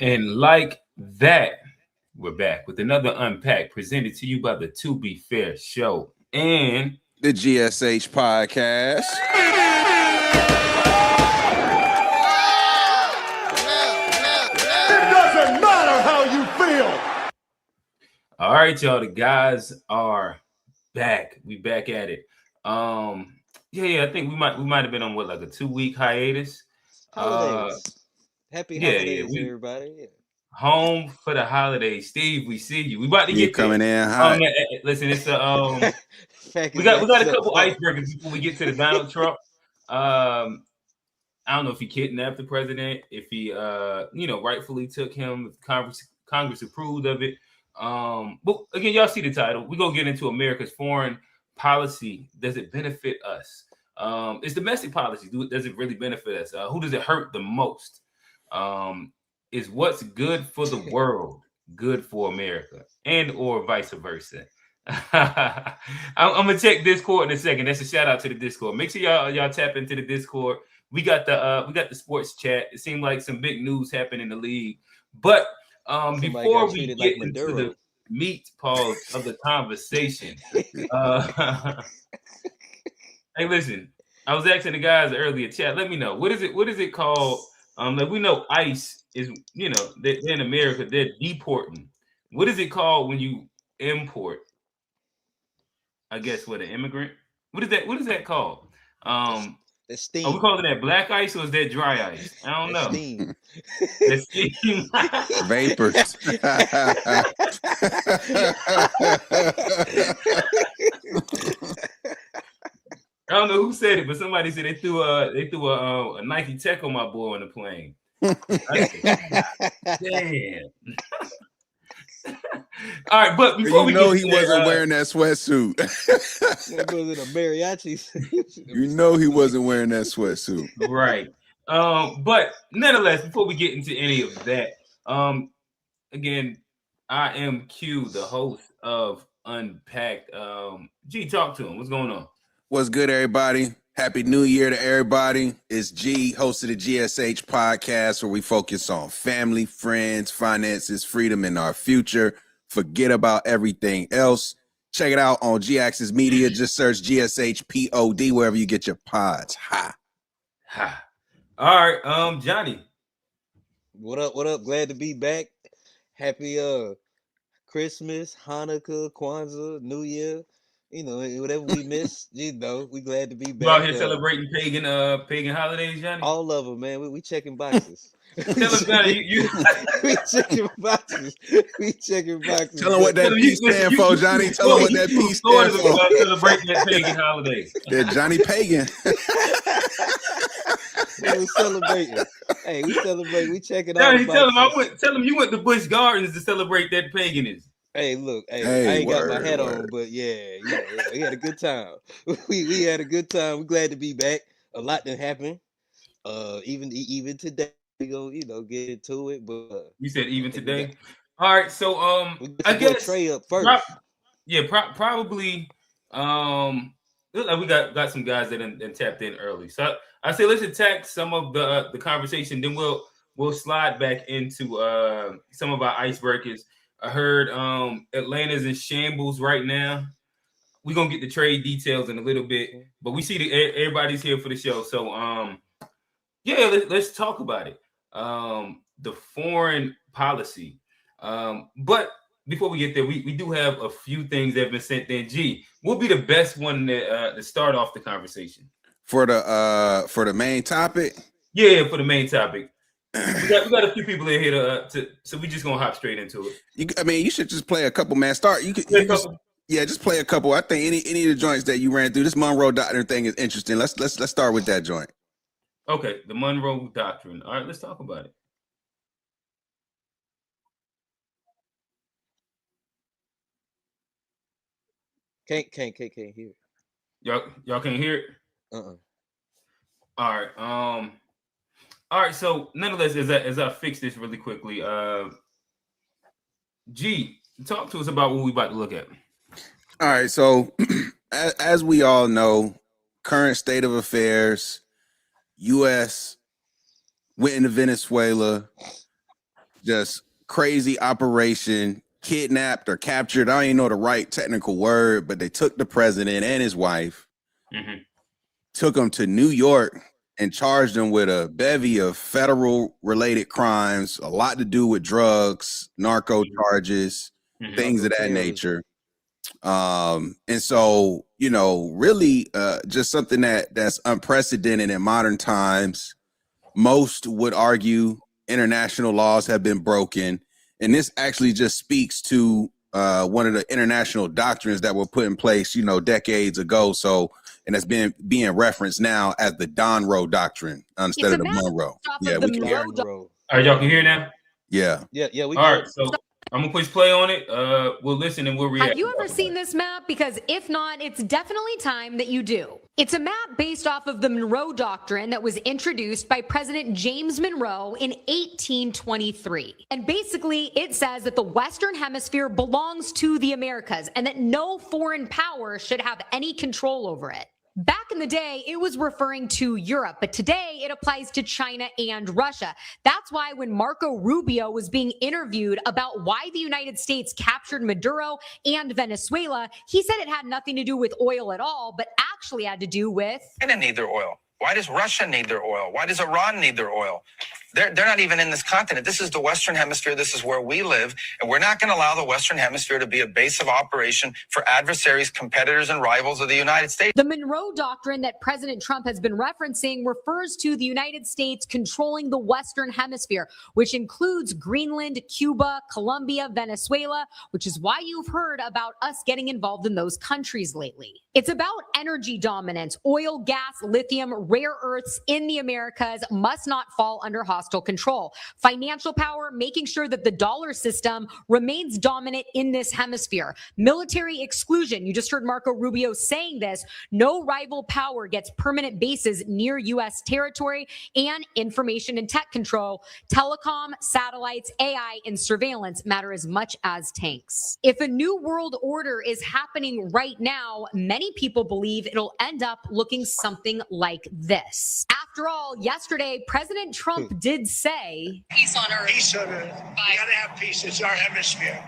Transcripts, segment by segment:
And like that, we're back with another Unpacked presented to you by the To Be Fair Show and the GSH Podcast. It doesn't matter how you feel. All right, y'all. The guys are back. We back at it. Yeah. I think we might have been on like a 2-week hiatus. Happy holidays, everybody. Yeah. Home for the holidays. Steve, we see you. We about to get coming in hot. Listen, it's a we got a couple icebreakers before we get to the Donald Trump. I don't know if he kidnapped the president, if he rightfully took him, if Congress approved of it. But again, y'all see the title. We're gonna get into America's foreign policy. Does it benefit us? It's domestic policy. Does it really benefit us? Who does it hurt the most? Is what's good for the world good for America, and or vice versa? I'm gonna check Discord in a second. That's a shout out to the Discord. Make sure y'all tap into the Discord. We got the sports chat. It seemed like some big news happened in the league, but before we get into the meat pause of the conversation, hey, listen, I was asking the guys earlier chat. Let me know what is it called? Like we know ICE is, they're in America, they're deporting. What is it called when you import? I guess an immigrant. What is that called? The steam. Are we calling that black ice or is that dry ice? I don't know. Steam. The steam. Vapors. I don't know who said it, but somebody said they threw a Nike Tech on my boy on the plane. Damn. All right, but before we he wasn't wearing that sweatsuit. That was a mariachi. He wasn't wearing that sweatsuit. Right. But nonetheless, before we get into any of that, again, I am Q, the host of Unpacked. G, talk to him. What's going on? What's good, everybody? Happy New Year to everybody. It's G, host of the GSH Podcast, where we focus on family, friends, finances, freedom, and our future. Forget about everything else. Check it out on G-Axis Media. Just search GSH POD wherever you get your pods. Ha. All right, Johnny. What up? Glad to be back. Happy Christmas, Hanukkah, Kwanzaa, New Year. Whatever we miss, we glad to be back. You out here celebrating pagan holidays, Johnny? All of them, man. We checking boxes. Tell us, Johnny, we checking boxes. Tell them what that P stand for, Johnny. Tell them what that P stand for. Celebrating that pagan holiday. Yeah, Johnny Pagan. We celebrating. Hey, we celebrate. We checking out. Johnny, tell him you went to Busch Gardens to celebrate that paganism. Hey, look, I ain't got my hat on, but yeah, we had a good time. we had a good time. We're glad to be back. A lot that happened. Even today, we go, get into it. But you said even today. All right, so I guess Trey up first. Probably. Look like we got some guys that tapped in early. So I say let's attack some of the conversation. Then we'll slide back into some of our icebreakers. I heard Atlanta's in shambles right now. We're gonna get the trade details in a little bit, but we see that everybody's here for the show. So yeah, let's talk about it. The foreign policy. But before we get there, we do have a few things that have been sent in. G, we'll be the best one to start off the conversation. For the main topic? Yeah, for the main topic. We got a few people in here so we just gonna hop straight into it. You should just play a couple, man. Start. Just play a couple. I think any of the joints that you ran through, this Monroe Doctrine thing is interesting. Let's start with that joint. Okay, the Monroe Doctrine. All right, let's talk about it. Can't hear it. Y'all can't hear it? Uh-uh. All right. So nonetheless, as I fix this really quickly, G, talk to us about what we about to look at. All right. So as we all know, current state of affairs, U.S. went into Venezuela, just crazy operation, kidnapped or captured. I don't even know the right technical word, but they took the president and his wife, took them to New York and charged them with a bevy of federal related crimes, a lot to do with drugs, narco charges, things of that nature. And so, really just something that's unprecedented in modern times. Most would argue international laws have been broken. And this actually just speaks to one of the international doctrines that were put in place, decades ago. So, and that's being referenced now as the Monroe Doctrine instead of the Monroe. Yeah, we can hear. All right, y'all can hear now? Yeah. We all right, so I'm gonna push play on it. We'll listen and we'll react. Have you ever seen this map? Because if not, it's definitely time that you do. It's a map based off of the Monroe Doctrine that was introduced by President James Monroe in 1823. And basically, it says that the Western Hemisphere belongs to the Americas and that no foreign power should have any control over it. Back in the day, it was referring to Europe, but today it applies to China and Russia. That's why when Marco Rubio was being interviewed about why the United States captured Maduro and Venezuela, he said it had nothing to do with oil at all, but actually had to do with... China need their oil. Why does Russia need their oil? Why does Iran need their oil? They're not even in this continent. This is the Western Hemisphere. This is where we live. And we're not going to allow the Western Hemisphere to be a base of operation for adversaries, competitors, and rivals of the United States. The Monroe Doctrine that President Trump has been referencing refers to the United States controlling the Western Hemisphere, which includes Greenland, Cuba, Colombia, Venezuela, which is why you've heard about us getting involved in those countries lately. It's about energy dominance. Oil, gas, lithium, rare earths in the Americas must not fall under hostile control. Financial power, making sure that the dollar system remains dominant in this hemisphere. Military exclusion. You just heard Marco Rubio saying this. No rival power gets permanent bases near U.S. territory, and information and tech control. Telecom, satellites, AI, and surveillance matter as much as tanks. If a new world order is happening right now, many people believe it'll end up looking something like this. After all, yesterday, President Trump did say, peace on earth. Peace on earth. We gotta have peace. It's our hemisphere.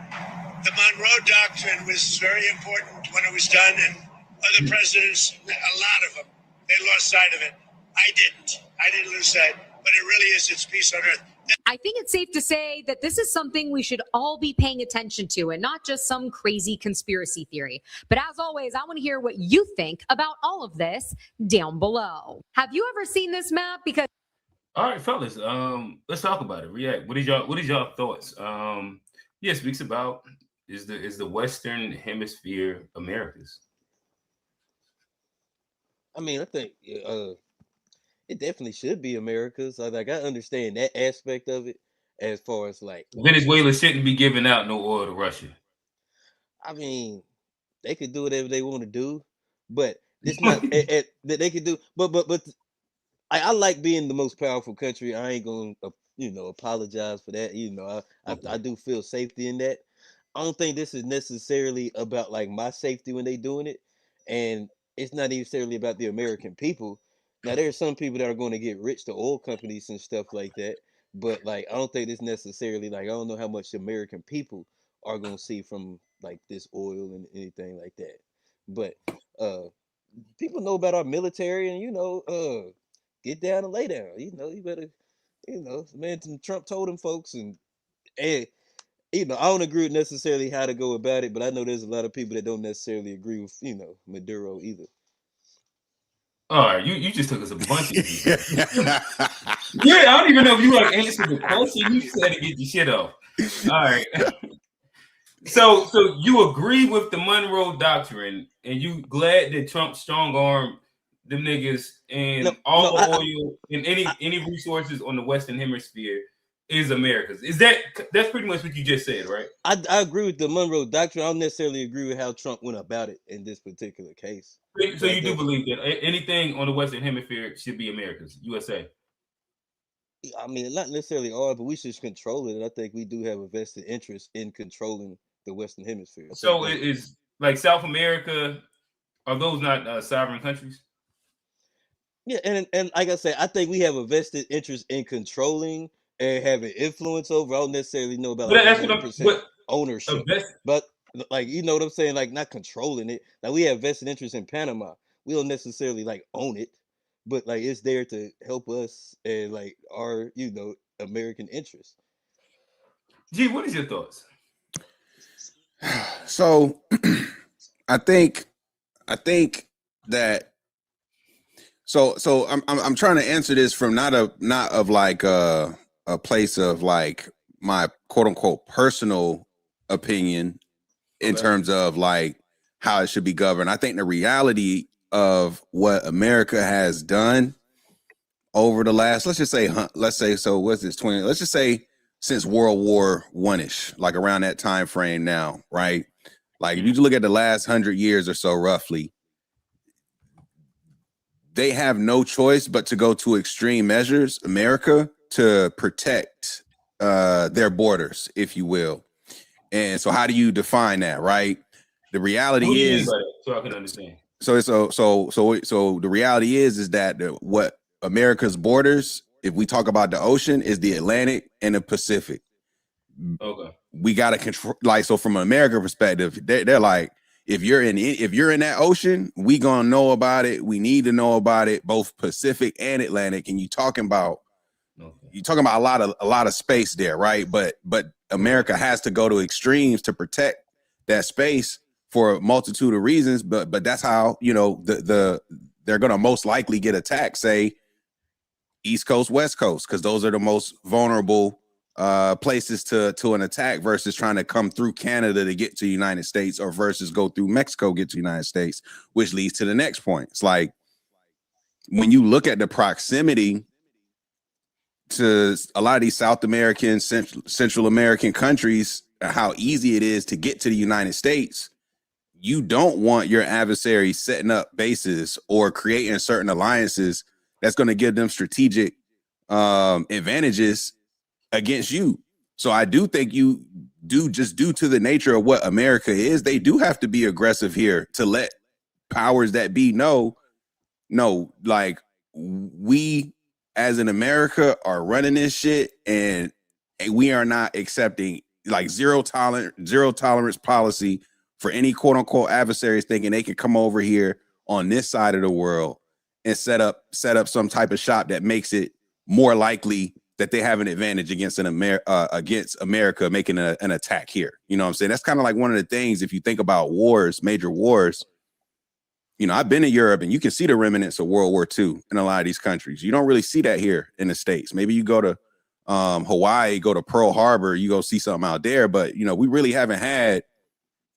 The Monroe Doctrine was very important when it was done, and other presidents, a lot of them, they lost sight of it. I didn't lose sight, but it really is, it's peace on earth. I think it's safe to say that this is something we should all be paying attention to and not just some crazy conspiracy theory. But as always, I want to hear what you think about all of this down below. Have you ever seen this map? Because all right, fellas, let's talk about it. React. What is y'all thoughts? Yeah, speaks about is the Western Hemisphere Americas. I mean, I think it definitely should be Americas. I understand that aspect of it as far as like Venezuela shouldn't be giving out no oil to Russia. I mean, they could do whatever they want to do, but it's not that they could do. But I like being the most powerful country. I ain't gonna apologize for that. I do feel safety in that. I don't think this is necessarily about like my safety when they doing it, and it's not necessarily about the American people. Now there are some people that are going to get rich, the oil companies and stuff like that. But like, I don't think it's necessarily like, I don't know how much the American people are going to see from like this oil and anything like that. But people know about our military, and get down and lay down. You better, man. Trump told them folks, and I don't agree with necessarily how to go about it, but I know there's a lot of people that don't necessarily agree with Maduro either. All right, you just took us a bunch of yeah, I don't even know if you like answered the question. You just had to get your shit off. All right. So you agree with the Monroe Doctrine, and you glad that Trump strong-armed them niggas and all the oil and any resources on the Western Hemisphere is America's. That's pretty much what you just said, right? I agree with the Monroe Doctrine. I don't necessarily agree with how Trump went about it in this particular case. So you do believe that anything on the Western Hemisphere should be America's, USA? I mean, not necessarily all, but we should control it. And I think we do have a vested interest in controlling the Western Hemisphere. So it is like South America. Are those not sovereign countries? Yeah, and like I said, I think we have a vested interest in controlling and having influence over. I don't necessarily know about like 100% ownership, but like what I'm saying, like not controlling it. Like we have vested interest in Panama. We don't necessarily like own it, but like it's there to help us and like our American interests. Gee, what is your thoughts? So I think that so I'm trying to answer this from not of like a place of like my quote unquote personal opinion in terms of like how it should be governed. I think the reality of what America has done over the last, let's say, so what's this 20? Let's just say since World War I-ish, like around that time frame now, right? Like if you look at the last 100 years or so, roughly, they have no choice but to go to extreme measures, America, to protect their borders, if you will. And so how do you define that, right? The reality is, so I can understand. So the reality is that what America's borders, if we talk about the ocean, is the Atlantic and the Pacific. Okay. We got to control, like, so from an American perspective, they're like, if you're in that ocean, we gonna know about it. We need to know about it, both Pacific and Atlantic. And you're talking about a lot of space there, right? But America has to go to extremes to protect that space for a multitude of reasons. But that's how they're gonna most likely get attacked. Say East Coast, West Coast, because those are the most vulnerable places to an attack versus trying to come through Canada to get to the United States, or versus go through Mexico, get to the United States, which leads to the next point. It's like when you look at the proximity to a lot of these South American, Central American countries, how easy it is to get to the United States, you don't want your adversary setting up bases or creating certain alliances that's going to give them strategic advantages against you. So I do think you do, just due to the nature of what America is, they do have to be aggressive here to let powers that be know, like, we as in America are running this shit, and we are not accepting like zero tolerance policy for any quote unquote adversaries thinking they can come over here on this side of the world and set up some type of shop that makes it more likely that they have an advantage against America making an attack here. You know what I'm saying? That's kind of like one of the things, if you think about wars, major wars, I've been to Europe and you can see the remnants of World War II in a lot of these countries. You don't really see that here in the States. Maybe you go to Hawaii, go to Pearl Harbor, you go see something out there, but we really haven't had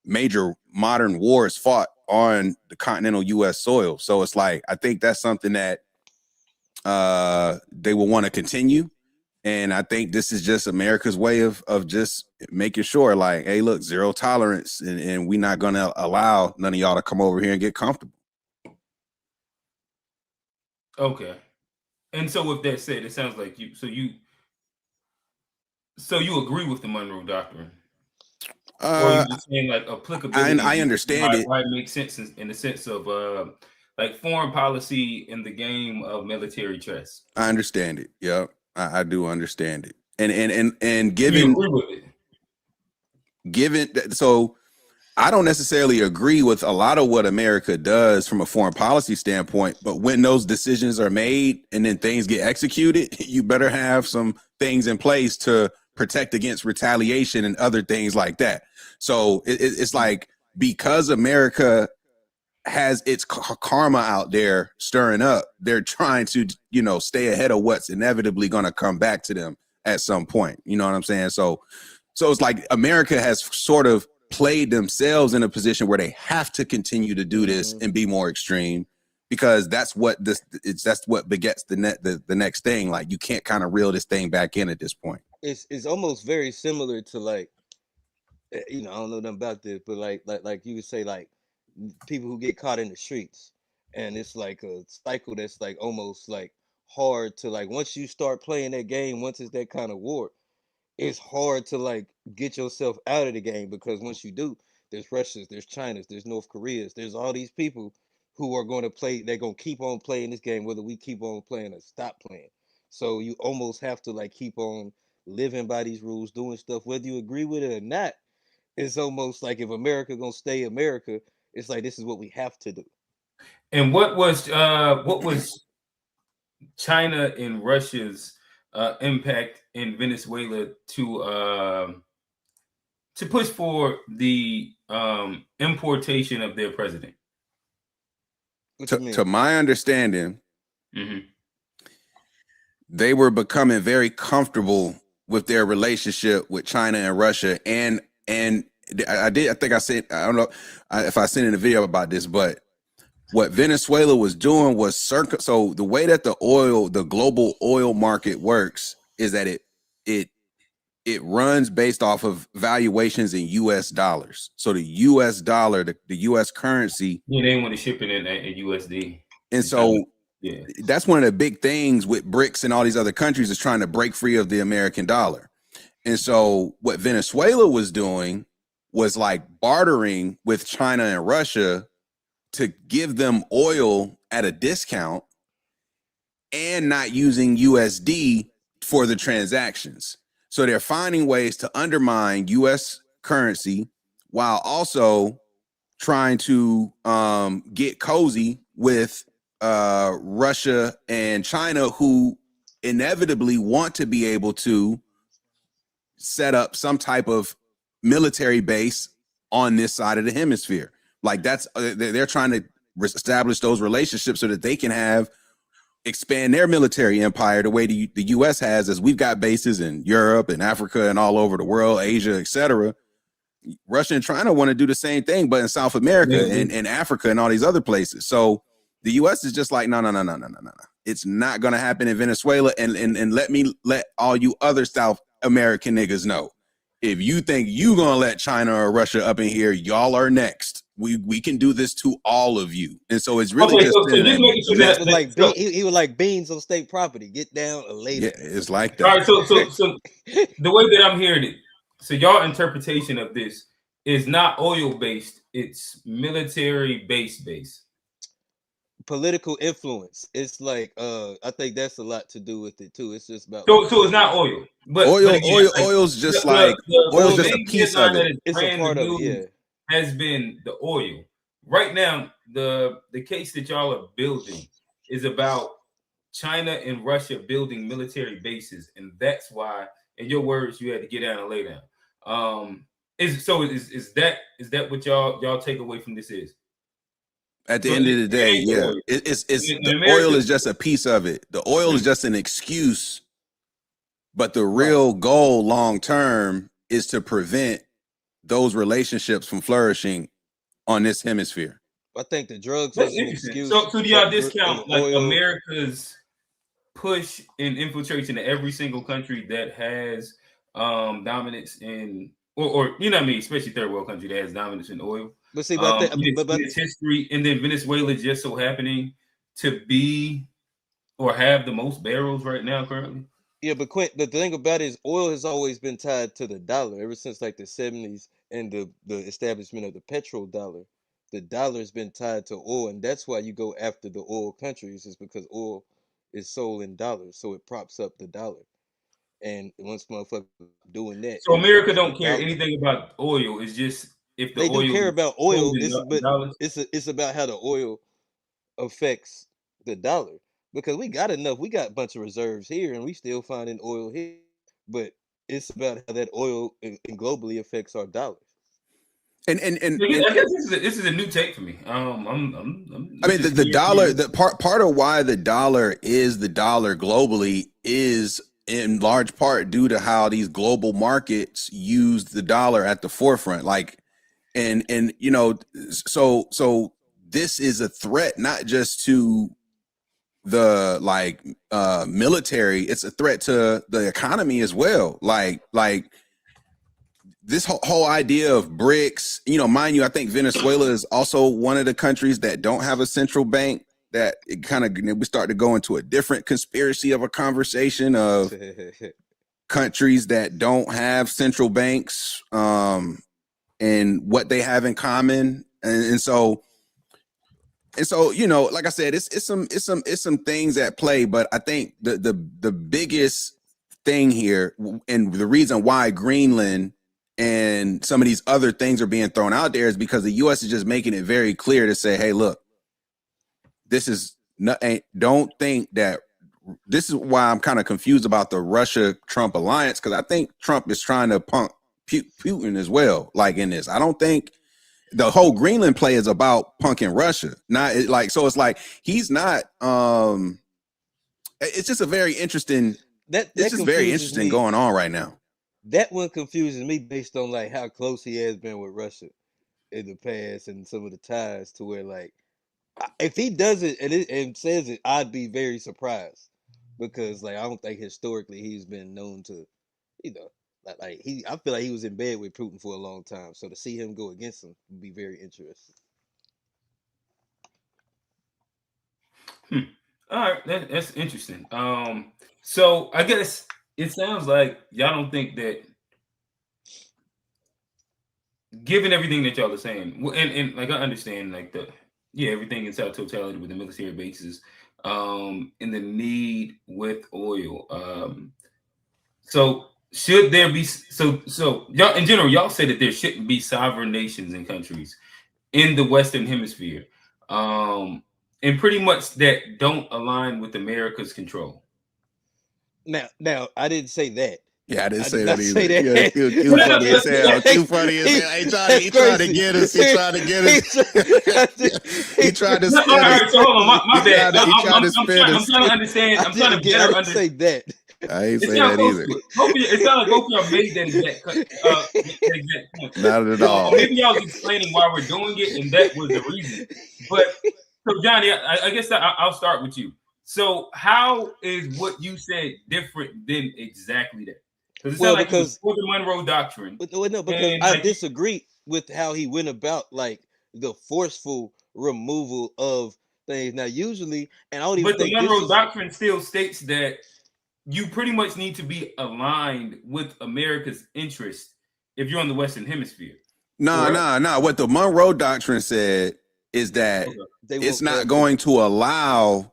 major modern wars fought on the continental U.S. soil. So it's like, I think that's something that they will want to continue. And I think this is just America's way of just making sure, like, hey, look, zero tolerance, and we're not going to allow none of y'all to come over here and get comfortable. Okay. And so with that said, it sounds like you agree with the Monroe Doctrine. Or you just saying like applicability. I understand it. Why it makes sense in the sense of like foreign policy in the game of military chess. I understand it. Yep, I do understand it. And Do you agree with it? Given that, so I don't necessarily agree with a lot of what America does from a foreign policy standpoint, but when those decisions are made and then things get executed, you better have some things in place to protect against retaliation and other things like that. So it's like, because America has its karma out there stirring up, they're trying to, stay ahead of what's inevitably going to come back to them at some point. You know what I'm saying? So it's like America has sort of played themselves in a position where they have to continue to do this and be more extreme, because that's what begets the next thing. Like, you can't kind of reel this thing back in at this point. It's almost very similar to, like, I don't know nothing about this, but like you would say, like, people who get caught in the streets, and it's like a cycle that's like almost like hard to, like, once you start playing that game, once it's that kind of war, it's hard to, like, get yourself out of the game, because once you do, there's Russians, there's Chinas, there's North Koreas, there's all these people who are going to play. They're going to keep on playing this game, whether we keep on playing or stop playing. So you almost have to, like, keep on living by these rules, doing stuff, whether you agree with it or not. It's almost like, if America gonna stay America, it's like, this is what we have to do. And what was China and Russia's impact in Venezuela to push for the importation of their president? To my understanding, they were becoming very comfortable with their relationship with China and Russia, and I think I said, I don't know if I sent in a video about this, but what Venezuela was doing was so the way that the global oil market works is that it runs based off of valuations in US dollars. So the US dollar, the US currency. Yeah, they want to ship it in USD. And so that's one of the big things with BRICS and all these other countries, is trying to break free of the American dollar. And so what Venezuela was doing was, like, bartering with China and Russia to give them oil at a discount and not using USD for the transactions. So they're finding ways to undermine US currency while also trying to get cozy with Russia and China, who inevitably want to be able to set up some type of military base on this side of the hemisphere. Like, they're trying to establish those relationships so that they can expand their military empire the way the U.S. has, as we've got bases in Europe and Africa and all over the world, Asia, etc. Russia and China want to do the same thing, but in South America and Africa and all these other places. So the U.S. is just like, no. It's not going to happen in Venezuela. And let all you other South American niggas know, if you think you going to let China or Russia up in here, y'all are next. We can do this to all of you. And so it's really he was like beans on state property. Get down or lay down. Yeah, it's like that. All right, so the way that I'm hearing it, so your interpretation of this is not oil based, it's military based. Political influence. It's like I think that's a lot to do with it too. It's just about so it's not oil, but oil's just oil's just a piece of it. It's a part of it. Yeah, has been the oil. Right now, the case that y'all are building is about China and Russia building military bases, and that's why, in your words, you had to get down and lay down. Is that what y'all take away from this is? At the end of the day, yeah, it's the oil is just a piece of it. The oil is just an excuse, but the real goal long term is to prevent those relationships from flourishing on this hemisphere. I think the drugs was an excuse. So do y'all discount like America's push and infiltration in every single country that has dominance in, or you know what I mean, especially third world country that has dominance in oil? But see, but its history, and then Venezuela just so happening to be or have the most barrels right now currently. Yeah, but Quint, the thing about it is oil has always been tied to the dollar ever since like the 70s and the establishment of the petrodollar. the dollar has been tied to oil, and that's why you go after the oil countries, is because oil is sold in dollars, so it props up the dollar. And once motherfuckers doing that, So it America affects the don't care dollar. anything about oil. It's just if the They do oil care is about sold oil. in dollars. It's about how the oil affects the dollar, because we got enough. We got a bunch of reserves here, and we still finding oil here. But it's about how that oil and globally affects our dollars. And I guess this is a new take for me. I mean, the dollar, the part of why the dollar is the dollar globally is in large part due to how these global markets use the dollar at the forefront. Like, and you know, so this is a threat not just to the military, it's a threat to the economy as well. Like this whole idea of BRICS, you know, mind you, I think Venezuela is also one of the countries that don't have a central bank. That it kind of, we start to go into a different conspiracy of a conversation of countries that don't have central banks, and what they have in common, and so you know, like I said, it's some things at play. But I think the biggest thing here, and the reason why Greenland and some of these other things are being thrown out there, is because the U.S. is just making it very clear to say, hey, look, this is not, don't think that. This is why I'm kind of confused about the Russia-Trump alliance, because I think Trump is trying to punk Putin as well. Like in this, I don't think the whole Greenland play is about punking Russia. Not like, so it's like he's not. It's just a very interesting. It's just very interesting going on right now. That one confuses me based on like how close he has been with Russia in the past and some of the ties, to where like if he does it and says it, I'd be very surprised, because like I don't think historically he's been known to, you know, like I feel like he was in bed with Putin for a long time. So to see him go against him would be very interesting. All right, that's interesting. So I guess it sounds like y'all don't think that, given everything that y'all are saying, and like I understand like everything inside totality with the military bases, and the need with oil. So should there be so y'all in general, y'all say that there shouldn't be sovereign nations and countries in the Western Hemisphere, and pretty much that don't align with America's control. Now I didn't say that. Yeah, I didn't say that either. Yeah, Q funny as hell. Q funny as hell. He tried to get us. He tried to get us. He tried to spin all right, so hold on, my bad. He tried to spin us. I'm trying to understand. I'm trying to better understand. Say that. I ain't say that either. It sounds like both of y'all made that exact point. Not at all. Maybe y'all was explaining why we're doing it, and that was the reason. But so Johnny, I guess I'll start with you. So how is what you said different than exactly that? Well, because for the Monroe Doctrine. No, because I disagree with how he went about like the forceful removal of things. Now, usually, and I don't even think the Monroe Doctrine still states that you pretty much need to be aligned with America's interest if you're on the Western Hemisphere. No. What the Monroe Doctrine said is that it's not going to allow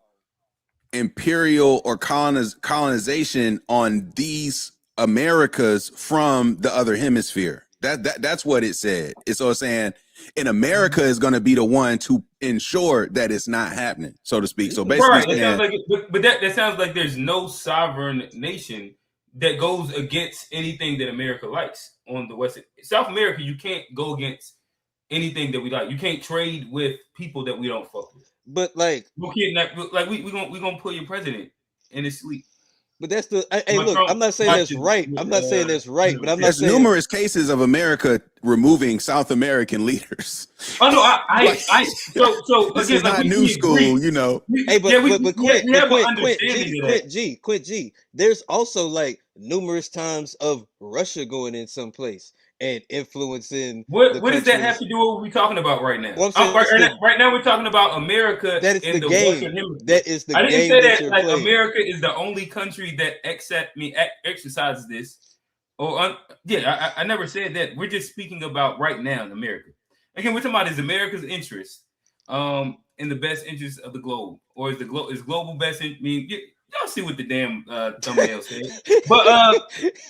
imperial or colonization on these Americas from the other hemisphere. That's what it said. So it's saying in America is going to be the one to ensure that it's not happening, so to speak. So basically, right. That sounds like there's no sovereign nation that goes against anything that America likes on the West. South America, you can't go against anything that we like. You can't trade with people that we don't fuck with. But like, we gonna put your president in his sleep. But that's the look. I'm not saying that's right. I'm not saying that's right. But I'm not saying numerous cases of America removing South American leaders. Oh no, so this is not new school, you know. Hey, but Quint G. There's also like numerous times of Russia going in someplace and influencing. What does that have to do with what we're talking about right now? Well, right now we're talking about America in the Western Hemisphere. That is the I didn't game say that that like playing. America is the only country that exercises this. I never said that. We're just speaking about right now in America. Again, we're talking about is America's interest in the best interest of the globe, or is global best? Y'all see what the damn thumbnail said. But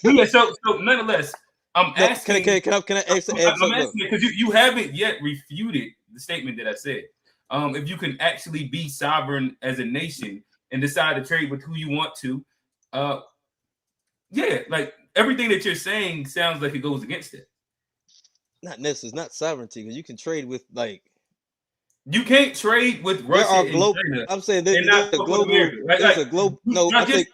yeah, so nonetheless, I'm asking. Can I ask I'm asking because you haven't yet refuted the statement that I said. If you can actually be sovereign as a nation and decide to trade with who you want to, yeah, like everything that you're saying sounds like it goes against it. Not necessarily, not sovereignty, because you can trade with you can't trade with Russia and China. I'm saying there's a global. There's a global. No, I just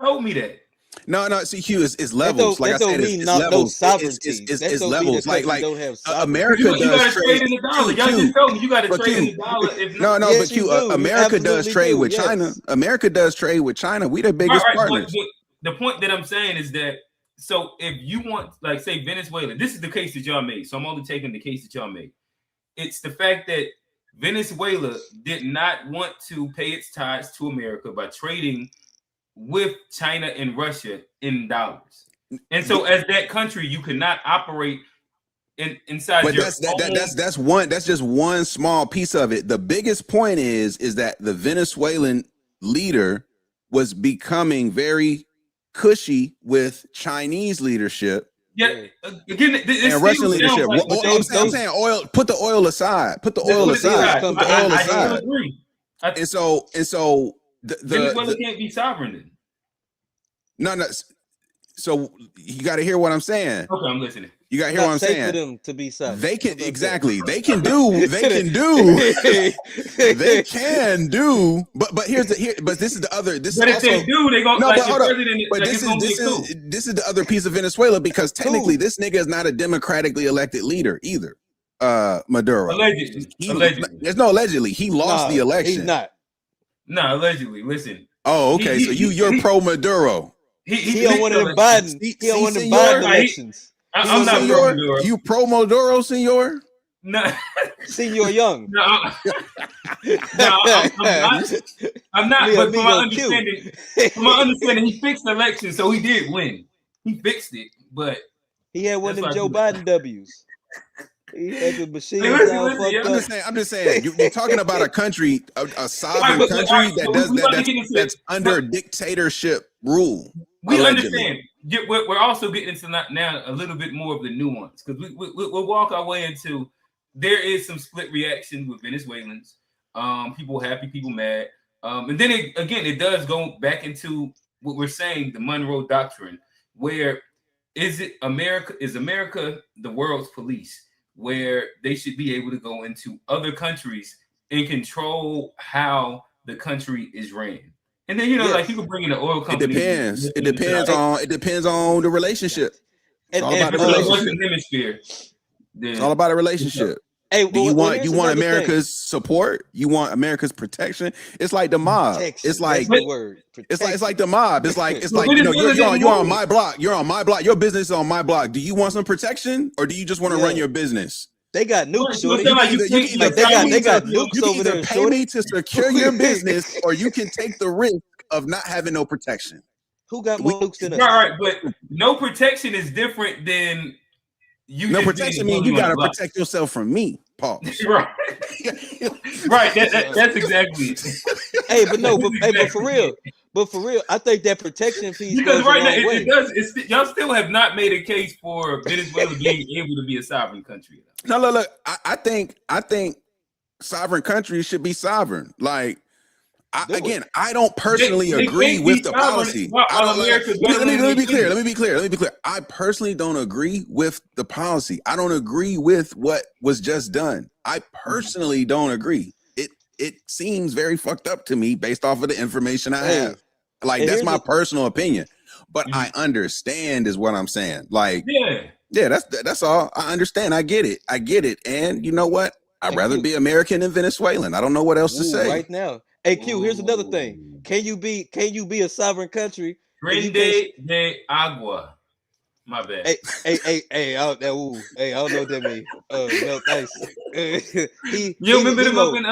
told me that. No. See, Hugh, it's levels. Like I said, it's levels. It's levels. Like America does trade in the dollar. Y'all just told me you got to trade in the dollar. No, but Hugh, America does trade with China. America does trade with China. We the biggest partners. The point that I'm saying is that, so if you want, like, say Venezuela, this is the case that y'all made. So I'm only taking the case that y'all made. It's the fact that Venezuela did not want to pay its ties to America by trading with China and Russia in dollars. And so as that country, you cannot operate inside but your that's just one small piece of it. The biggest point is that the Venezuelan leader was becoming very cushy with Chinese leadership. Yeah, again, and Russian leadership. Like, I'm saying oil. Put the oil aside. Put the oil aside. Put the oil aside. I agree. And so Venezuela can't be sovereign. No. So you got to hear what I'm saying. Okay, I'm listening. You got to hear what I'm saying. For them to be sovereign. They can exactly. They can do. They can do. But here's but this is the other. This but is if also, they do, they gonna like the president. But like this is the other piece of Venezuela, because technically this nigga is not a democratically elected leader either. Maduro. Allegedly. There's no allegedly. He lost the election. He's not. No, allegedly. Listen. Oh, okay. So you're pro Maduro. He don't want them Biden. He don't want them Biden elections. I'm not pro Maduro. You pro Maduro, senor? No. Senor Young. No, I'm not. But from my understanding, he fixed the election, so he did win. He fixed it, but he had one of them Joe Biden W's. He had the machine all fucked up. I'm just saying. You're talking about a country, a sovereign country that's under dictatorship rule. We understand. We're also getting into now a little bit more of the nuance, because we'll walk our way into. There is some split reaction with Venezuelans. People happy, people mad, and then it does go back into what we're saying, the Monroe Doctrine, where is America the world's police, where they should be able to go into other countries and control how the country is ran. And then like people bring in the oil company. It depends on the relationship. It's all about the relationship. Hemisphere. It's all about a relationship. Hey, do you want America's support? You want America's protection? It's like the mob. It's like the word. It's like the mob. It's like you're on my block. You're on my block. Your business is on my block. Do you want some protection, or do you just want to run your business? They got nukes. They got nukes over there. You can either pay me to secure your business, or you can take the risk of not having no protection. Who got more nukes than us? All right, but no protection is different than you. No protection means you gotta protect yourself from me, Paul. Right. Right. That's exactly it. Hey, but for real, I think that protection piece. Because right now it does. Y'all still have not made a case for Venezuela being able to be a sovereign country. No, look. I think sovereign countries should be sovereign. Like, I don't personally agree with the policy. Let me be clear. I personally don't agree with the policy. I don't agree with what was just done. I personally don't agree. It seems very fucked up to me based off of the information I have. Like, that's my personal opinion. But I understand is what I'm saying. Like, yeah, that's all. I understand. I get it. And you know what? I'd rather be American than Venezuelan. I don't know what else to say right now. Hey, Q, here's another thing. Can you be a sovereign country? Grande de Agua. My bad. Hey, I don't know what that means. No, thanks. You remember them up in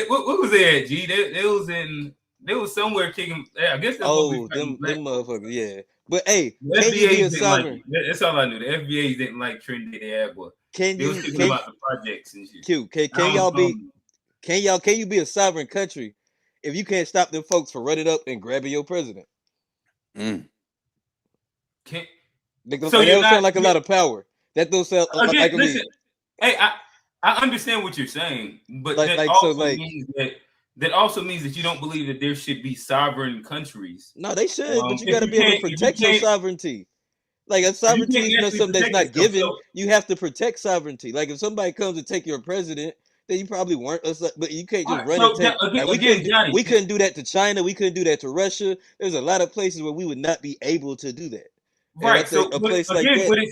what was they at, G? They was in They was somewhere kicking. I guess that's them motherfuckers. Yeah, but hey, the can you be a FBA sovereign? That's all I knew. The FBA didn't like Trinity Ad, boy. They was kicking them out the projects and shit. Q, can y'all be? Can you be a sovereign country if you can't stop them folks from running up and grabbing your president? So that don't sound like a lot of power. That don't sound like listen, hey, I understand what you're saying, but that also means that you don't believe that there should be sovereign countries. No, they should, but you got to be able to protect your sovereignty. Like, if sovereignty is not something that's not given, you have to protect sovereignty. Like, if somebody comes to take your president, then you probably weren't. But you can't just run and take. We couldn't do that to China. We couldn't do that to Russia. There's a lot of places where we would not be able to do that. Right. So, what it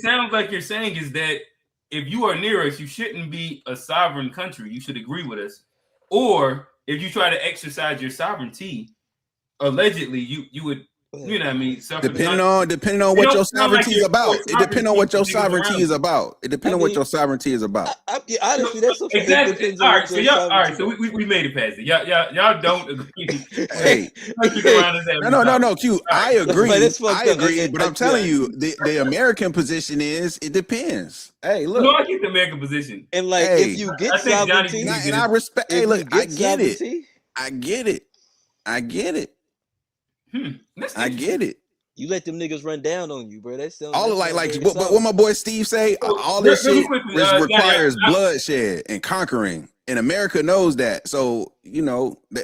sounds like you're saying is that if you are near us, you shouldn't be a sovereign country. You should agree with us. Or if you try to exercise your sovereignty, allegedly, you would, you know what I mean? Depending on what your sovereignty is about. It depends on what your sovereignty is about. It depends on what your sovereignty is about. Honestly, that's exactly. All right. So we made it past it. Y'all don't agree. Hey, no, Q. I agree. I agree. But I'm telling you, the American position is it depends. Hey, look. No, I get the American position. And like, if you get sovereignty, and I respect. Hey, look, I get it. I get it. I get it. You let them niggas run down on you, bro. That's all like what my boy Steve say. All this shit requires bloodshed and conquering, and America knows that. So you know they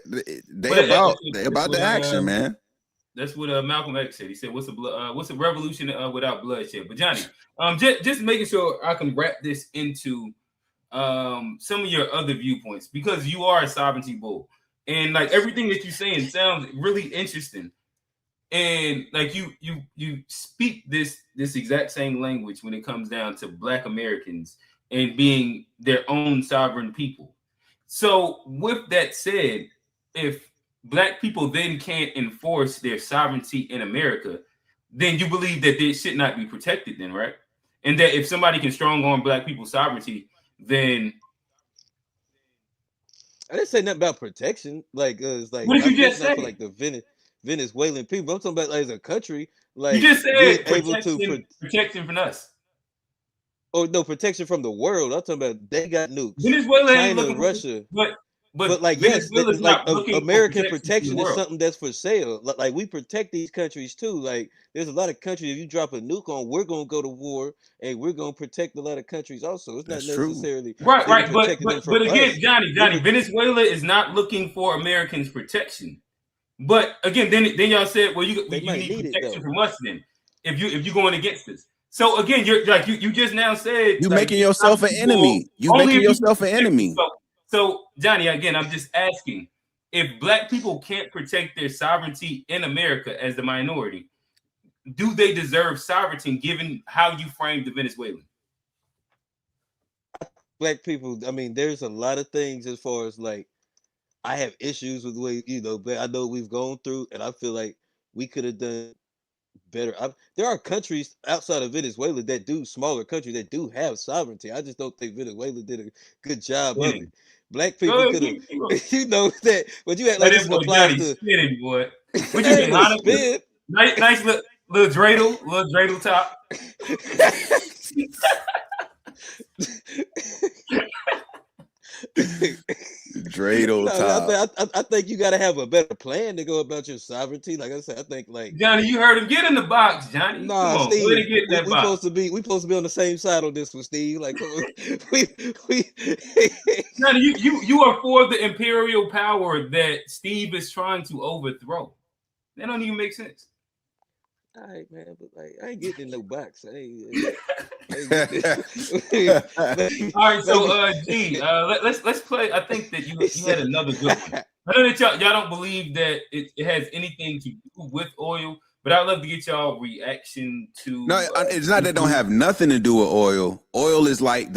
about the action, man. That's what Malcolm X said. He said, "What's a revolution without bloodshed?" But Johnny, just making sure I can wrap this into some of your other viewpoints, because you are a sovereignty bull, and like everything that you're saying sounds really interesting. And like you speak this exact same language when it comes down to Black Americans and being their own sovereign people. So with that said, if Black people then can't enforce their sovereignty in America, then you believe that they should not be protected then, right? And that if somebody can strong arm Black people's sovereignty, then I didn't say nothing about protection. Like, it's like, what did you just say? Like the Venezuelan people. I'm talking about like as a country. Like, you just said protection from us. Oh no, protection from the world. I'm talking about they got nukes. Venezuela, China, and Russia. But like, yes, like American protection is something that's for sale. Like, we protect these countries too. Like, there's a lot of countries, if you drop a nuke on, we're gonna go to war and we're gonna protect a lot of countries also. It's not necessarily right. But again, Johnny, Venezuela is not looking for Americans' protection. But again, then y'all said, well, you need protection from us then if you're going against us. So again, you're like you just now said you're making yourself an enemy. You making yourself an enemy. So Johnny, again, I'm just asking, if Black people can't protect their sovereignty in America as the minority, do they deserve sovereignty given how you framed the Venezuelan? Black people, I mean, there's a lot of things as far as like, I have issues with the way, but I know we've gone through, and I feel like we could have done better. There are countries outside of Venezuela smaller countries that do have sovereignty. I just don't think Venezuela did a good job of it. Black people could have, that, but you act like this applies to spinning, boy. What you mean, nice little dreidel top. Dreidel top. I think you got to have a better plan to go about your sovereignty. Like I said, I think like Johnny, you heard him. Get in the box, Johnny. Nah, Steve, we supposed to be on the same side on this one, Steve. Like Johnny, you are for the imperial power that Steve is trying to overthrow. That don't even make sense. All right, man, but like I ain't getting in no box. All right, so G, let's play. I think that you had another good one. I know that y'all don't believe that it has anything to do with oil, but I'd love to get y'all reaction to. No, it's not that it don't have nothing to do with oil. Oil is like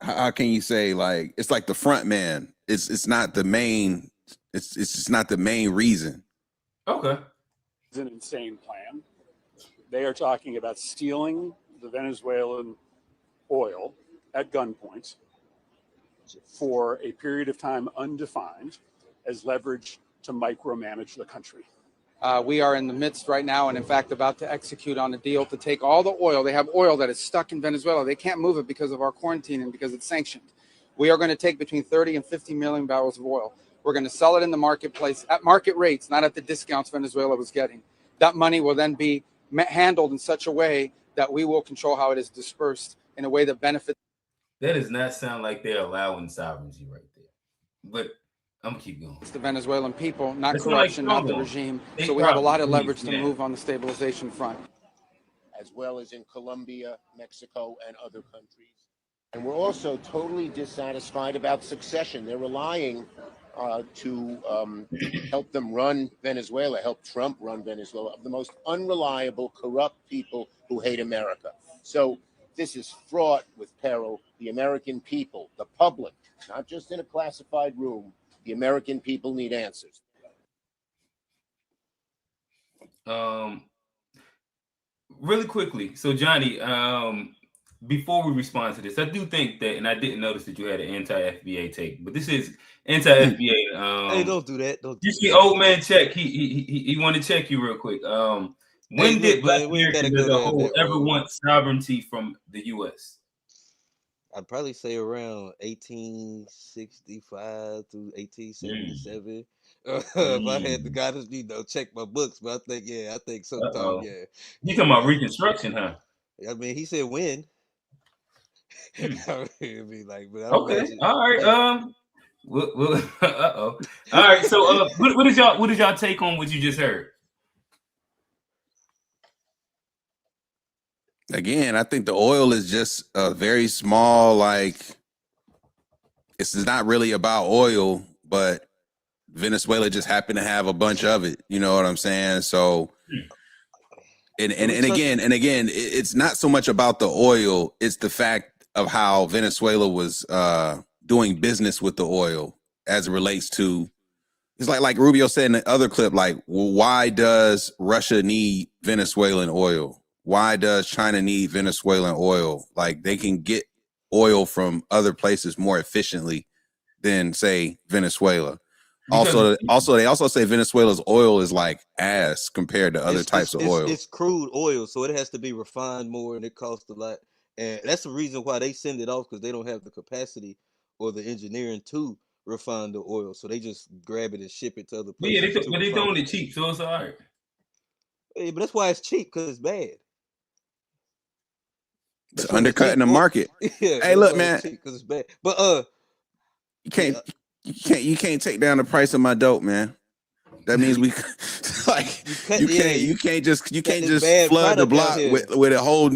how can you say, like, it's like the front man. It's not the main. It's just not the main reason. Okay. It's an insane plan. They are talking about stealing the Venezuelan oil at gunpoint for a period of time undefined as leverage to micromanage the country. We are in the midst right now and, in fact, about to execute on a deal to take all the oil. They have oil that is stuck in Venezuela. They can't move it because of our quarantine and because it's sanctioned. We are going to take between 30 and 50 million barrels of oil. We're going to sell it in the marketplace at market rates, not at the discounts Venezuela was getting. That money will then be handled in such a way that we will control how it is dispersed in a way that benefits. That does not sound like they're allowing sovereignty right there. But I'm gonna keep going. It's the Venezuelan people, not It's corruption, like not the regime. So we have a lot of leverage to move on the stabilization front. As well as in Colombia, Mexico, and other countries. And we're also totally dissatisfied about succession. They're relying to help them run Venezuela, help Trump run Venezuela, of the most unreliable, corrupt people who hate America. So this is fraught with peril. The American people, the public, not just in a classified room, the American people need answers. Really quickly, so Johnny, before we respond to this, I do think that, and I didn't notice that you had an anti-FBA take, but this is anti-FBA. Hey, don't do that. Don't. You see, old man check. He want to check you real quick. When did Black Americans as a whole ever want sovereignty from the U.S.? I'd probably say around 1865 through 1877. If I had the guys, check my books, but I think sometime, yeah. You talking about Reconstruction, huh? I mean, he said when. I mean, but okay, all right. All right. So, what is y'all take on what you just heard? Again, I think the oil is just a very small, it's not really about oil, but Venezuela just happened to have a bunch of it. You know what I'm saying? So, and again, it's not so much about the oil. It's the fact of how Venezuela was doing business with the oil as it relates to, it's like Rubio said in the other clip, why does Russia need Venezuelan oil? Why does China need Venezuelan oil? They can get oil from other places more efficiently than, say, Venezuela. Also, they also say Venezuela's oil is like ass compared to other types of oil. It's crude oil, so it has to be refined more, and it costs a lot. And that's the reason why they send it off, because they don't have the capacity or the engineering to refine the oil. So they just grab it and ship it to other places. Yeah, but they're doing it cheap, so it's all right. Yeah, but that's why it's cheap, because it's bad. It's undercutting the market. Yeah, hey, look, man, because it's bad. But you can't take down the price of my dope, man. That means we you can't just flood the block with a whole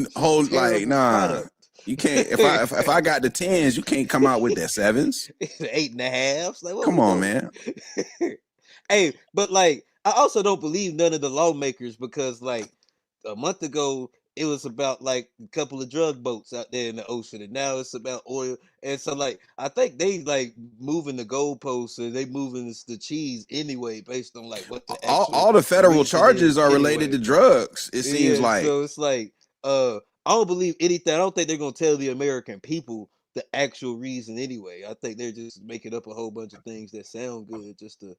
nah. You can't. If I got the 10s, you can't come out with that 7s. The 8.5s. Come on, man. Hey, but I also don't believe none of the lawmakers, because a month ago it was about a couple of drug boats out there in the ocean, and now it's about oil. And so I think they moving the goalposts, and they moving the cheese anyway, based on what the all the federal charges are related to drugs. It seems like. So it's I don't believe anything. I don't think they're gonna tell the American people the actual reason anyway. I think they're just making up a whole bunch of things that sound good just to,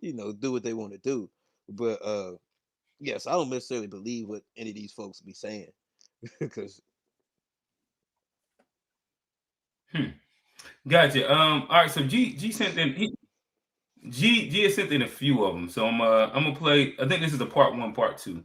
do what they want to do. But yes, I don't necessarily believe what any of these folks be saying, because. Gotcha. All right. So G sent in. G has sent in a few of them. So I'm gonna play. I think this is a part 1, part 2.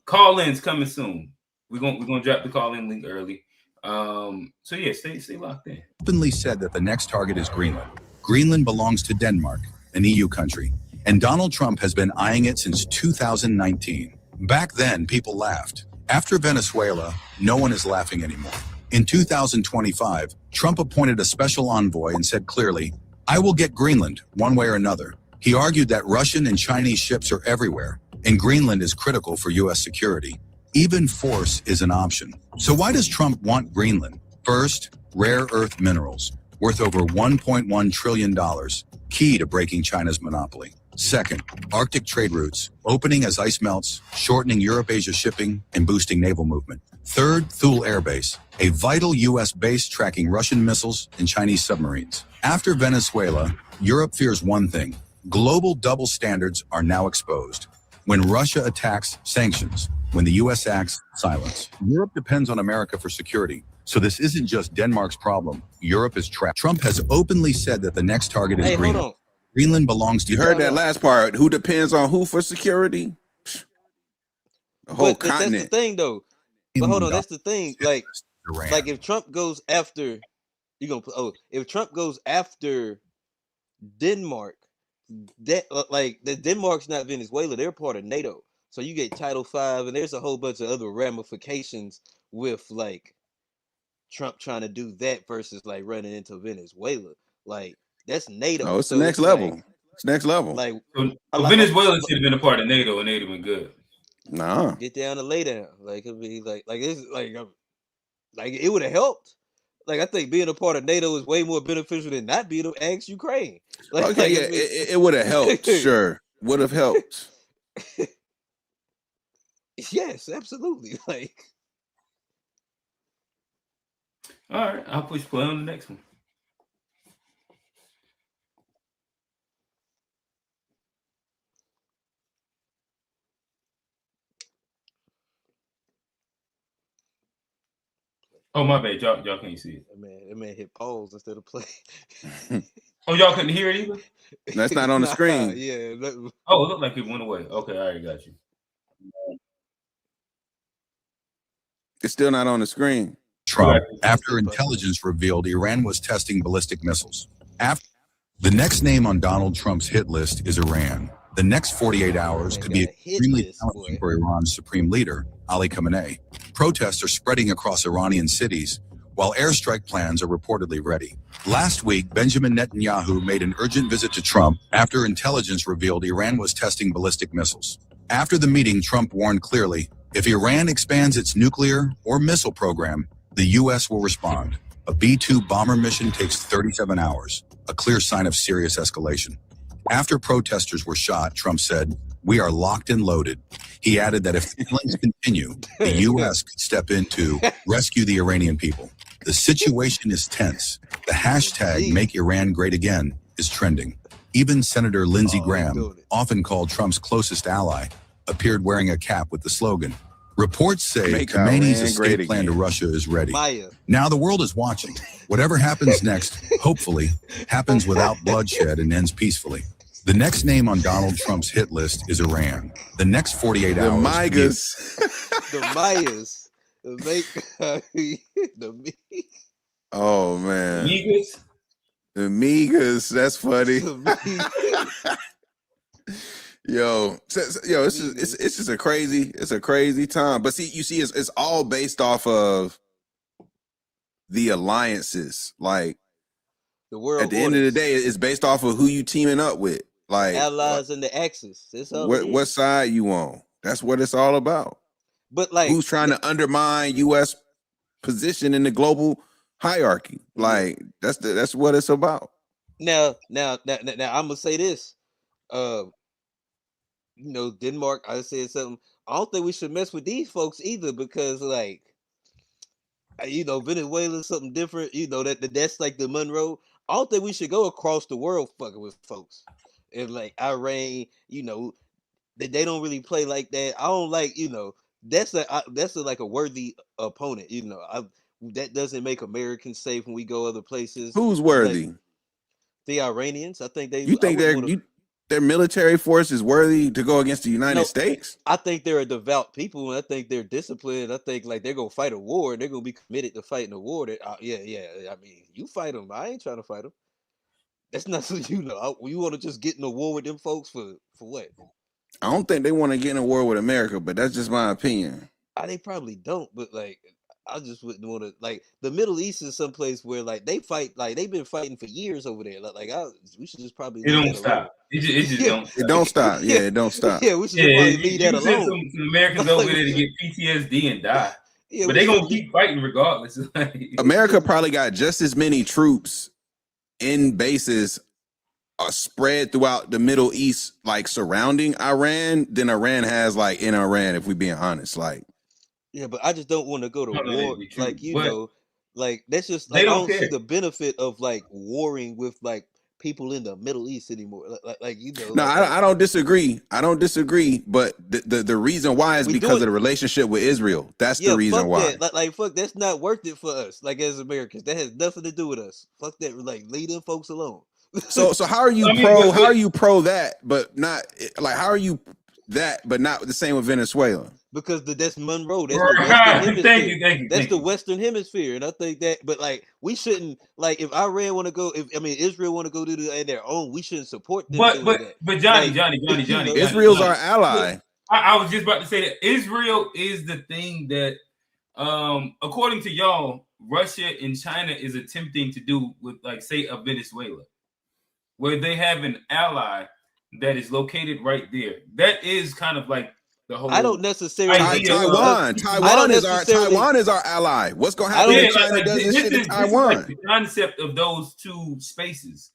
Call-ins coming soon. We're gonna drop the call-in link early. So yeah, stay locked in. Openly said that the next target is Greenland. Greenland belongs to Denmark, an EU country, and Donald Trump has been eyeing it since 2019. Back then, people laughed. After Venezuela, no one is laughing anymore. In 2025, Trump appointed a special envoy and said clearly, "I will get Greenland one way or another." He argued that Russian and Chinese ships are everywhere, and Greenland is critical for U.S. security. Even force is an option. So why does Trump want Greenland? First, rare earth minerals, worth over $1.1 trillion, key to breaking China's monopoly. Second, Arctic trade routes, opening as ice melts, shortening Europe-Asia shipping, and boosting naval movement. Third, Thule Air Base, a vital U.S. base tracking Russian missiles and Chinese submarines. After Venezuela, Europe fears one thing: Global double standards are now exposed. When Russia attacks, sanctions. When the U.S. acts, silence. Europe depends on America for security. So this isn't just Denmark's problem. Europe is trapped. Trump has openly said that the next target is Greenland. Hold on. Greenland belongs to you. Heard that last part. Who depends on who for security? The whole continent. That's the thing, though. But hold on, that's the thing. Like if Trump goes after, if Trump goes after Denmark, that Denmark's not Venezuela. They're part of NATO. So you get Title V, and there's a whole bunch of other ramifications with like Trump trying to do that versus like running into Venezuela. Like that's NATO. Oh, it's the next level. Like, it's next level. Like Venezuela should have been a part of NATO, and they'd have been good. Nah. Get down and lay down. Like it'd be like it's like it would have helped. Like I think being a part of NATO is way more beneficial than not being ex Ukraine. Like, okay, yeah, it would have helped. Sure, would have helped. Yes, absolutely. Like, all right, I'll push play on the next one. Oh, my bad. Y'all can't see it. That man hit pause instead of play. Oh, y'all couldn't hear it either? That's not on the screen. Yeah. Oh, it looked like it went away. Okay, I already got you. It's still not on the screen. Trump, after intelligence revealed Iran was testing ballistic missiles. The next name on Donald Trump's hit list is Iran. The next 48 hours could be extremely challenging for Iran's supreme leader, Ali Khamenei. Protests are spreading across Iranian cities, while airstrike plans are reportedly ready. Last week, Benjamin Netanyahu made an urgent visit to Trump after intelligence revealed Iran was testing ballistic missiles. After the meeting, Trump warned clearly, if Iran expands its nuclear or missile program, the U.S. will respond. A B-2 bomber mission takes 37 hours, a clear sign of serious escalation. After protesters were shot, Trump said, "We are locked and loaded." He added that if the killings continue, the U.S. could step in to rescue the Iranian people. The situation is tense. The hashtag Make Iran Great Again is trending. Even Senator Lindsey Graham, often called Trump's closest ally, appeared wearing a cap with the slogan. Reports say Khamenei's escape plan to Russia is ready. Now the world is watching. Whatever happens next, hopefully, happens without bloodshed and ends peacefully. The next name on Donald Trump's hit list is Iran. The next 48 hours. The Mayas. The Mayas. Oh, man. Migas? The Migas. That's funny. Yo, it's just a crazy time. But see, you see, it's all based off of the alliances. Like the world. At the end of the day, it's based off of who you teaming up with. Like allies and the axis. What side you on? That's what it's all about. But like, who's trying to undermine U.S. position in the global hierarchy? Like that's what it's about. Now, I'm gonna say this. Denmark. I said something. I don't think we should mess with these folks either because, like, Venezuela is something different. That's like the Monroe. I don't think we should go across the world fucking with folks. And like Iran, they don't really play like that. I don't like, that's like a worthy opponent. That doesn't make Americans safe when we go other places. Who's worthy? The Iranians. I think they. You think their military force is worthy to go against the United States? I think they're a devout people, and I think they're disciplined. I think like they're gonna fight a war, and they're gonna be committed to fighting a war. That I mean, you fight them. I ain't trying to fight them. That's not so you want to just get in a war with them folks for what? I don't think they want to get in a war with America, but that's just my opinion. They probably don't, but like I just wouldn't want to. Like the Middle East is someplace where like they fight, like they've been fighting for years over there. We should just probably. It don't stop. It just don't. It don't stop. Yeah, it don't stop. Yeah, we should probably leave that alone. Some Americans over there to get PTSD and die. Yeah, but they gonna keep fighting regardless. America probably got just as many troops in bases spread throughout the Middle East, like surrounding Iran, than Iran has like in Iran. If we being honest, like. Yeah, but I just don't want to go to war. Like like that's just like, I don't see the benefit of like warring with like people in the Middle East anymore. No, I don't disagree. I don't disagree. But the reason why is because of the relationship with Israel. That's the reason why. That. Fuck, that's not worth it for us. Like as Americans, that has nothing to do with us. Fuck that. Like leave them folks alone. So how are you pro? How are you pro that, but not like how are you that, but not the same with Venezuela? Because that's Monroe. That's the Western Hemisphere. Thank you. That's the Western Hemisphere, and I think that. But like, we shouldn't like if Iran want to go. Israel want to go do their own. We shouldn't support them. But Johnny, Israel's our ally. I was just about to say that Israel is the thing that, according to y'all, Russia and China is attempting to do with, like, say, a Venezuela, where they have an ally that is located right there. That is kind of like the whole. I don't necessarily. Taiwan is our ally. What's going to happen if China does this shit in Taiwan? Like the concept of those two spaces.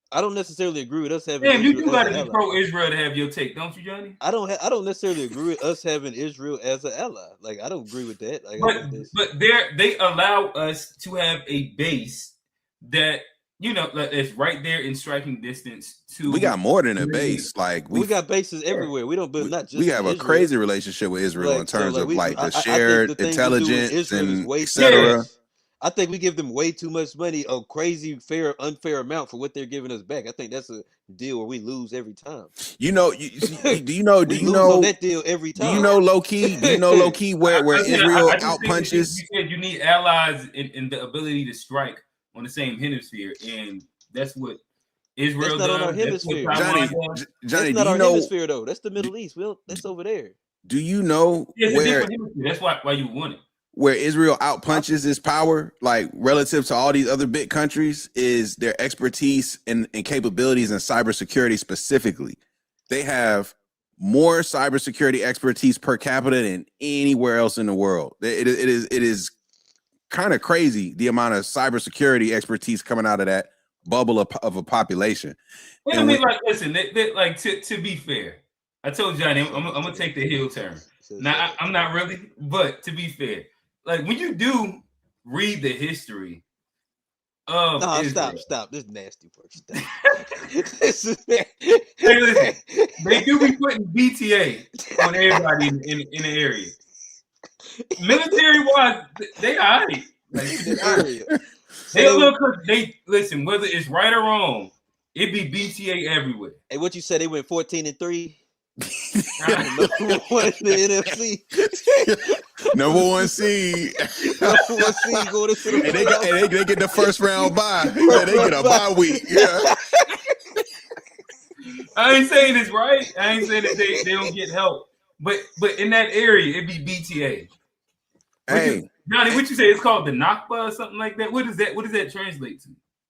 I don't necessarily agree with us having. Damn, you got to be pro-Israel to have your take, don't you, Johnny? I don't necessarily agree with us having Israel as an ally. Like I don't agree with that. Like, but they allow us to have a base that, you know, it's right there in striking distance. We got more than a base. Like we got bases everywhere. We don't, but not just. We have a crazy relationship with Israel in terms of the shared intelligence and etc. I think we give them way too much money, a crazy, unfair amount for what they're giving us back. I think that's a deal where we lose every time. Do you know that deal every time? Do you know low key where Israel outpunches? You said you need allies in the ability to strike on the same hemisphere, and that's what Israel does. That's not on our hemisphere. Johnny, that's not our hemisphere though. That's the Middle East. That's over there. Do you know where? That's why you won it. Where Israel outpunches its power, like relative to all these other big countries, is their expertise and capabilities in cybersecurity specifically. They have more cybersecurity expertise per capita than anywhere else in the world. It is kind of crazy the amount of cybersecurity expertise coming out of that bubble of a population. Well, I mean, like, listen, like to be fair, I told Johnny I'm gonna take the heel turn. Now I'm not really, but to be fair. Like when you do read the history of Israel, stop. This is nasty work. Stop. Hey, listen, they do be putting BTA on everybody in the area. Military wise, they all right. They listen, whether it's right or wrong, it be BTA everywhere. Hey, what you said? They went 14-3. Number one in the NFC. Number one seed. Number one seed going into the and they get the first round bye. Yeah, they get a bye week. Yeah. I ain't saying it's right. I ain't saying that they don't get help. But in that area, it be BTA. Hey, Johnny, what you say? It's called the Nakba or something like that. What does that translate to?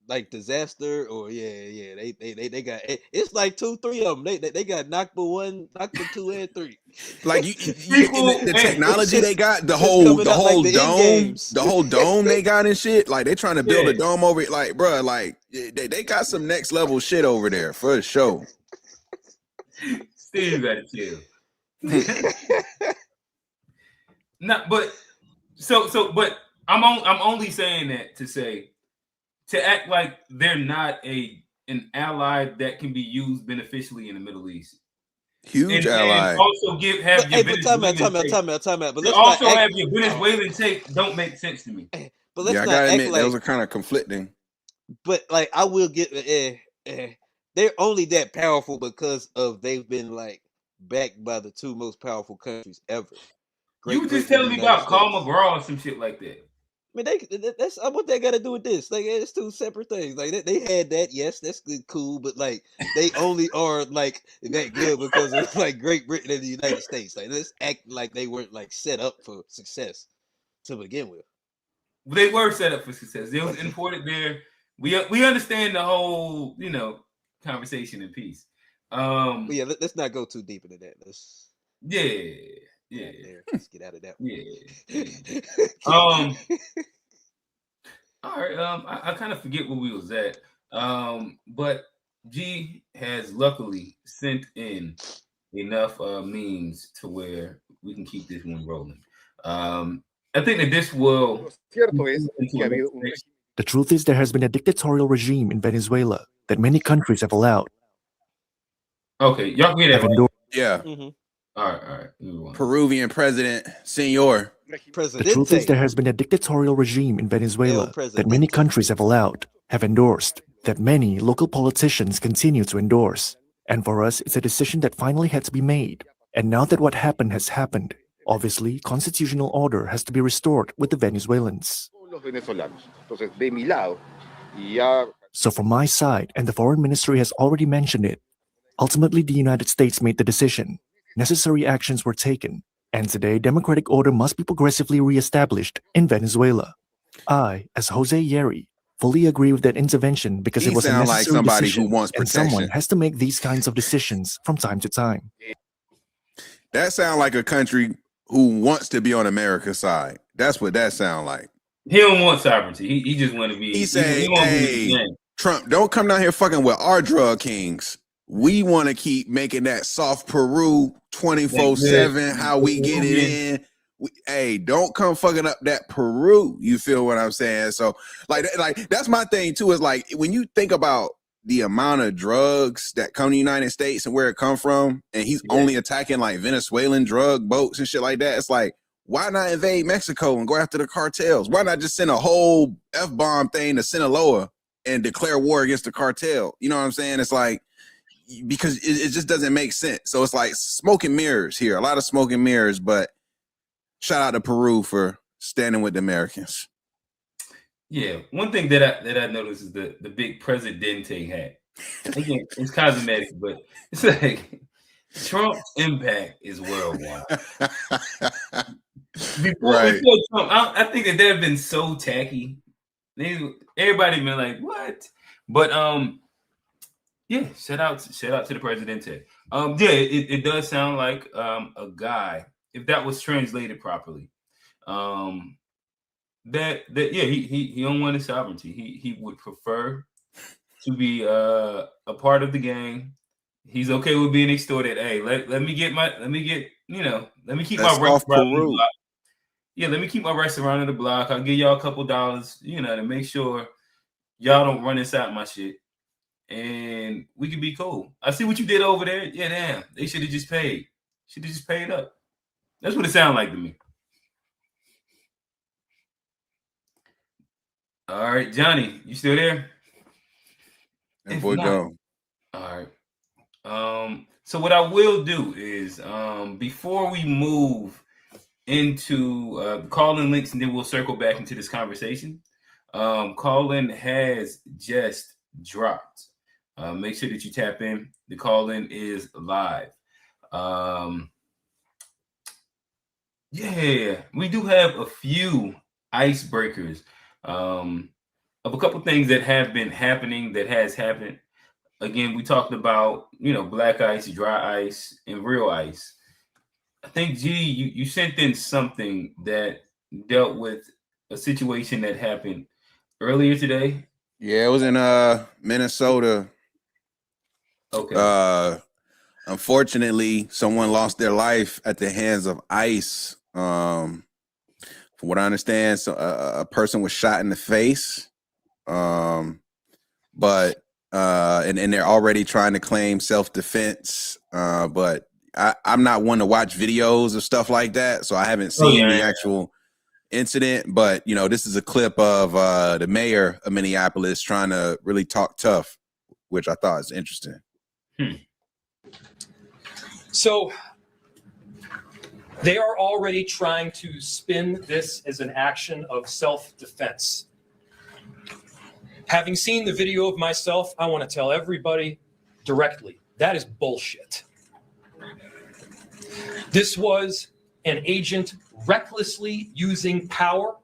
Like disaster, or they got it's like 2-3 of them. They got Nakba 1, Nakba 2, and 3. Like the technology they got, the whole dome they got and shit. Like they trying to build a dome over it. Like, bro, like they got some next level shit over there for sure. Steve got to chill. No, but but I'm only saying that to say. To act like they're not an ally that can be used beneficially in the Middle East. Huge ally. And also have your Venezuelan take. But let's also have your Venezuelan take don't make sense to me. But let's I gotta admit, those are kind of conflicting. But like I will get they're only that powerful because they've been like backed by the two most powerful countries ever. You were just telling me about Karl McGraw or some shit like that. I mean, that's what they got to do with this. Like, it's two separate things. Like, they had that, yes, that's good, cool, but like, they only are like that good because of like Great Britain and the United States. Like, let's act like they weren't like set up for success to begin with. They were set up for success. They was imported there. We understand the whole, conversation in peace. Yeah, let's not go too deep into that. Let's get out of that one. All right. I kind of forget where we was at. But G has luckily sent in enough memes to where we can keep this one rolling. I think that this will. The truth is there has been a dictatorial regime in Venezuela that many countries have allowed. Okay, y'all get it. Right? Yeah. Mm-hmm. All right. Peruvian president, senor. The truth is there has been a dictatorial regime in Venezuela that many countries have allowed, have endorsed, that many local politicians continue to endorse. And for us, it's a decision that finally had to be made. And now that what happened has happened, obviously, constitutional order has to be restored with the Venezuelans. So from my side, and the foreign ministry has already mentioned it, ultimately the United States made the decision. Necessary actions were taken, and today democratic order must be progressively re-established in Venezuela. I, as Jose Yeri, fully agree with that intervention because it was a necessary decision, and someone has to make these kinds of decisions from time to time. That sounds like a country who wants to be on America's side. That's what that sounds like. He don't want sovereignty. He just want to be. He say, "Hey, Trump, don't come down here fucking with our drug kings. We want to keep making that soft Peru 24/7. How we get it in. Hey, don't come fucking up that Peru. You feel what I'm saying? So, like that's my thing too. Is like when you think about the amount of drugs that come to the United States and where it come from, and he's only attacking like Venezuelan drug boats and shit like that. It's like, why not invade Mexico and go after the cartels? Why not just send a whole F-bomb thing to Sinaloa and declare war against the cartel? You know what I'm saying? It's like, because it just doesn't make sense. So it's like smoke and mirrors here, a lot of smoke and mirrors, but shout out to Peru for standing with the Americans. Yeah, one thing that I noticed is the big Presidente hat. Again, it's cosmetic, but it's like Trump's impact is worldwide. Before Trump, I think that they've been so tacky. Everybody been like, what? But yeah, shout out to the Presidente. Yeah, it does sound like a guy, if that was translated properly. That yeah, he don't want his sovereignty. He would prefer to be a part of the gang. He's okay with being extorted. Hey, let me keep my restaurant on the block. Yeah, let me keep my restaurant on the block. I'll give y'all a couple dollars, to make sure y'all don't run inside my shit. And we can be cool. I see what you did over there. Yeah, damn. They should have just paid. Should have just paid up. That's what it sounded like to me. All right, Johnny, you still there? And boy, go. All right. So what I will do is before we move into call-in links, and then we'll circle back into this conversation. Call-in has just dropped. Make sure that you tap in. The call-in is live. Yeah, we do have a few icebreakers of a couple things that have been happening, that has happened. Again, we talked about, black ice, dry ice, and real ice. I think, G, you sent in something that dealt with a situation that happened earlier today. Yeah, it was in Minnesota. Okay. Unfortunately, someone lost their life at the hands of ICE. From what I understand, so a person was shot in the face. But they're already trying to claim self-defense. But I'm not one to watch videos of stuff like that, so I haven't seen the actual incident. But this is a clip of the mayor of Minneapolis trying to really talk tough, which I thought is interesting. So they are already trying to spin this as an action of self-defense. Having seen the video of myself, I want to tell everybody directly, that is bullshit. This was an agent recklessly using power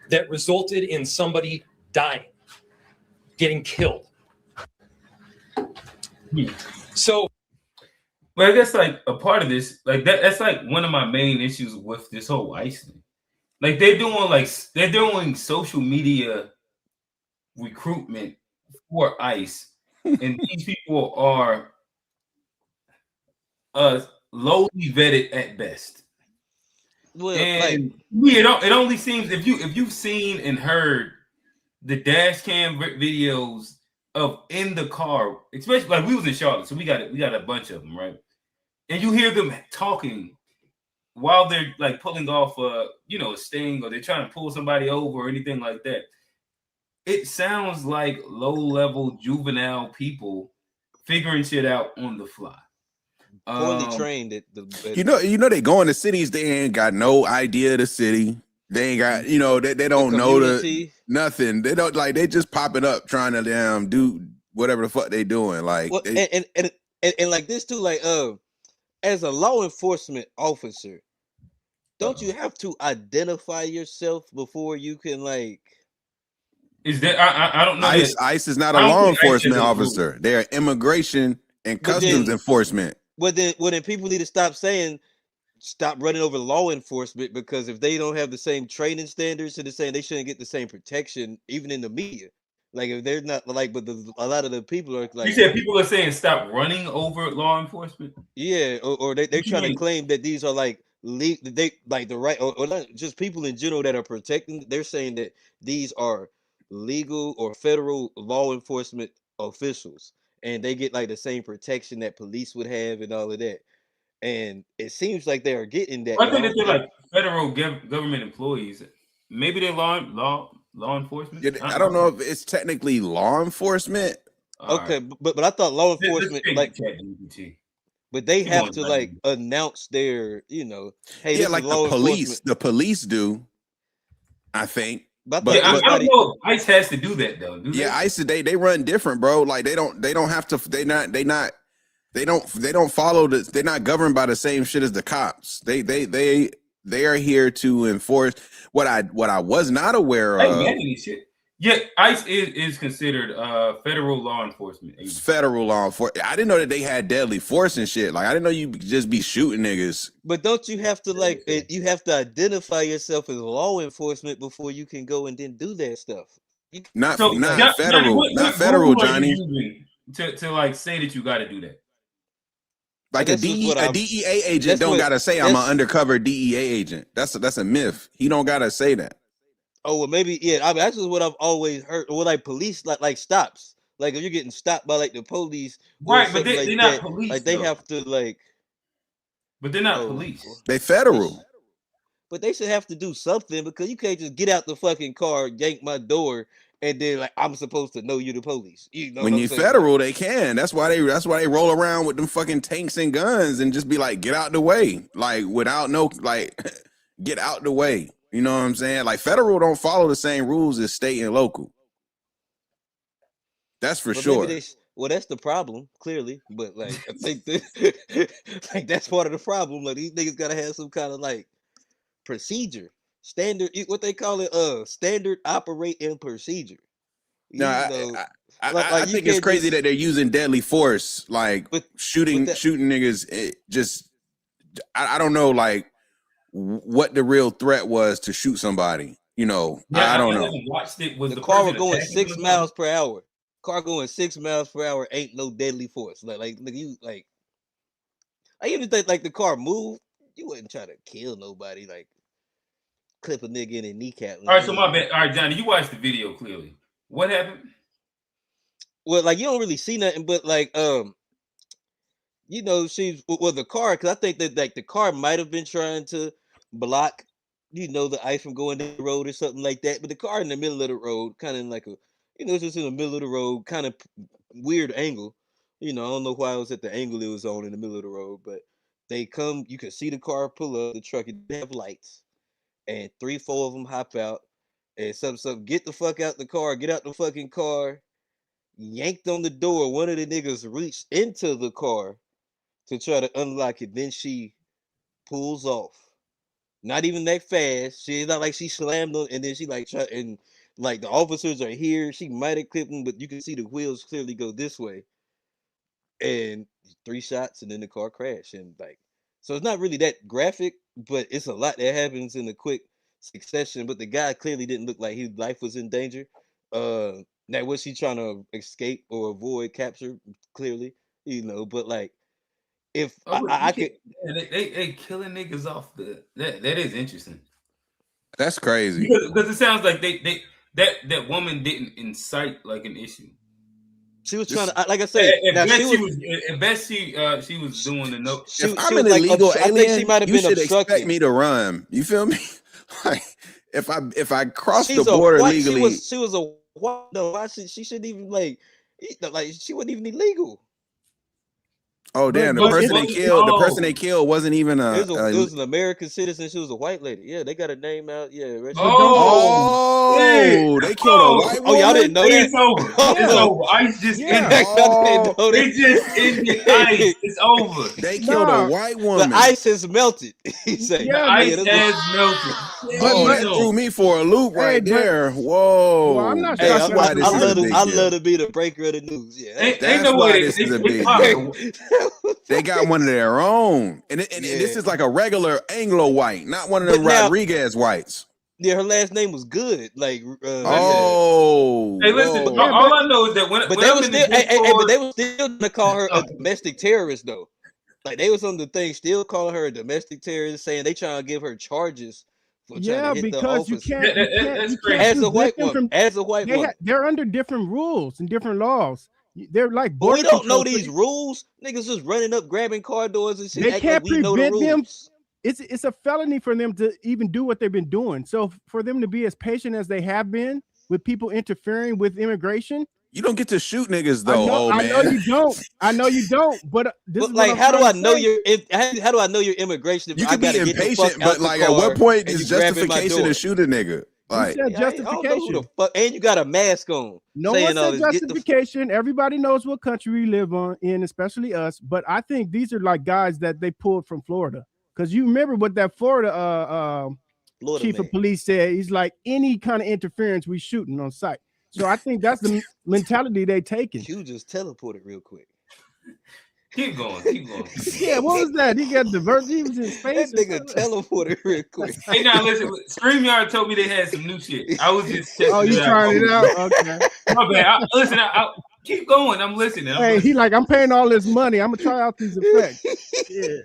that resulted in somebody dying, getting killed. So, but I guess like a part of this, like that's like one of my main issues with this whole ICE thing. Like they're doing social media recruitment for ICE, and these people are lowly vetted at best. Well, and it only seems if you've seen and heard the dash cam videos of in the car, especially like we was in Charlotte, so we got a bunch of them, right? And you hear them talking while they're like pulling off a sting, or they're trying to pull somebody over or anything like that. It sounds like low-level juvenile people figuring shit out on the fly. Poorly trained at the they go into cities, they ain't got no idea of the city. They ain't got, they don't know nothing. They don't they just popping up trying to do whatever the fuck they doing. Like and like this too, like as a law enforcement officer, don't you have to identify yourself before you can Is that I don't know. ICE is not a law enforcement officer. They're immigration and customs enforcement. Well then people need to stop running over law enforcement, because if they don't have the same training standards, and they're saying they shouldn't get the same protection, even in the media. Like if they're not but a lot of the people are like. You said people are saying stop running over law enforcement. Yeah, or they're trying to claim that these are they like the right, or not just people in general that are protecting. They're saying that these are legal or federal law enforcement officials, and they get the same protection that police would have and all of that. And it seems like they are getting that. I think that they're federal government employees. Maybe they're law enforcement. Yeah, I don't know if it's technically law enforcement. Okay, but I thought law enforcement but they have to announce their, hey, like the police. The police do, I think. But I don't know if ICE has to do that though. ICE they run different, bro. Like they don't have to. They don't follow the. They're not governed by the same shit as the cops. They are here to enforce what I was not aware of. Yeah, ICE is considered federal law enforcement agency. Federal law enforcement. I didn't know that they had deadly force and shit. Like I didn't know you could just be shooting niggas. But don't you have to you have to identify yourself as law enforcement before you can go and then do that stuff? Not federal, not federal, Johnny. To say that you got to do that. Like a DEA agent don't gotta say I'm an undercover DEA agent. That's a myth. He don't gotta say that. Oh well, maybe I mean, that's just what I've always heard. Well, police like stops. Like if you're getting stopped by the police, right? But they're not police. They have to But they're not police. They federal. But they should have to do something, because you can't just get out the fucking car, yank my door, and then I'm supposed to know you're the police. When you're federal, they can. That's why they roll around with them fucking tanks and guns and just be like, get out the way, without get out the way. You know what I'm saying? Federal don't follow the same rules as state and local. That's for sure. Well, that's the problem, clearly. But I think that's part of the problem. These niggas gotta have some kind of procedure, standard, what they call it, standard operating procedure. No, I think it's crazy that they're using deadly force, shooting niggas. I don't know, what the real threat was to shoot somebody. I don't know. The car was going 6 miles per hour. Car going 6 miles per hour ain't no deadly force. I even think the car moved. You wouldn't try to kill nobody, clip a nigga in a kneecap. All right, so my bad. All right, Johnny, you watched the video clearly. What happened? Well, you don't really see nothing, but she's the car, because I think that the car might have been trying to block, the ICE from going down the road or something like that. But the car in the middle of the road, kind of just in the middle of the road, kind of weird angle. I don't know why it was at the angle it was on in the middle of the road, but they come, you can see the car pull up, the truck, it didn't have lights, and 3-4 of them hop out, and some get the fuck out the car, get out the fucking car, yanked on the door. One of the niggas reached into the car to try to unlock it. Then she pulls off. Not even that fast. She's not like she slammed on, and then she the officers are here. She might have clipped them, but you can see the wheels clearly go this way. And 3 shots, and then the car crashed. And so it's not really that graphic, but it's a lot that happens in a quick succession. But the guy clearly didn't look like his life was in danger. Now was he trying to escape or avoid capture? Clearly, but if I could, they killing niggas off that is interesting. That's crazy, because it sounds like they that woman didn't incite like an issue. She was trying to, like I said, at best she was doing the note. If I'm an illegal alien, I think she might have you been should obstructing. expect me to run. You feel me? Like if I cross the border legally, she was a white. No, why she shouldn't even like she wasn't even illegal. Oh damn! The person they killed wasn't even it was an American citizen. She was a white lady. Yeah, they got her name out. Yeah. They killed a white woman. Oh, y'all didn't know that? It's over. It's over. Ice just ended. It just ended. Ice. It's over. They killed a white woman. The ice has melted. He said, the ice has melted. That threw me for a loop right there. Whoa! Well, I'm not sure. I love to be the breaker of the news. Yeah, ain't no way this is a big deal. They got one of their own, and this is like a regular Anglo white, not one of them Rodriguez whites. Yeah, her last name was Good. Like, hey, listen. All I know is that they were still gonna call her a domestic terrorist though. Like they was on the thing, still calling her a domestic terrorist, saying they trying to give her charges. Yeah, because you can't. As a white woman, they're under different rules and different laws. They're like, but we don't know these rules. Niggas just running up, grabbing car doors and shit. They can't like we know the prevent them. rules. It's a felony for them to even do what they've been doing. So for them to be as patient as they have been with people interfering with immigration, you don't get to shoot niggas though. I know you don't. I know you don't. But this is like, how do I know your immigration? You can be impatient, but like, at what point is justification to shoot a nigga? Like, justification. And you got a mask on. No one said justification. Everybody knows what country we live in, especially us. But I think these are like guys that they pulled from Florida. Because you remember what that Florida chief of police said. He's like, any kind of interference, we shooting on sight. So I think that's the mentality they taking. You just teleported real quick. Keep going. Yeah, what was that? He got diverted. He was in space. That nigga teleported real quick. Hey, now listen. StreamYard told me they had some new shit. I was just testing you trying it out? Okay. My bad. Listen, I keep going. I'm listening. He like, I'm paying all this money. I'm gonna try out these effects. Yeah.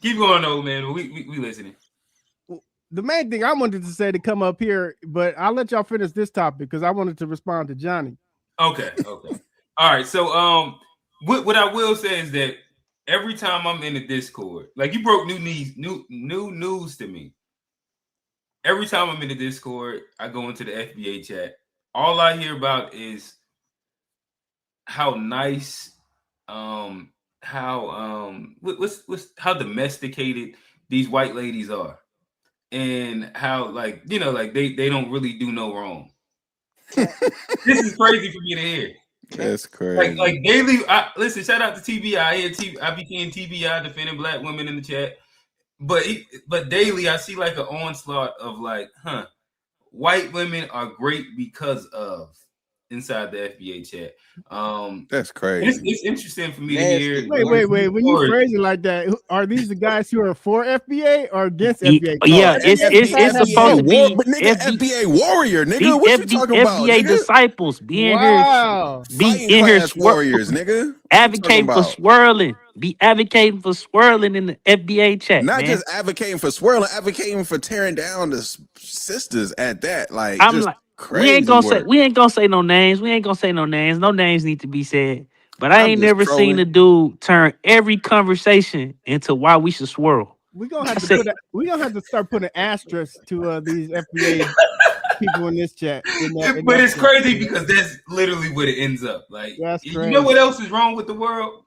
Keep going though, man. We listening. The main thing I wanted to say to come up here, but I'll let y'all finish this topic because I wanted to respond to Johnny. Okay. All right. So what I will say is that every time I'm in the Discord, like you broke new news to me. Every time I'm in the Discord, I go into the FBA chat. All I hear about is how nice, how domesticated these white ladies are. And how like they don't really do no wrong. This is crazy for me to hear. That's crazy. Like daily. Listen, shout out to TBI. I became TBI defending black women in the chat. But daily I see like an onslaught of like, white women are great because of inside the FBA chat. That's crazy. It's interesting for me to hear. Wait. When you phrase it like that, are these the guys who are for FBA or against FBA? Yeah, it's supposed to be. But nigga, FBA warrior, nigga. What you talking about? FBA disciples be in here, be in here, warriors, nigga. Advocating for swirling. Be advocating for swirling in the FBA chat. Not just advocating for swirling, advocating for tearing down the sisters at that. Like, I'm like. We ain't gonna say no names. No names need to be said. But I ain't never seen a dude turn every conversation into why we should swirl. We're gonna have to start putting asterisks to these FBA people in this chat. But it's crazy because that's literally what it ends up. Like, you know what else is wrong with the world?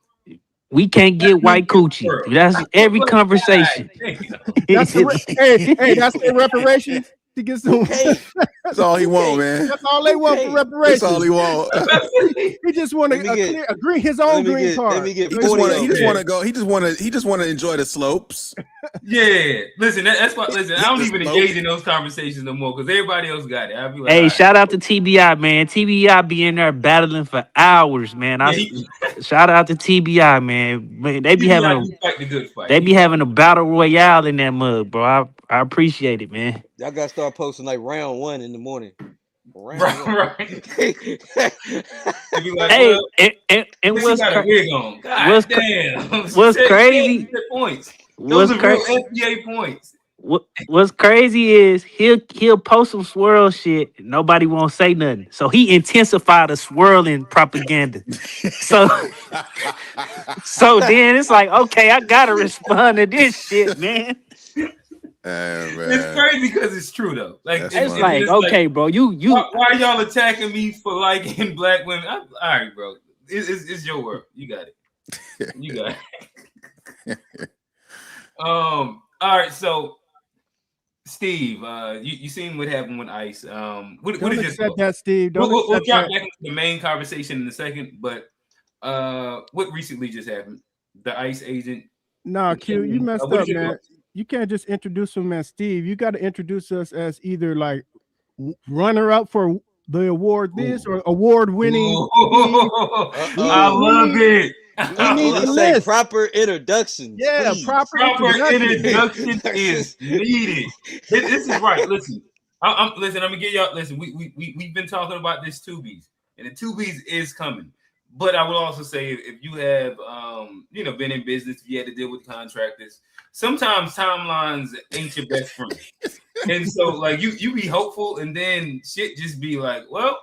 We can't get white coochie. That's every conversation. That's the reparations. To get some. That's all he want, man. That's all they want for reparations. That's all he want. He just want to his own green card. He just want to enjoy the slopes. Yeah, listen. That's why. Listen, I don't even engage in those conversations no more because everybody else got it. I'll be like, hey, shout out to TBI, man. TBI be in there battling for hours, man. Shout out to TBI, man. They be having a battle royale in that mug, bro. I appreciate it, man. Y'all gotta start posting like round 1 in the morning. Right. Hey, and what's crazy? Those are real FBA points. What's crazy is he'll post some swirl shit. And nobody won't say nothing. So he intensified the swirling propaganda. So so then it's like, okay, I gotta respond to this shit, man. It's crazy because it's true though. Like it's like, okay, bro, you why are y'all attacking me for liking black women? All right, bro. It's your work. You got it. You got it. All right, so Steve, you seen what happened with ICE. What is this? That, Steve. We'll drop back into the main conversation in a second, but what recently just happened? The ICE agent. Nah, Q, you messed up, man. You can't just introduce him as Steve. You got to introduce us as either like runner up for the award this or award winning. I love it. We need to say proper introductions. Yeah, please. proper introduction is needed. This is right. Listen, I'm gonna get y'all. Listen, we've been talking about this Tubies, and the Tubies is coming. But I would also say if you have been in business, if you had to deal with contractors, sometimes timelines ain't your best friend. And so like you be hopeful, and then shit just be like, well,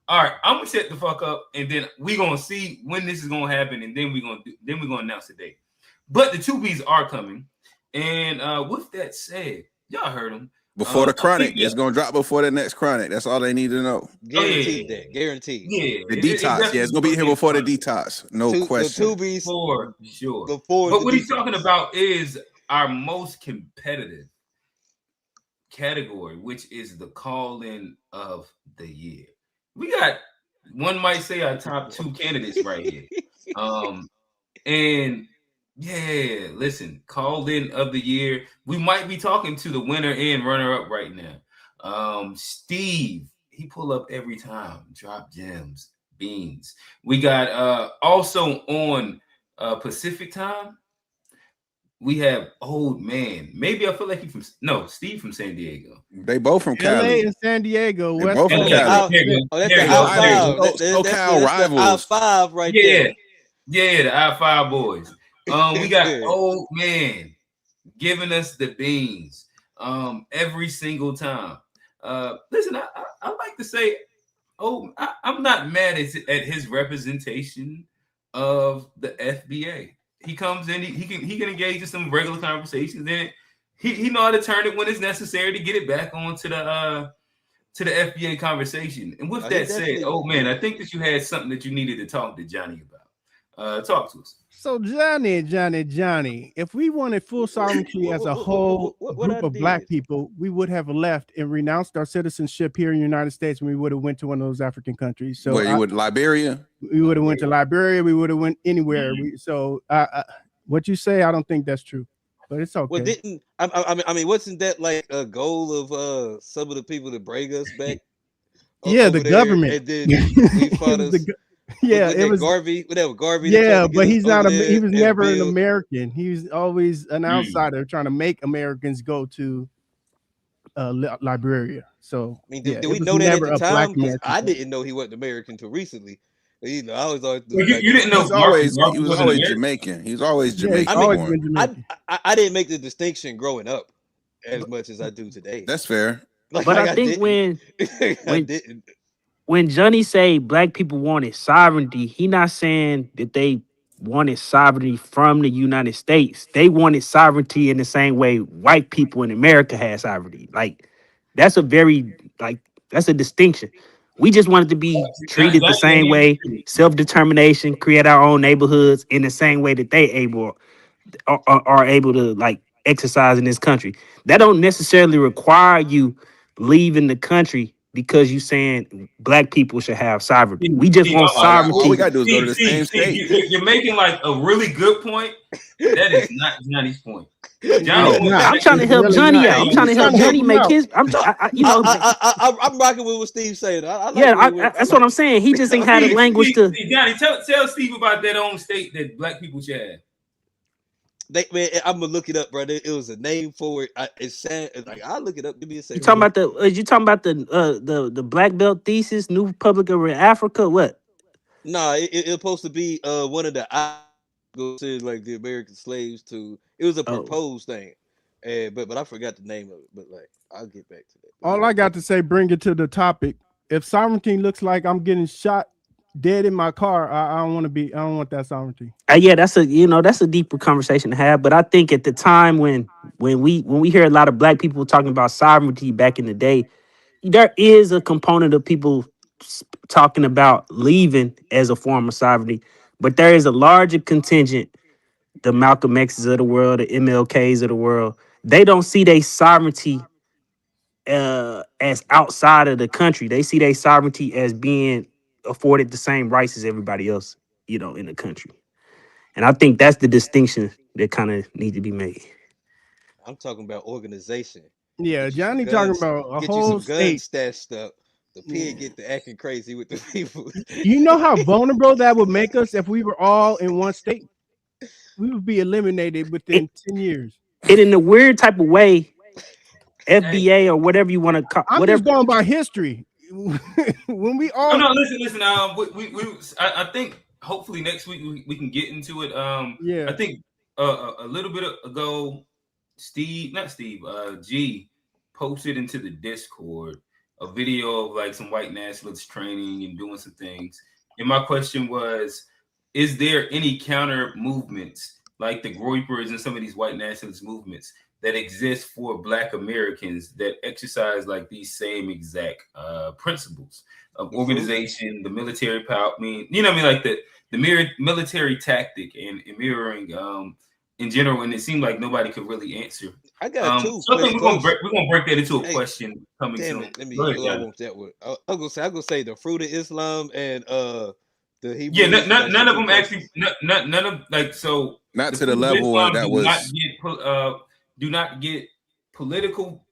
all right, I'm gonna shut the fuck up, and then we gonna see when this is gonna happen, and then we're gonna announce the date. But the Tubies are coming, and with that said, y'all heard them. Before the Chronic, it's gonna drop before the next Chronic. That's all they need to know. Guaranteed that. Guaranteed. Yeah, the detox. It's gonna be here before the detox. No question. The Tubies for sure. But what he's talking about is our most competitive category, which is the call-in of the year. We got, one might say, our top two candidates right here. And yeah, listen, called in of the year. We might be talking to the winner and runner-up right now. Steve, he pull up every time, drop gems, beans. We got also on Pacific time. We have old man. Maybe I feel like Steve from San Diego. They both from Cali. LA and San Diego. They both from Cali. That's the I-5 right there. Yeah, the I-5 boys. We got old man giving us the beans every single time. Listen, I like to say, I'm not mad at his representation of the FBA. He comes in, he can engage in some regular conversations. Then he know how to turn it when it's necessary to get it back onto the FBA conversation. And with that said, man, I think that you had something that you needed to talk to Johnny about. Talk to us. So Johnny, if we wanted full sovereignty as a whole group of black people, we would have left and renounced our citizenship here in the United States, and we would have went to one of those African countries. So you would Liberia? We would have went to Liberia. We would have went anywhere. What you say, I don't think that's true, but it's okay. Well, I mean, wasn't that like a goal of some of the people to bring us back? Yeah, the government. And then we fought us. Yeah, it was Garvey. Whatever Garvey. Yeah, but he's not. He was never an American. He was always an outsider trying to make Americans go to Liberia. So I mean, did we know that at the time? I didn't know he wasn't American until recently. You know, I was always. You didn't know he was always Jamaican. He was always Jamaican. I didn't make the distinction growing up as much as I do today. That's fair. But I think when Johnny say black people wanted sovereignty, he not saying that they wanted sovereignty from the United States. They wanted sovereignty in the same way white people in America had sovereignty. Like that's a distinction. We just wanted to be treated the same way, self-determination, create our own neighborhoods in the same way that they are able to like exercise in this country. That don't necessarily require you leaving the country because you saying black people should have sovereignty. We just want sovereignty. All we gotta do is go to the same state. You're making like a really good point. That is not Johnny's point. I'm trying to help Johnny out. I'm trying to help Johnny make his. I'm rocking with what Steve's saying. That's what I'm saying. He just ain't had the language to. Johnny, tell Steve about that own state that black people should have. I'm gonna look it up, brother. It was a name for it. It's sad. Like I'll look it up. Give me a second. You talking about the black belt thesis, New Republic of Africa? What? No, it's supposed to be one of the go to like the American slaves to. It was a proposed thing, But I forgot the name of it. But like, I'll get back to that. All I got to say, bring it to the topic. If sovereignty looks like I'm getting shot dead in my car, I don't want to be. I don't want that sovereignty. Yeah, that's a deeper conversation to have. But I think at the time when we hear a lot of black people talking about sovereignty back in the day, there is a component of people talking about leaving as a form of sovereignty, but there is a larger contingent, the Malcolm X's of the world, the MLKs of the world. They don't see their sovereignty as outside of the country. They see their sovereignty as being afforded the same rights as everybody else, in the country. And I think that's the distinction that kind of need to be made. I'm talking about organization. Yeah, Johnny talking about a whole state stashed up. The pig get to acting crazy with the people. You know how vulnerable that would make us if we were all in one state? We would be eliminated within 10 years. And in a weird type of way, FBA or whatever you want to call. I'm just going by history. When we all listen. I think hopefully next week we can get into it. I think a little bit ago, G posted into the Discord a video of like some white nationalists training and doing some things. And my question was, is there any counter movements like the Groypers and some of these white nationalist movements that exist for Black Americans that exercise like these same exact principles of organization, the military power? I mean, like the military tactic and mirroring in general. And it seemed like nobody could really answer. I got two. So I think we're gonna break that into a question coming soon. Let me. I'm gonna say the fruit of Islam and the Hebrew. Yeah, none of them actually. None of like so. Not to the level that was. Do not get political.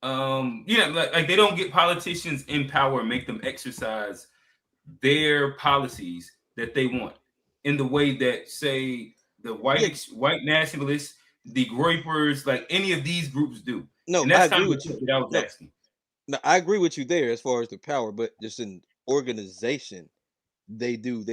Like they don't get politicians in power and make them exercise their policies that they want in the way that, say, the white nationalists, the Groypers, like any of these groups do. No, and that's I agree with you. No, I agree with you there as far as the power, but just in organization, they do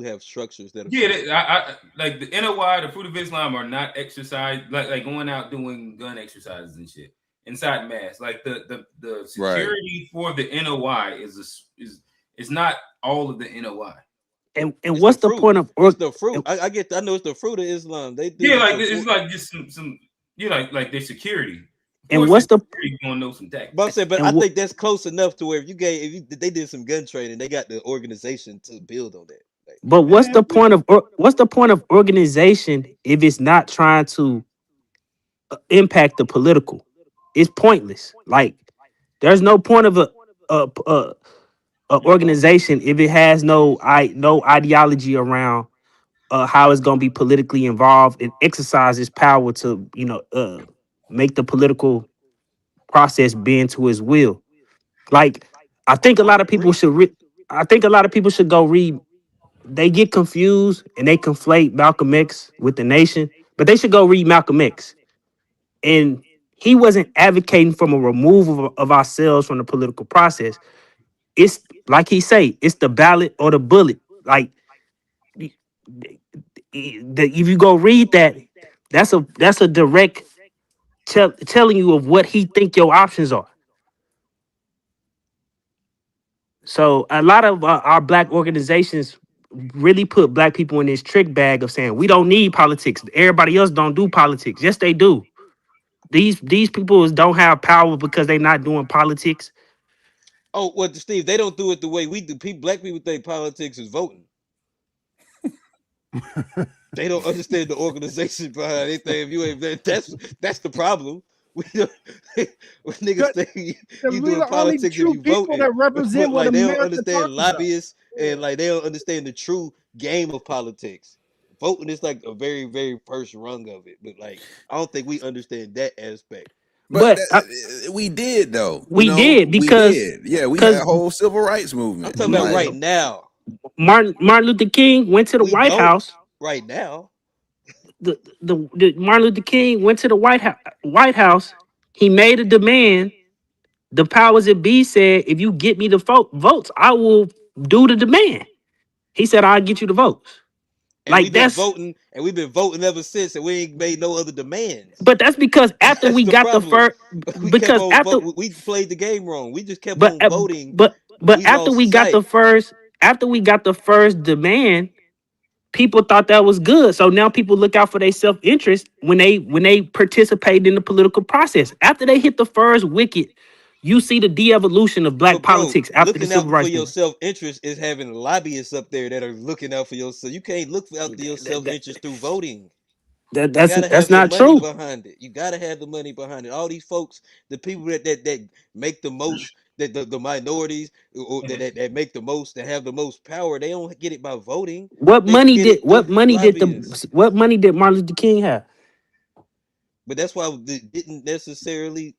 have structures that are I like the NOI, the Fruit of Islam are not exercise like going out doing gun exercises and shit inside mass. Like the security for the NOI is not all of the NOI. And what's the point of the fruit? I know it's the fruit of Islam. They do it's like just some like their security. And what's the gonna know some tactics. But I'm saying, I think that's close enough to where if they did some gun training, they got the organization to build on that. Like, but what's the point of organization if it's not trying to impact the political? It's pointless. Like there's no point of a organization if it has no ideology around how it's gonna be politically involved and exercise its power to make the political process bend to his will. Like I think a lot of people should go read. They get confused and they conflate Malcolm X with the nation, but they should go read Malcolm X. And he wasn't advocating from a removal of ourselves from the political process. It's like he say, it's the ballot or the bullet. Like if you go read that, that's a direct telling you of what he think your options are. So a lot of our Black organizations really put Black people in this trick bag of saying we don't need politics. Everybody else don't do politics. Yes, they do. These people don't have power because they're not doing politics. Oh, well, Steve, they don't do it the way we do. Black people think politics is voting. They don't understand the organization behind it. If you ain't that's the problem. Niggas think you doing politics if you vote. That represent what they America don't understand lobbyists and like they don't understand the true game of politics. Voting is like a very, very first rung of it, but like I don't think we understand that aspect. But we did though. We did because we had a whole civil rights movement. I'm talking about right now. Martin Luther King went to the White House. Right now, the Martin Luther King went to the White House. He made a demand. The powers that be said, if you get me the votes, I will do the demand. He said, I'll get you the votes. And we've been voting ever since, and we ain't made no other demands. But that's because after we got the first, because after we played the game wrong. We just kept on voting. But after we got the first demand, people thought that was good. So now people look out for their self-interest when they participate in the political process. After they hit the first wicket, you see the de-evolution of black politics after the civil rights. Looking out for your self-interest is having lobbyists up there that are looking out for yourself. You can't look out for your self-interest through voting. That's not true. Behind it. You gotta have the money behind it. All these folks, the people that make the most, the minorities or that make the most, that have the most power, they don't get it by voting. What money did Martin Luther King have? But that's why it didn't necessarily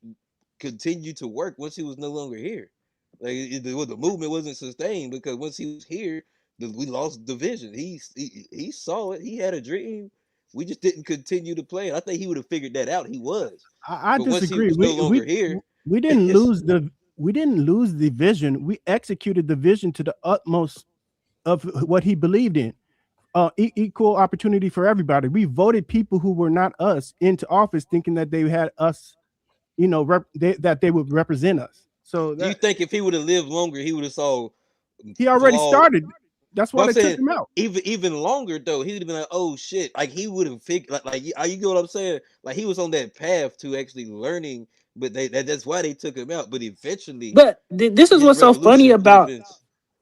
continue to work once he was no longer here. Like the movement wasn't sustained because once he was here, we lost the vision. He saw it. He had a dream. We just didn't continue to play it. I think he would have figured that out. He was. I but disagree. Once he was no longer here, we didn't lose the vision. We executed the vision to the utmost of what he believed in. Equal opportunity for everybody. We voted people who were not us into office, thinking that they had us, that they would represent us. So do you think if he would have lived longer, he would have saw? He already started. That's why they took him out. Even longer though, he would have been like, "Oh shit!" Like he would have figured, like you get what I'm saying? Like he was on that path to actually learning, but that's why they took him out. But eventually, this is what's so funny about.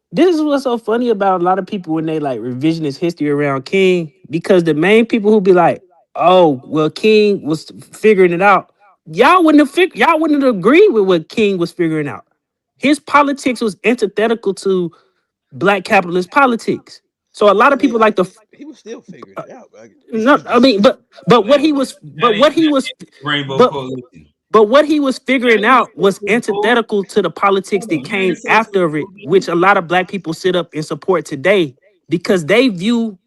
This is what's so funny about a lot of people when they like revisionist history around King, because the main people who be like, "Oh, well, King was figuring it out." Y'all wouldn't have agreed with what King was figuring out. His politics was antithetical to black capitalist politics. So a lot of people he was still figuring it out. No, I mean, but what he was figuring out was antithetical to the politics that came after it, which a lot of black people sit up and support today because they view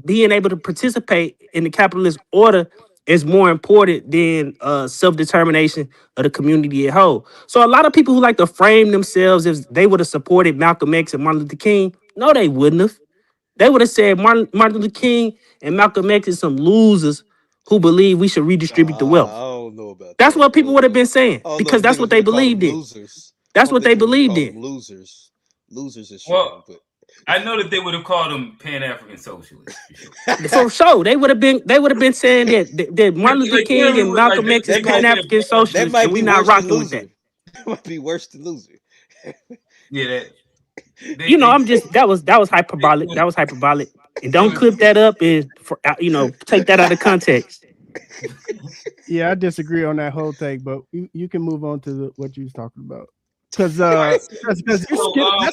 being able to participate in the capitalist order is more important than self-determination of the community at whole. So a lot of people who like to frame themselves as they would have supported Malcolm X and Martin Luther King, no, they wouldn't have. They would have said Martin Luther King and Malcolm X is some losers who believe we should redistribute the wealth. I don't know about that's what people would have been saying because that's what they believed in. That's what they believed in. Losers is well, but I know that they would have called them Pan-African socialists. For sure, they would have been saying that Martin Luther King and Malcolm X is Pan-African socialists, and we not rocking with that. That might be worse than loser. Yeah, that was hyperbolic. That was hyperbolic. And don't clip that up and take that out of context. Yeah, I disagree on that whole take, but you can move on to what you was talking about. Because that's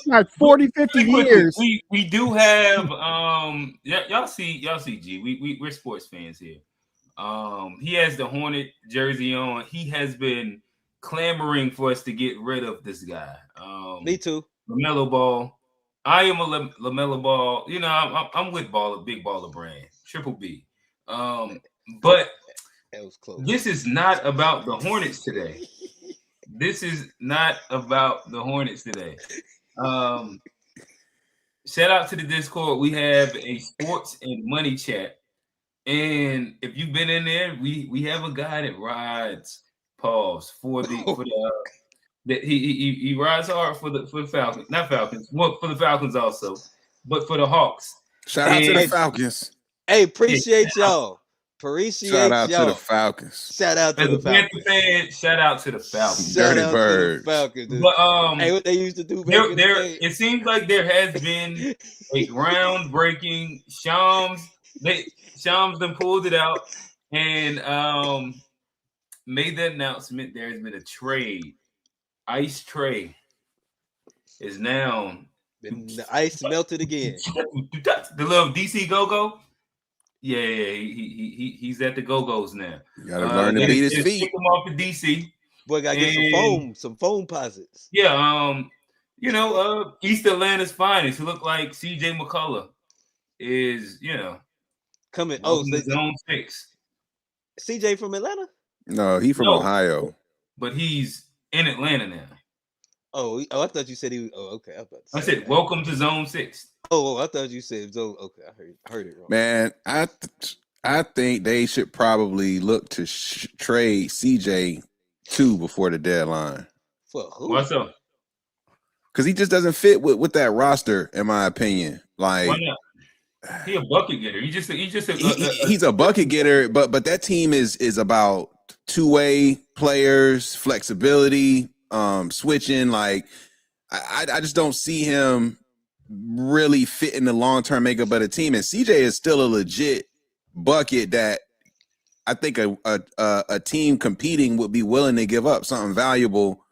like 40, 50 years. We do have y'all see G. We're sports fans here. He has the Hornet jersey on. He has been clamoring for us to get rid of this guy. Me too. LaMelo Ball. I am a LaMelo Ball. I'm with Big Baller brand. Triple B. But that was close. This is not about the Hornets today. This is not about the Hornets today. Shout out to the Discord. We have a sports and money chat. And if you've been in there, we have a guy that rides pause for he rides hard for the Falcons, not Falcons, well, for the Falcons also, but for the Hawks. Shout out to the Falcons. Hey, appreciate y'all. Shout out to the Falcons. Shout out to the Falcons. Shout out to the Falcons. Dirty Birds. But hey, what they used to do back it seems like there has been a groundbreaking Shams then pulled it out and made that announcement. There has been a trade. Ice Tray is now the ice melted again. The little DC Go-Go. Yeah, he's at the Go-Go's now. You gotta learn to beat his feet. Pick him off the DC. Boy, gotta get some foam posits. Yeah, East Atlanta's finest, who look like CJ McCullough, is coming. Zone 6. CJ from Atlanta? No, he from Ohio. But he's in Atlanta now. Oh, I thought you said he was. Oh, okay. I said, welcome to Zone 6. Oh, I thought you said Zone. Okay, I heard it wrong. Man, I think they should probably look to trade CJ 2 before the deadline. For who? What's up? Because he just doesn't fit with that roster, in my opinion. Like, why not? He a bucket getter. He's a bucket getter, but that team is about two-way players, flexibility, switching. Like, I just don't see him really fitting the long-term makeup of the team. And CJ is still a legit bucket that I think a team competing would be willing to give up something valuable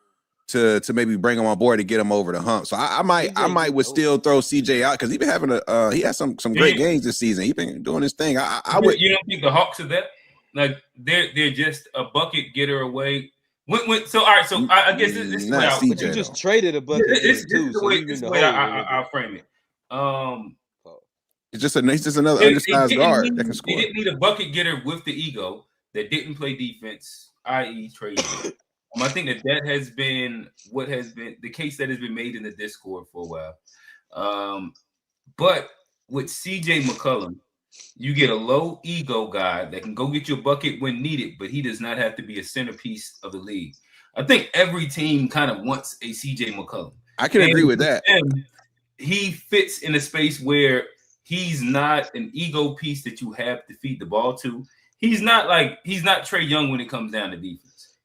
to maybe bring him on board to get him over the hump. So I might would still throw CJ out because he been having he had some great games this season. He been doing his thing. I would. You don't think the Hawks are that? Like they're just a bucket getter away. So all right. So I guess this is not CJ. But you just traded a bucket this too. Is the way I'll frame it. He's just another undersized guard that can score. They didn't need a bucket getter with the ego that didn't play defense, i.e. trade. I think that has been what has been the case that has been made in the Discord for a while. But with CJ McCollum, you get a low ego guy that can go get your bucket when needed, but he does not have to be a centerpiece of the league. I think every team kind of wants a CJ McCollum. I can agree with that. He fits in a space where he's not an ego piece that you have to feed the ball to. He's not Trae Young when it comes down to defense.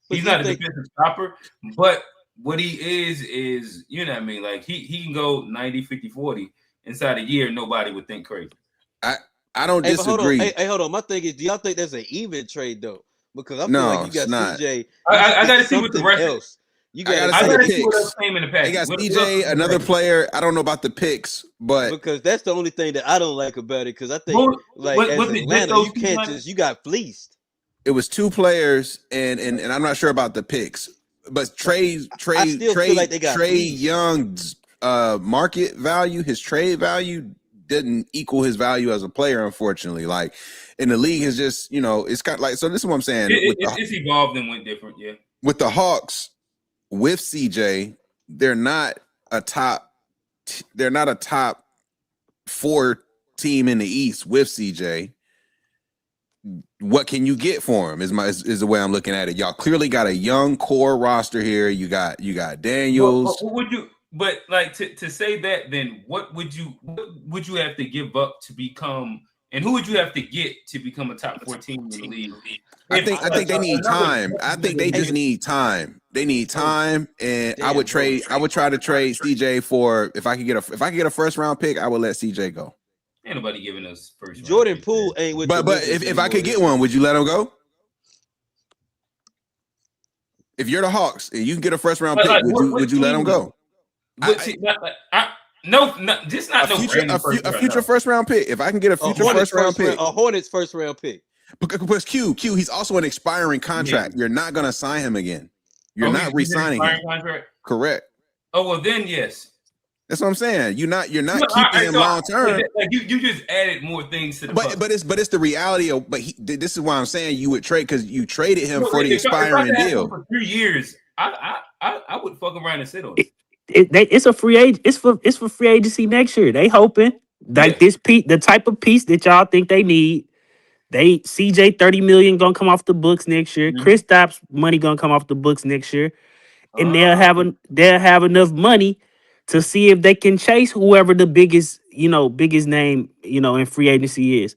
He's not a defensive stopper, but what he is, you know what I mean? Like he can go 90, 50, 40 inside a year. Nobody would think crazy. I don't disagree. Hold on. My thing is, do y'all think that's an even trade though? Because I feel No, like you got it's not. CJ. I got to see what the rest else. I gotta see what else came in the package. They got CJ, another player. I don't know about the picks, but because that's the only thing that I don't like about it. Because I think as Atlanta, you can't you got fleeced. It was two players, and I'm not sure about the picks, but Trae Young's market value, his trade value didn't equal his value as a player, unfortunately. Like, in the league is just, it's kind of like, so this is what I'm saying. It's evolved and went different, yeah. With the Hawks, with CJ, they're not a top 4 team in the East with CJ. What can you get for him is the way I'm looking at it. Y'all clearly got a young core roster here. You got Daniels. But like to say that, then what would you have to give up to become, and who would you have to get to become a top 4 team in the league? I think they need time. I think they just need time. They need time, and I would try to trade CJ for if I could get a first round pick, I would let CJ go. Ain't nobody giving us first. Jordan Poole ain't with. But if I could get one, would you let him go? If you're the Hawks and you can get a first round pick, would you let him go? No, just not a future first round pick. If I can get a future first round pick, a Hornets first round pick. Because Q, he's also an expiring contract. Yeah. You're not going to sign him again. You're not re-signing him. Contract? Correct. Oh well, then yes. That's what I'm saying. You're not keeping him long term. Like you just added more things to the. But it's the reality of. But this is why I'm saying you would trade, because you traded him for the expiring deal for 3 years. I would fuck around and sit on it. It's a free agent. It's for free agency next year. They hoping like this piece, the type of piece that y'all think they need. CJ $30 million gonna come off the books next year. Mm-hmm. Kristaps money gonna come off the books next year, and they'll have enough money to see if they can chase whoever the biggest name in free agency is,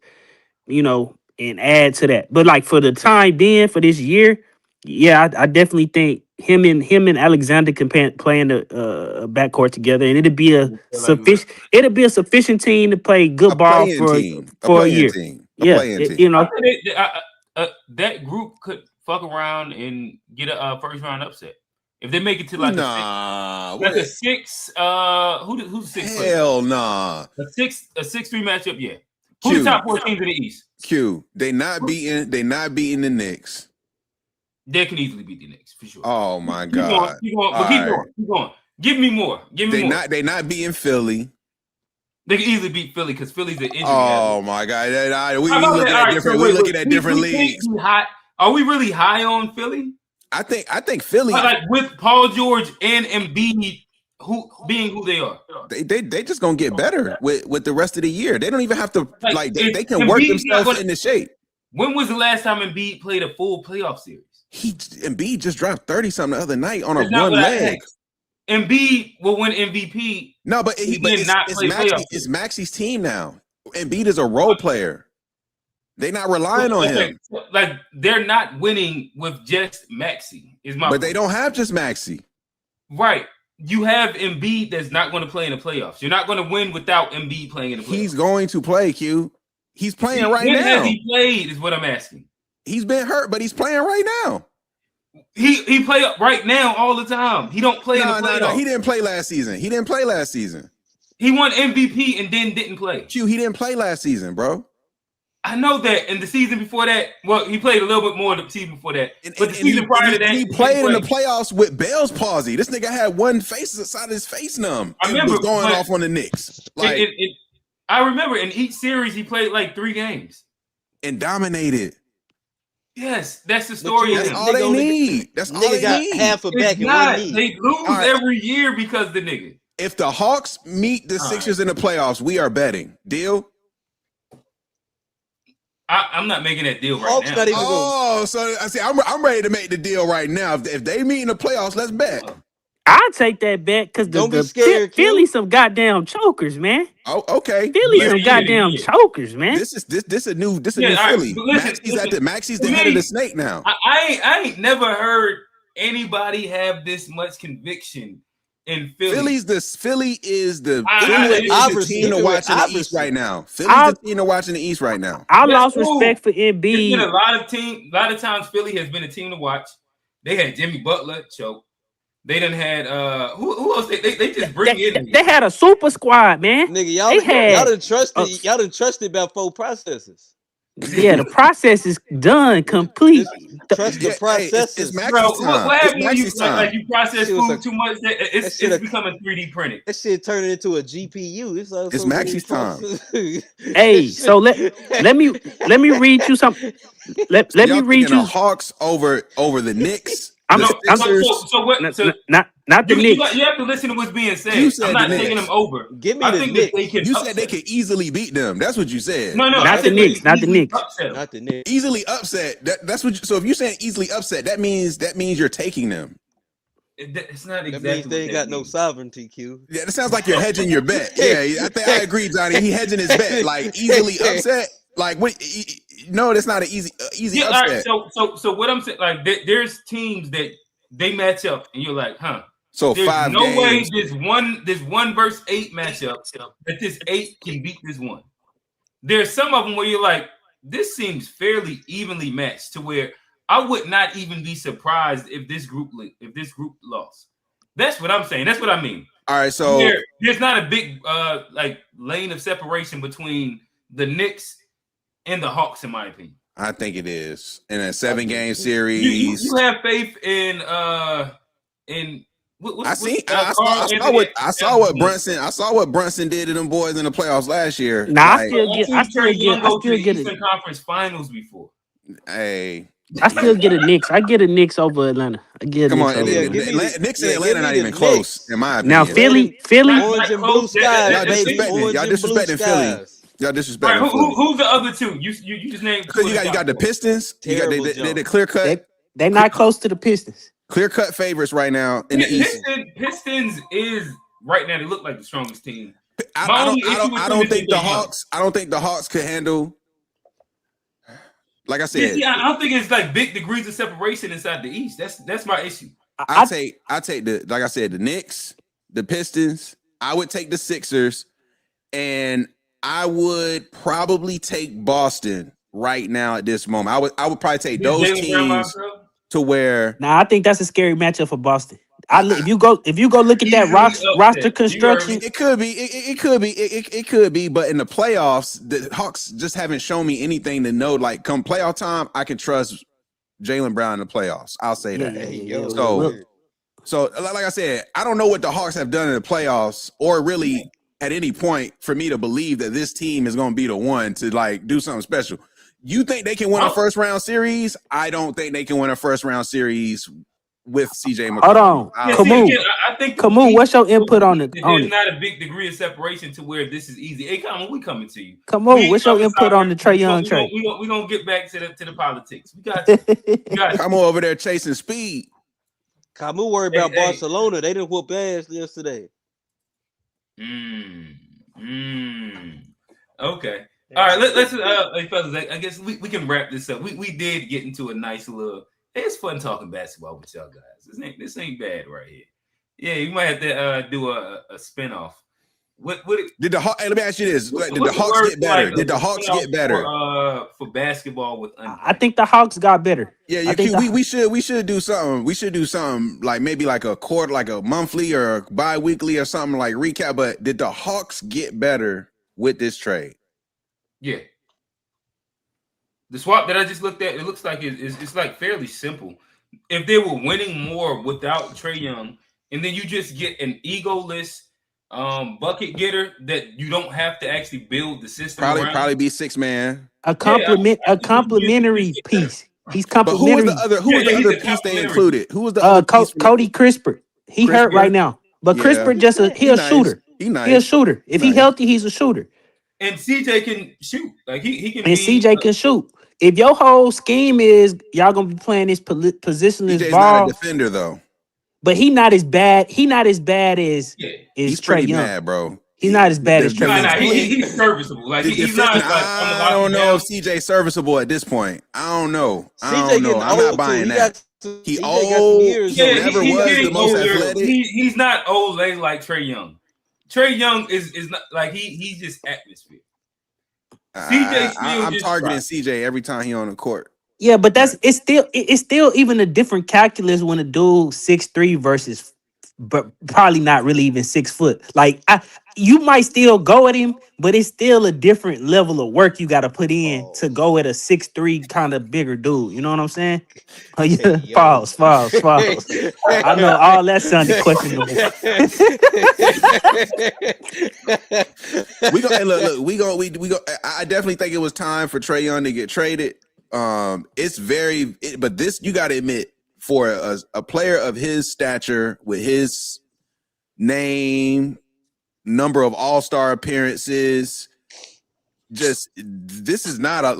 and add to that. But like for the time being, for this year, yeah, I definitely think him and Alexander can play in a backcourt together, and it'll be a sufficient team to play good ball for a year. That group could fuck around and get a first round upset if they make it to like a 6. Who's 6? Hell nah. A 6-3 matchup. Yeah. Who's the top 4 teams in the East? Q. They not beating the Knicks. They can easily beat the Knicks for sure. Oh my God. Keep going. Give me more. They not beating Philly. They can easily beat Philly because Philly's an injury. Oh my God. We're looking at different leagues. Are we really high on Philly? I think Philly, like with Paul George and Embiid, who they are, they just gonna get better with the rest of the year. They don't even have to they can Embiid work themselves into shape. When was the last time Embiid played a full playoff series? Embiid just dropped 30 something the other night on one leg. Embiid will win MVP. No, but it's Maxi's team now. Embiid is a role player. They're not relying on him. Like they're not winning with just Maxey. But they don't have just Maxey. Right. You have Embiid that's not going to play in the playoffs. You're not going to win without Embiid playing in the playoffs. He's going to play, Q. He's playing right now. When has he played is what I'm asking. He's been hurt, but he's playing right now. He play up right now all the time. He don't play in the playoffs. No, he didn't play last season. He won MVP and then didn't play. Q, he didn't play last season, bro. I know that. And the season before that, well, he played a little bit more the season before that. But the season prior to that, he played in the playoffs with Bell's palsy. This nigga had one face side of his face numb. I remember was going off on the Knicks. Like I remember in each series he played like 3 games and dominated. Yes, that's the story. That's all they need. That's all they got need. half a back and one knee. They lose every year because the nigga. If the Hawks meet the Sixers in the playoffs, we are betting. Deal? I'm not making that deal right now. So I see. I'm ready to make the deal right now. If they meet in the playoffs, let's bet. I'll take that bet because the Philly some goddamn chokers, man. Oh, okay. Philly some goddamn chokers, man. This a new Philly. Maxey's the head of the snake now. I ain't never heard anybody have this much conviction in Philly. Philly is the team to watch in the East right now. Philly's the team to watch in the East right now. I lost respect for Embiid. A lot of times Philly has been a team to watch. They had Jimmy Butler choke. They done had who else? They just bring in. They had a super squad, man. Nigga, y'all done trusted about 4 processes. Yeah, the process is done completely. Trust the process. It's Maxey's time. What happens when you process food too much? It's becoming 3D printed. That shit turning into a GPU. It's Maxey's time. Hey, so let me read you something. Let me read you the Hawks over the Knicks. Not the Knicks. You have to listen to what's being said. I'm not taking them over. Give me the Knicks. You said they could easily beat them. That's what you said. No, not the Knicks. Not the Knicks. Not the Knicks. Easily upset. That's what. So if you're saying easily upset, that means you're taking them. It's not exactly. That means they ain't got no sovereignty, Q. Yeah, it sounds like you're hedging your bet. Yeah, I think I agree, Johnny. He hedging his bet. Like easily upset. Like what? No, that's not an easy upset. Right, so what I'm saying, like there's teams that they match up, and you're like, huh? So there's 5 no games. way this 1 versus 8 matchup that this 8 can beat this 1. There's some of them where you're like, this seems fairly evenly matched to where I would not even be surprised if this group lost. That's what I'm saying. That's what I mean. All right, so there's not a big like lane of separation between the Knicks and the Hawks, in my opinion. I think it is in a 7-game series. You have faith in I saw what Brunson did to them boys in the playoffs last year. Nah, I still get Eastern Conference Finals before. Hey, I still get a Knicks. I get a Knicks over Atlanta. Knicks and Atlanta not even close, in my opinion. Now Philly, orange and blue skies. Y'all disrespecting Philly. Y'all disrespecting. Right, who's the other two? You just named. Because you got the Pistons. You got the clear cut. They're not close to the Pistons. Clear cut favorites right now in the East. Pistons is right now. They look like the strongest team. I don't think the Hawks. I don't think the Hawks could handle. Like I said, I don't think it's like big degrees of separation inside the East. That's my issue. I take like I said, the Knicks, the Pistons. I would take the Sixers, and I would probably take Boston right now at this moment. I would probably take those teams to where. Nah, I think that's a scary matchup for Boston. If you go look at that roster construction, it could be, but in the playoffs, the Hawks just haven't shown me anything to know. Like come playoff time, I can trust Jaylen Brown in the playoffs. I'll say that. So like I said, I don't know what the Hawks have done in the playoffs, or really at any point for me to believe that this team is going to be the one to like do something special. You think they can win a first round series? I don't think they can win a first round series with CJ McCollum. Hold on. I think what's your input on it? There's not a big degree of separation to where this is easy. Hey, come on, we coming to you. Come on, what's your input on the Trae Young trade? We're gonna get back to the politics. We got you. Come on over there chasing speed. Camus worried about Barcelona. They didn't whoop ass yesterday. Okay. All right, let's hey fellas, I guess we can wrap this up. We did get into a nice little. It's fun talking basketball with y'all guys. This ain't bad right here. Yeah, you might have to do a spinoff. What did the Hawks? Hey, let me ask you this: did the Hawks get better? Did the Hawks get better for basketball with? I think the Hawks got better. Yeah, we should do something. We should do something like maybe like a quarter, like a monthly or a bi-weekly or something like recap. But did the Hawks get better with this trade? Yeah. The swap that I just looked at, it looks like it's like fairly simple. If they were winning more without Trae Young, and then you just get an egoless bucket getter that you don't have to actually build the system. Probably be 6-man. A complimentary piece. He's complimentary. But who was the other piece they included? Who was the other piece? Cody Crisper. He hurt right now, but Crisper he a shooter. He's nice. He a shooter. If he's healthy, he's a shooter. And CJ can shoot. Like he can. And CJ can shoot. If your whole scheme is y'all gonna be playing this positionless CJ's ball, not a defender though. But he not as bad. He not as bad as he's Trae Young, mad, bro. He's not as bad as Trae Young. He's serviceable. Like he's not. Like, I don't know if CJ's serviceable at this point. I don't know. I'm not buying that. He old. He never was the most athletic. He's not old like Trae Young. Trae Young is not like he's just atmosphere. I'm targeting CJ every time he on the court. Yeah, but it's still even a different calculus when a dude 6'3" versus, but probably not really even 6 foot. Like you might still go at him, but it's still a different level of work you got to put in to go at a 6'3" kind of bigger dude. You know what I'm saying? Yeah, pause. I know all that sounded questionable. we go. I definitely think it was time for Trae Young to get traded. But this you got to admit, for a player of his stature with his name, number of All-Star appearances, this is not a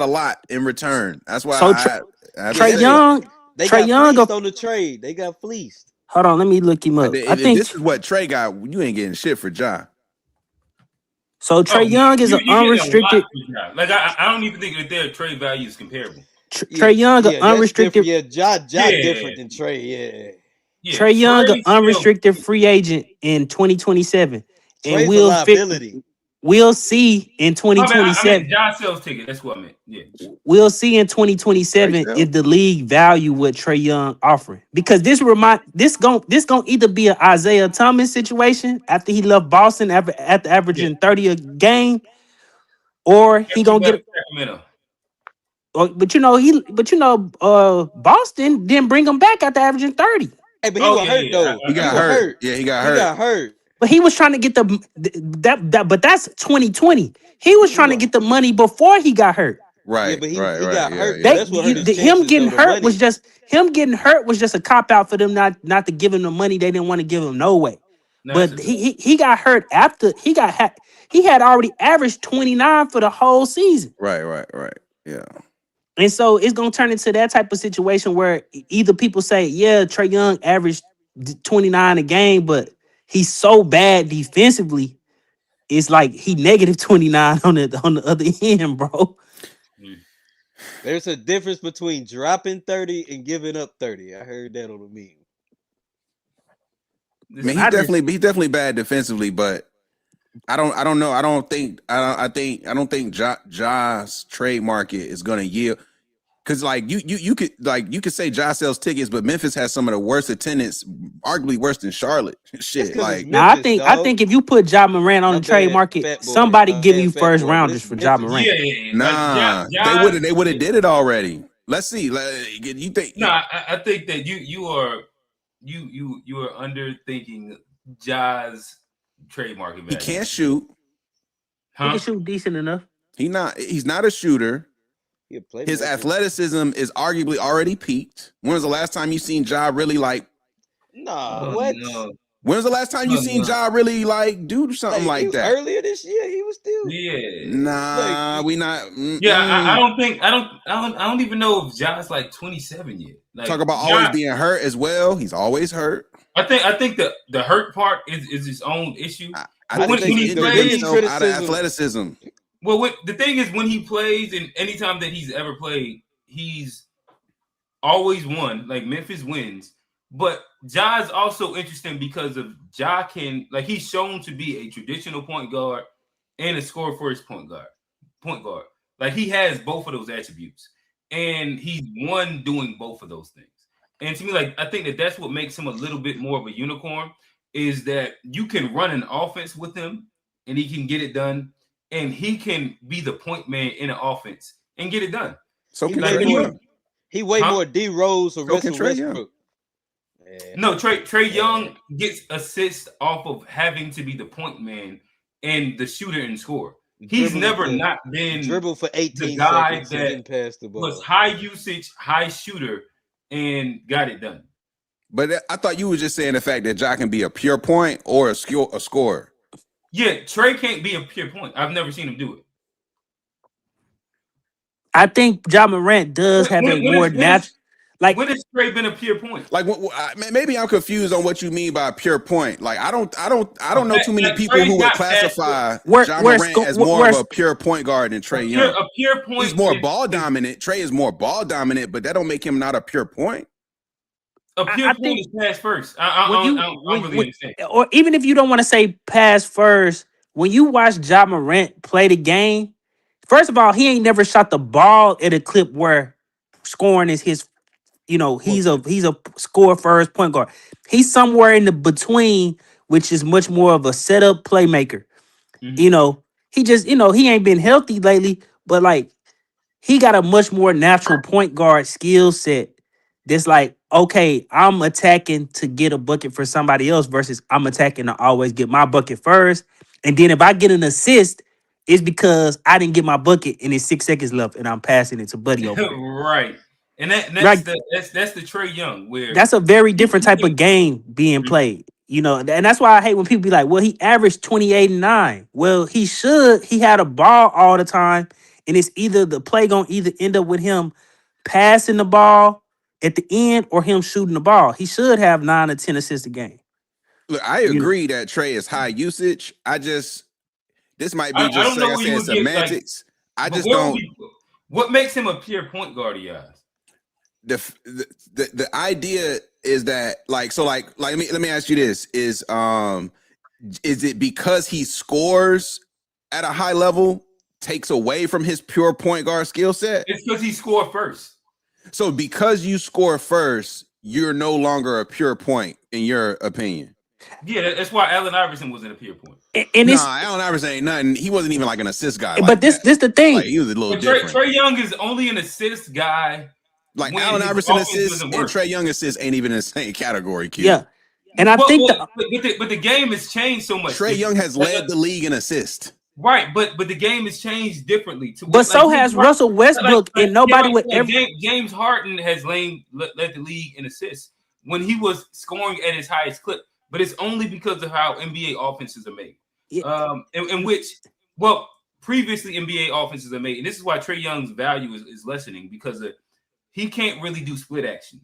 lot in return. That's why Trae Young. They got fleeced on the trade. They got fleeced. Hold on, let me look him up. I think this is what Trae got. You ain't getting shit for Ja. So Trae Young is an unrestricted. Like I don't even think that their trade value is comparable. Trae Young, an unrestricted. Ja different than Trae. Yeah. Trae Young, an unrestricted free agent in 2027, and we'll see in 2027. Ja sells ticket. That's what I meant. Yeah. We'll see in 2027 if the league value what Trae Young offering, because this gonna either be an Isaiah Thomas situation after he left Boston after averaging 30 a game, or he gonna get. But Boston didn't bring him back after averaging 30. Hey, but he was hurt though. He got hurt. Yeah, he got hurt. But he was trying to get but that's 2020. He was trying to get the money before he got hurt. Right. Yeah, but he got hurt. Yeah. That's what hurt his him getting chances, hurt was just a cop out for them not to give him the money they didn't want to give him no way. But he got hurt after he had already averaged 29 for the whole season. Right. Yeah. And so it's gonna turn into that type of situation where either people say, yeah, Trae Young averaged 29 a game, but he's so bad defensively, it's like he negative 29 on the other end, bro. There's a difference between dropping 30 and giving up 30. I heard that on the meme. I mean, he's definitely bad defensively, but I don't know. I don't think Ja's trade market is gonna yield, because like you could say Ja sells tickets, but Memphis has some of the worst attendance, arguably worse than Charlotte. Shit, like now I think if you put Ja Morant on the trade market, somebody give you first rounders for Ja Morant. Nah, they would have did it already. Let's see. You think? No, I think that you are underthinking Ja's trade market value. He can't shoot. He can shoot decent enough. He's not a shooter. His athleticism is arguably already peaked. When was the last time you seen Ja really like? What? No. When was the last time you seen Ja really like do something like that? Earlier this year, he was still. Nah, we not. Yeah, I don't think I don't even know if Ja's like 27 yet. Like, talk about always being hurt as well. He's always hurt. I think the hurt part is his own issue. I think he plays out of athleticism. Well, the thing is, when he plays, and anytime that he's ever played, he's always won. Like Memphis wins. But Ja is also interesting because of Ja can, like, he's shown to be a traditional point guard and a scorer for his point guard. Like, he has both of those attributes, and he's won doing both of those things. And to me, like, I think that's what makes him a little bit more of a unicorn, is that you can run an offense with him, and he can get it done, and he can be the point man in an offense and get it done. So can Trae Young. He way more D Rose or Russell Westbrook. No, Trae Young gets assists off of having to be the point man and the shooter and scorer. He's never not been dribble for 18 the guy seconds that was high usage, high shooter, and got it done. But I thought you were just saying the fact that Ja can be a pure point or a scorer. Yeah, Trae can't be a pure point. I've never seen him do it. I think Ja Morant does have a more natural. Like, when has Trae been a pure point? Like, maybe I'm confused on what you mean by pure point. Like, I don't know too many people who would classify Ja Morant as more of a pure point guard than Trae Young. A pure point. He's more ball dominant. Trae is more ball dominant, but that don't make him not a pure point. A pure point is pass first. I don't really understand. Or even if you don't want to say pass first, when you watch Ja Morant play the game, first of all, he ain't never shot the ball at a clip where scoring is his. You know, he's a score first point guard. He's somewhere in the between, which is much more of a setup playmaker. Mm-hmm. You know, he just, he ain't been healthy lately, but like he got a much more natural point guard skill set that's like, okay, I'm attacking to get a bucket for somebody else versus I'm attacking to always get my bucket first. And then if I get an assist, it's because I didn't get my bucket and it's 6 seconds left and I'm passing it to Buddy over there. Right. And that's the Trae Young, where that's a very different type of game being played, and that's why I hate when people be like, well, he averaged 28 and 9. Well, he had a ball all the time, and it's either the play gonna either end up with him passing the ball at the end or him shooting the ball. He should have 9 or 10 assists a game. Look, I agree that Trae is high usage. This might be just like I said, semantics. Like, I just don't. What makes him a pure point guard, guys? The idea is that let me ask you this: is it because he scores at a high level takes away from his pure point guard skill set? It's because he scored first. So because you score first, you're no longer a pure point in your opinion. Yeah, that's why Allen Iverson wasn't a pure point. Allen Iverson ain't nothing. He wasn't even like an assist guy. But this the thing. Like, he was a little different. Trae Young is only an assist guy. Like Allen Iverson assists and Trae Young assists ain't even in the same category, Q. Yeah. And I think but the game has changed so much. Trae Young has led the league in assists. Right, but the game has changed differently. But so has Russell Westbrook, and nobody would ever. James Harden has led the league in assists when he was scoring at his highest clip. But it's only because of how NBA offenses are made. Yeah. In which, previously NBA offenses are made. And this is why Trae Young's value is lessening, because he can't really do split action.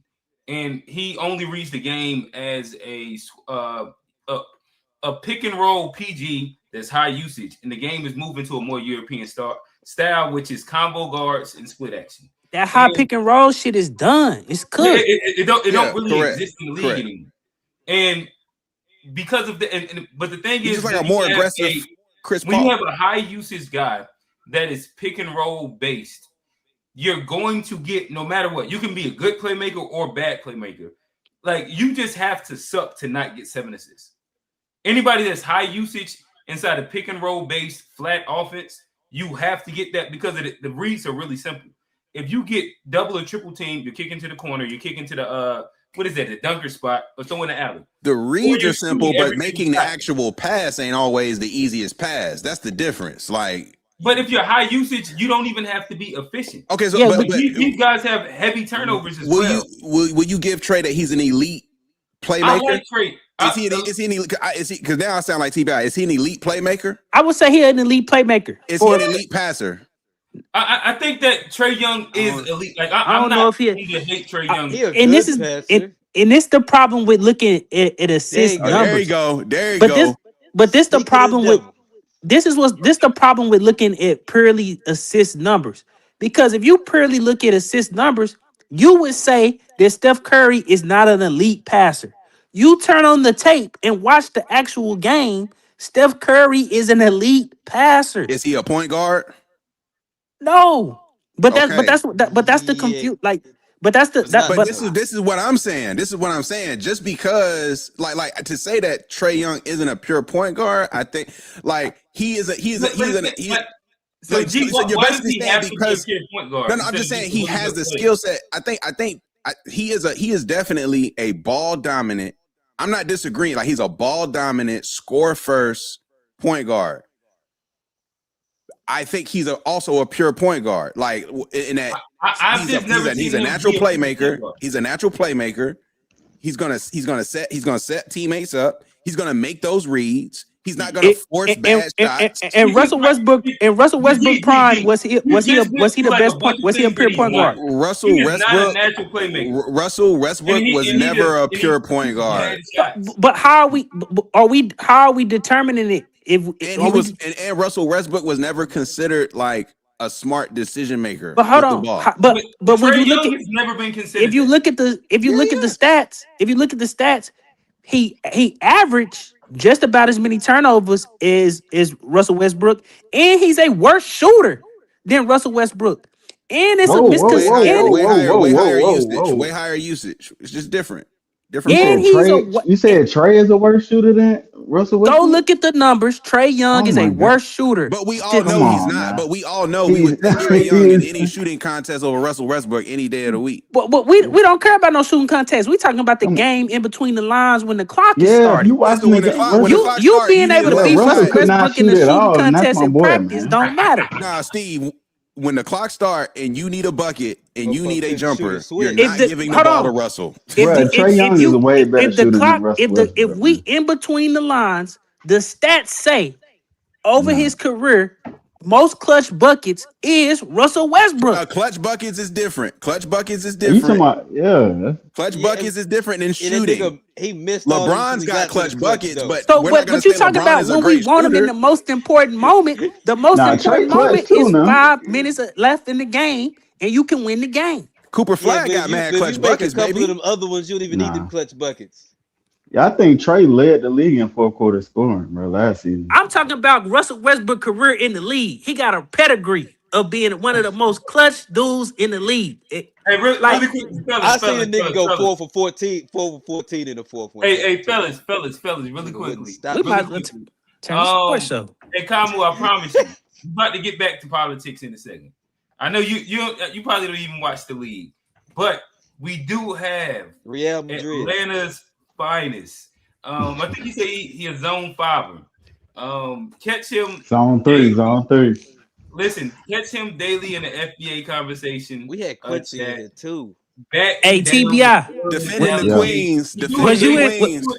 And he only reads the game as a pick and roll PG that's high usage. And the game is moving to a more European style, which is combo guards and split action. That high pick and roll shit is done. It's cooked. It don't really exist in the league anymore. And because of but the thing is, just like a more aggressive Chris Paul. When you have a high usage guy that is pick and roll based, you're going to get, no matter what, you can be a good playmaker or bad playmaker. Like, you just have to suck to not get 7 assists. Anybody that's high usage inside a pick and roll based flat offense, you have to get that, because the reads are really simple. If you get double or triple team, you're kicking to the corner, you're kicking to the the dunker spot, or throwing the alley. The reads are simple, but making the actual pass ain't always the easiest pass. That's the difference. Like, But if you're high usage, you don't even have to be efficient. Okay, so but these guys have heavy turnovers as well. Will you give Trey that he's an elite playmaker? I like Trey. Is he because now I sound like TBI. Is he an elite playmaker? I would say he's an elite playmaker. Is he an elite passer? I think that Trey Young is elite. Like I don't know if he hate Trey Young. And this is the problem with looking at assist numbers. There you go. There you go. This the problem with this the problem with looking at purely assist numbers. Because if you purely look at assist numbers, you would say that Steph Curry is not an elite passer. You turn on the tape and watch the actual game. Steph Curry is an elite passer. Is he a point guard? No, but that's the confuse. Like, but that's the this is what I'm saying. This is what I'm saying. Just because like to say that Trey Young isn't a pure point guard, I think like he's so you're basically saying because no, I'm just saying he has the skill set. I think he is definitely a ball dominant. I'm not disagreeing. Like he's a ball dominant, score first point guard. I think he's also a pure point guard. Like in that he's a natural playmaker. He's a natural playmaker. He's gonna set teammates up. He's gonna make those reads. He's not gonna force bad shots. And Russell Westbrook prime was he the best point? Was he a pure point guard? Russell Westbrook was never a pure point guard. But how are we determining it? And Russell Westbrook was never considered like a smart decision maker. But hold on, but when you look at, never been considered. If you look at the stats, he averaged just about as many turnovers as Russell Westbrook, and he's a worse shooter than Russell Westbrook. And it's a misconception. Way higher usage. It's just different. And you said Trey is a worse shooter than Russell Westbrook? Go look at the numbers. Trey Young is a worse shooter. But we all know he's not. Man. But we all know we would put Trey Young in any shooting contest over Russell Westbrook any day of the week. But we don't care about no shooting contest. We talking about the game in between the lines when the clock is starting. You watching you being able to beat Russell Westbrook in the shooting contest in practice don't matter. Nah, Steve. When the clock starts and you need a bucket and you need a jumper, you're not giving the ball to Russell. Trey Young is a way better shooter than Russell Westbrook. If we in between the lines, the stats say over his career, most clutch buckets is Russell Westbrook. Clutch buckets is different. Clutch buckets is You different. talking about, Clutch buckets is different than shooting. He missed. LeBron's got clutch buckets, but but you talking about when we want him in the most important moment. The most important moment is 5 minutes left in the game, and you can win the game. Cooper Flag got mad clutch buckets, a couple baby. of them other ones, you don't even need them clutch buckets. Yeah, I think Trey led the league in fourth quarter scoring, bro, last season. I'm talking about Russell Westbrook's career in the league. He got a pedigree of being one of the most clutch dudes in the league. Really quick, I seen a nigga go 4 for 14 in the fourth one. Hey, fellas, really quickly. We might turn the sports show. Hey, Kamu, I promise you, we're about to get back to politics in a second. I know you probably don't even watch the league, but we do have Real Madrid, Atlanta's finest. I think he said he a zone 5er. Catch him zone 3. Listen, catch him daily in the FBA conversation. We had Quincy in it too. Hey, TBI. Defending the Queens.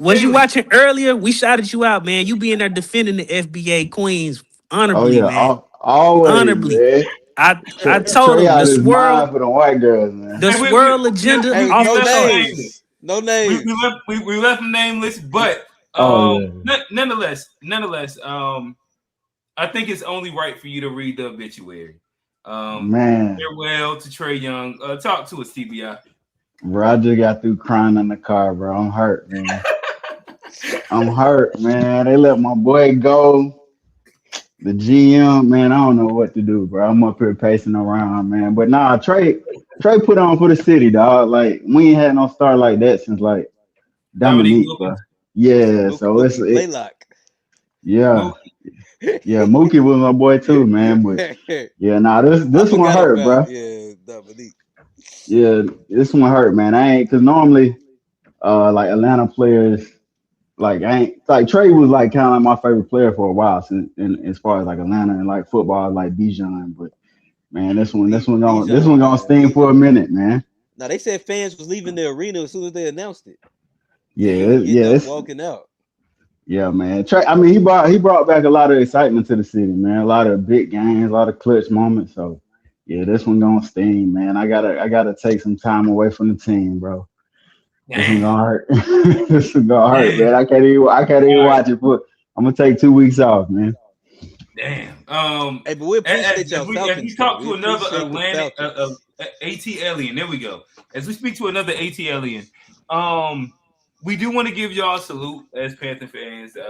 Was you watching earlier? We shouted you out, man. You be in there defending the FBA Queens honorably, man. Always, honorably. Man. I told him the swirl for the white girls, man. The swirl agenda off no the names. No names. We left him nameless, but nonetheless, I think it's only right for you to read the obituary. Man, farewell to Trey Young. Talk to us, TBI. Bro, I just got through crying in the car, bro. I'm hurt, man. I'm hurt, man. They let my boy go. The GM, man, I don't know what to do, bro. I'm up here pacing around, man. But nah, Trey put on for the city, dog. Like, we ain't had no star like that since like Dominique, bro. Yeah, so it's yeah. Yeah, Mookie was my boy too, man. But yeah, nah, this one hurt, bro. Yeah, Dominique. Yeah, this one hurt, man. I ain't, cause normally like Atlanta players, Like I ain't like Trey was like kind of like my favorite player for a while since, and as far as like Atlanta and like football, like Bijan. But man, this one gonna sting for a minute, man. Now they said fans was leaving the arena as soon as they announced it. Yeah, Getting up, walking out. Yeah, man. Trey, I mean, he brought back a lot of excitement to the city, man. A lot of big games, a lot of clutch moments. So, yeah, this one gonna sting, man. I gotta take some time away from the team, bro. This one gonna hurt. This one gonna hurt, man. I can't even watch it. I'm gonna take 2 weeks off, man. Damn. Hey, but we appreciate y'all. As we talk to another Atlantic AT alien, there we go. As we speak to another AT alien, we do want to give y'all a salute as Panther fans. We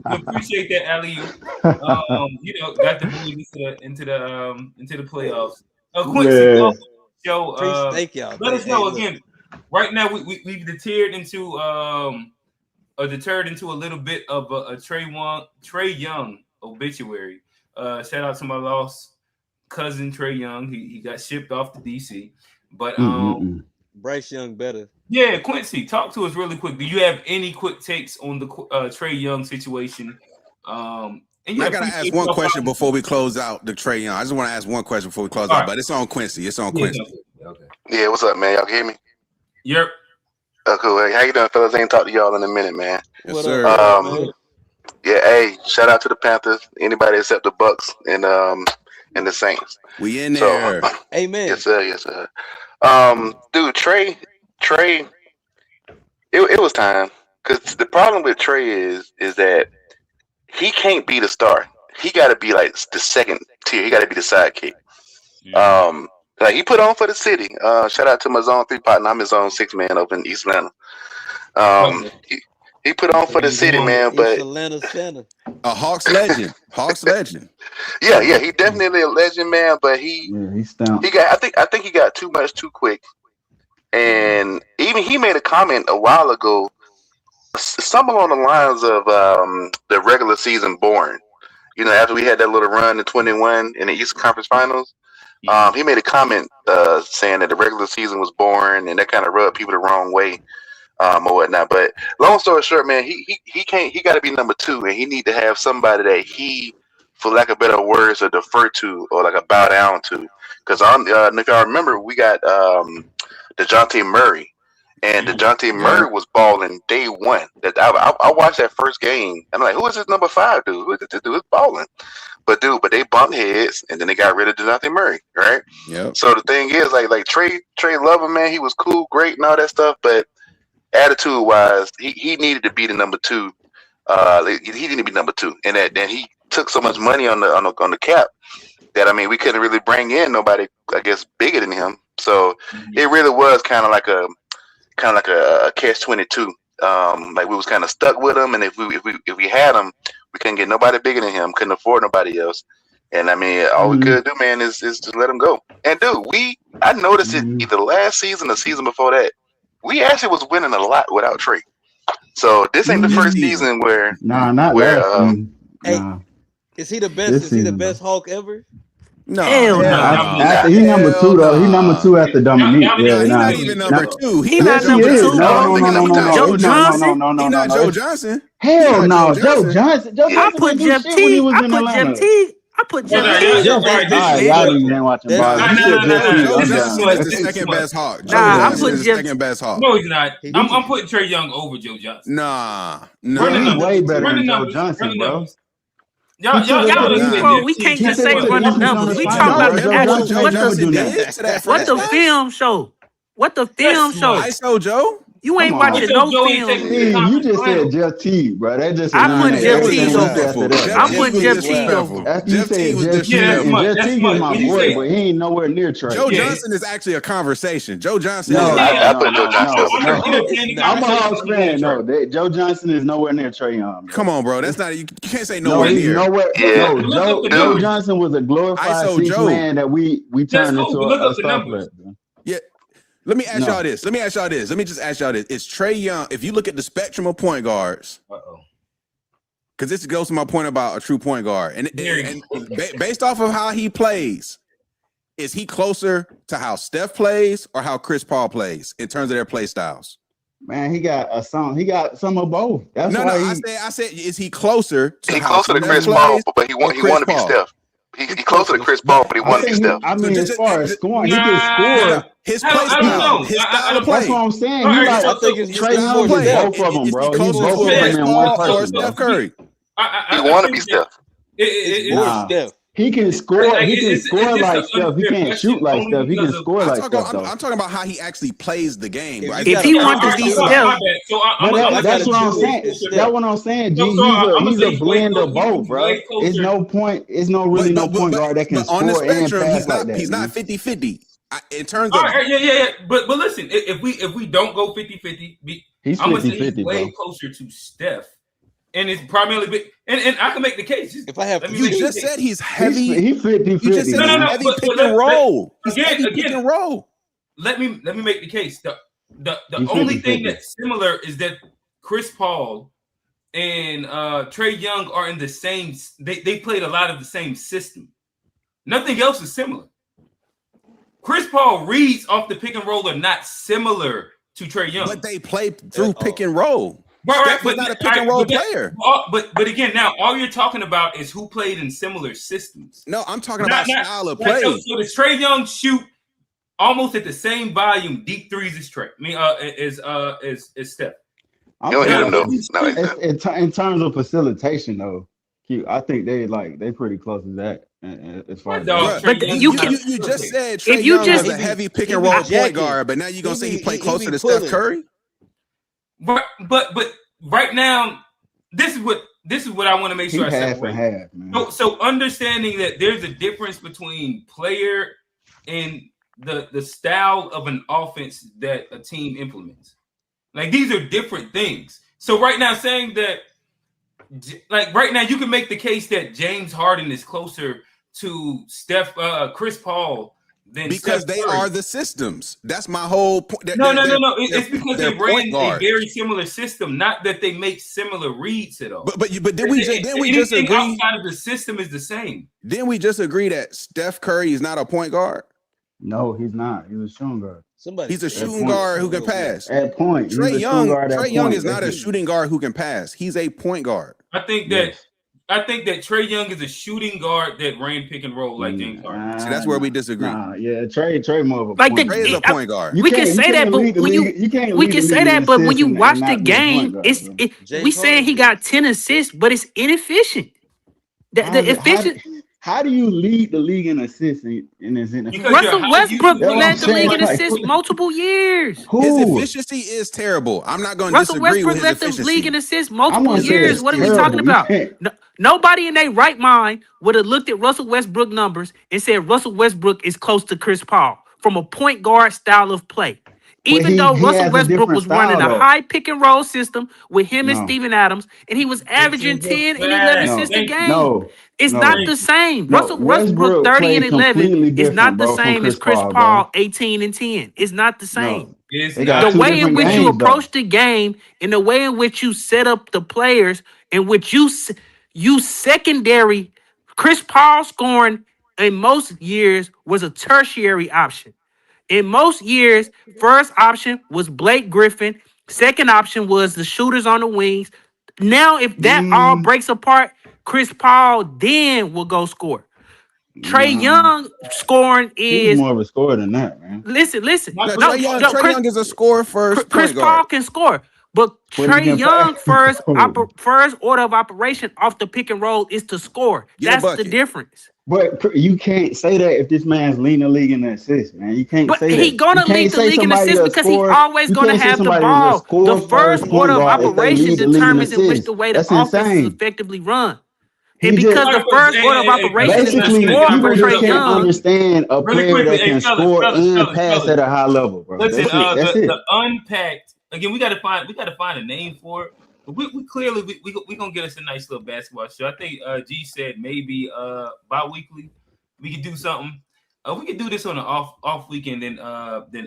appreciate that alley-oop. Got the boys into the playoffs. Quincy, show. Thank y'all. Let us know again. Right now, we've deterred into a little bit of a Trey Young obituary. Shout out to my lost cousin Trey Young. He got shipped off to DC, but Bryce Young better. Yeah, Quincy, talk to us really quick. Do you have any quick takes on the Trey Young situation? I gotta ask one question before we close out the Trey Young. I just want to ask one question before we close out, but it's on Quincy. It's on Quincy. Okay. Yeah, what's up, man? Y'all can hear me? Yep. Oh, cool. Hey, how you doing, fellas? I ain't talked to y'all in a minute, man. Yes, sir. Yeah, hey, shout out to the Panthers. Anybody except the Bucks and the Saints. We in there. Amen. Yes, sir. Yes, sir. Dude, Trey, it was time, because the problem with Trey is that he can't be the star. He got to be like the second tier. He got to be the sidekick. Like he put on for the city. Shout out to my Zone 3 partner. I'm his Zone 6 man over in East Atlanta. He put on for the city, man. But Atlanta Center. A Hawks legend. Hawks legend. Yeah, he definitely a legend, man. But he got. I think he got too much too quick. And even he made a comment a while ago, something along the lines of the regular season boring. You know, after we had that little run in 21 in the Eastern Conference Finals, he made a comment saying that the regular season was boring, and that kind of rubbed people the wrong way or whatnot. But long story short, man, he can't. He got to be number 2, and he need to have somebody that he, for lack of better words, or defer to, or like a bow down to. Because if y'all remember, we got DeJounte Murray, and DeJounte Murray was balling day one. That I watched that first game, and I'm like, who is this number 5 dude? Who is this dude? Is balling? But they bumped heads, and then they got rid of DeJounte Murray, right? Yep. So the thing is, like Trey loved him, man. He was cool, great, and all that stuff. But attitude wise, he needed to be the number 2. He needed to be number 2, and then he took so much money on the cap that, I mean, we couldn't really bring in nobody, I guess, bigger than him. So it really was kind of like a catch-22. Like we was kind of stuck with him, and if we had him, we couldn't get nobody bigger than him. Couldn't afford nobody else. And I mean, all we could do, man, is just let him go. And dude, I noticed it either last season or season before that. We actually was winning a lot without Trey. So this ain't the first season where is he the best? Is he the best Hawk ever? No, he number 2 though. He number 2 after Dominique. He's not even number 2. He's not number 2. No. He's not Joe Johnson. Hell no, Joe Johnson. I put Jeff T. I put Jeff T. Y'all ain't watching ball. Joe Johnson is the second best Hawk. I put Jeff second best Hawk. No, he's not. I'm putting Trey Young over Joe Johnson. Nah. He's way better than Joe Johnson, bro. Bro, we can't just say run the numbers. We talk about the actual what the film show. What the film show? ISO Joe. You ain't watching no film. You just said Jeff T, bro. That just I put Jeff T over. I put Jeff T over. After you said Jeff T, Jeff T is my boy, but he ain't nowhere near Trey. Joe Johnson is actually a conversation. Joe Johnson. I put Joe Johnson. I'm a Hawks fan. No, Joe Johnson is nowhere near Trey Young. Come on, bro. That's not. You can't say nowhere near. Joe Johnson was a glorified six man that we turned into a star player. Yeah. Let me ask y'all this. Let me just ask y'all this. Is Trey Young, if you look at the spectrum of point guards, because this goes to my point about a true point guard, and based off of how he plays, is he closer to how Steph plays or how Chris Paul plays in terms of their play styles? Man, he got a song. He got some of both. That's why I said, is he closer to closer to Chris Paul, but he want to be Steph. He's closer to Chris Paul, but he wants to be Steph. I mean, as far as scoring, he can score. His play style, his style of play. That's what I'm saying. He like, I think it's Trey Young, both of them, bro. He's both of them in one person, bro. Steph Curry. He want to be Steph. Nah. He can score. He can score like Steph. He can't shoot like Steph. He can score like Steph. I'm talking about how he actually plays the game. If he wants to be Steph, that's what I'm saying. That's what I'm saying. G, he's a blend of both, bro. It's no point. It's no point guard that can score and pass like that. He's not 50-50 in terms of. But listen, if we don't go 50-50, he's I'm gonna say 50-50, he's way bro. closer to Steph. And it's primarily big, and I can make the case. If I have, you just said he's heavy. He's 50-50. You just said heavy pick and roll. Again, pick and roll. Let me make the case. The only thing that's similar is that Chris Paul and Trae Young are in the same. They played a lot of the same system. Nothing else is similar. Chris Paul reads off the pick and roll are not similar to Trae Young, but they play through pick and roll. Right, but not a pick and roll player. But again, now all you're talking about is who played in similar systems. No, I'm talking about style of play. So does Trae Young shoot almost at the same volume deep threes as Trae? I mean, is Steph? In terms of facilitation, though, I think they pretty close to that. As far as but you just said Trae Young was a heavy pick and roll point guard, but now you're gonna say he played closer to Steph Curry. But right now, this is what I want to make sure I separate. So understanding that there's a difference between player and the style of an offense that a team implements. Like these are different things. So right now, saying that, like right now, you can make the case that James Harden is closer to Chris Paul. Because they are the systems. That's my whole point. No. It's because they ran a very similar system, not that they make similar reads at all. But did we just agree outside of the system is the same? Didn't we just agree that Steph Curry is not a point guard? No, he's not. He's a shooting guard. He's a shooting guard who can pass. At point. Trae Young is not a shooting guard who can pass. He's a point guard. I think that Trae Young is a shooting guard that ran pick and roll like James Harden. See, that's where we disagree. Trae more of a like point Trae is a point guard. We can say that, but when you watch the game, we saying he got 10 assists, but it's inefficient. The efficient. How do you lead the league in assists in this NFL? Russell Westbrook led the league in assists multiple years. His efficiency is terrible. I'm not going to disagree with his efficiency. Russell Westbrook led the league in assists multiple years. What are we talking about? Nobody in their right mind would have looked at Russell Westbrook numbers and said Russell Westbrook is close to Chris Paul from a point guard style of play. Even though Russell Westbrook was running a high pick and roll system with him and Steven Adams, and he was averaging 10 and 11 assists a game. It's not the same. Russell Westbrook 30 and 11 is not the same as Chris Paul 18 and 10. It's not the same. The way in which you approach the game and the way in which you set up the players, in which you secondary, Chris Paul scoring in most years was a tertiary option. In most years, first option was Blake Griffin. Second option was the shooters on the wings. Now, if that all breaks apart, Chris Paul then will go score. Trae Young scoring is he's more of a scorer than that, man. Listen. Trae Young is a scorer first. Chris Paul can score, but Trae Young first order of operation off the pick and roll is to score. That's the difference. But you can't say that if this man's leading the league in assists, man. You can't say that. He's gonna lead the league in assists because he's always gonna have the ball. The first order of operation determines in which the way the offense is effectively run. And because the first order of operation is to score for Trae Young. Understand a player that can score and pass at a high level, bro. Listen, the Unpacked. Again, we gotta find a name for it. But we clearly gonna get us a nice little basketball show. I think G said maybe bi-weekly we could do something. We could do this on an off weekend than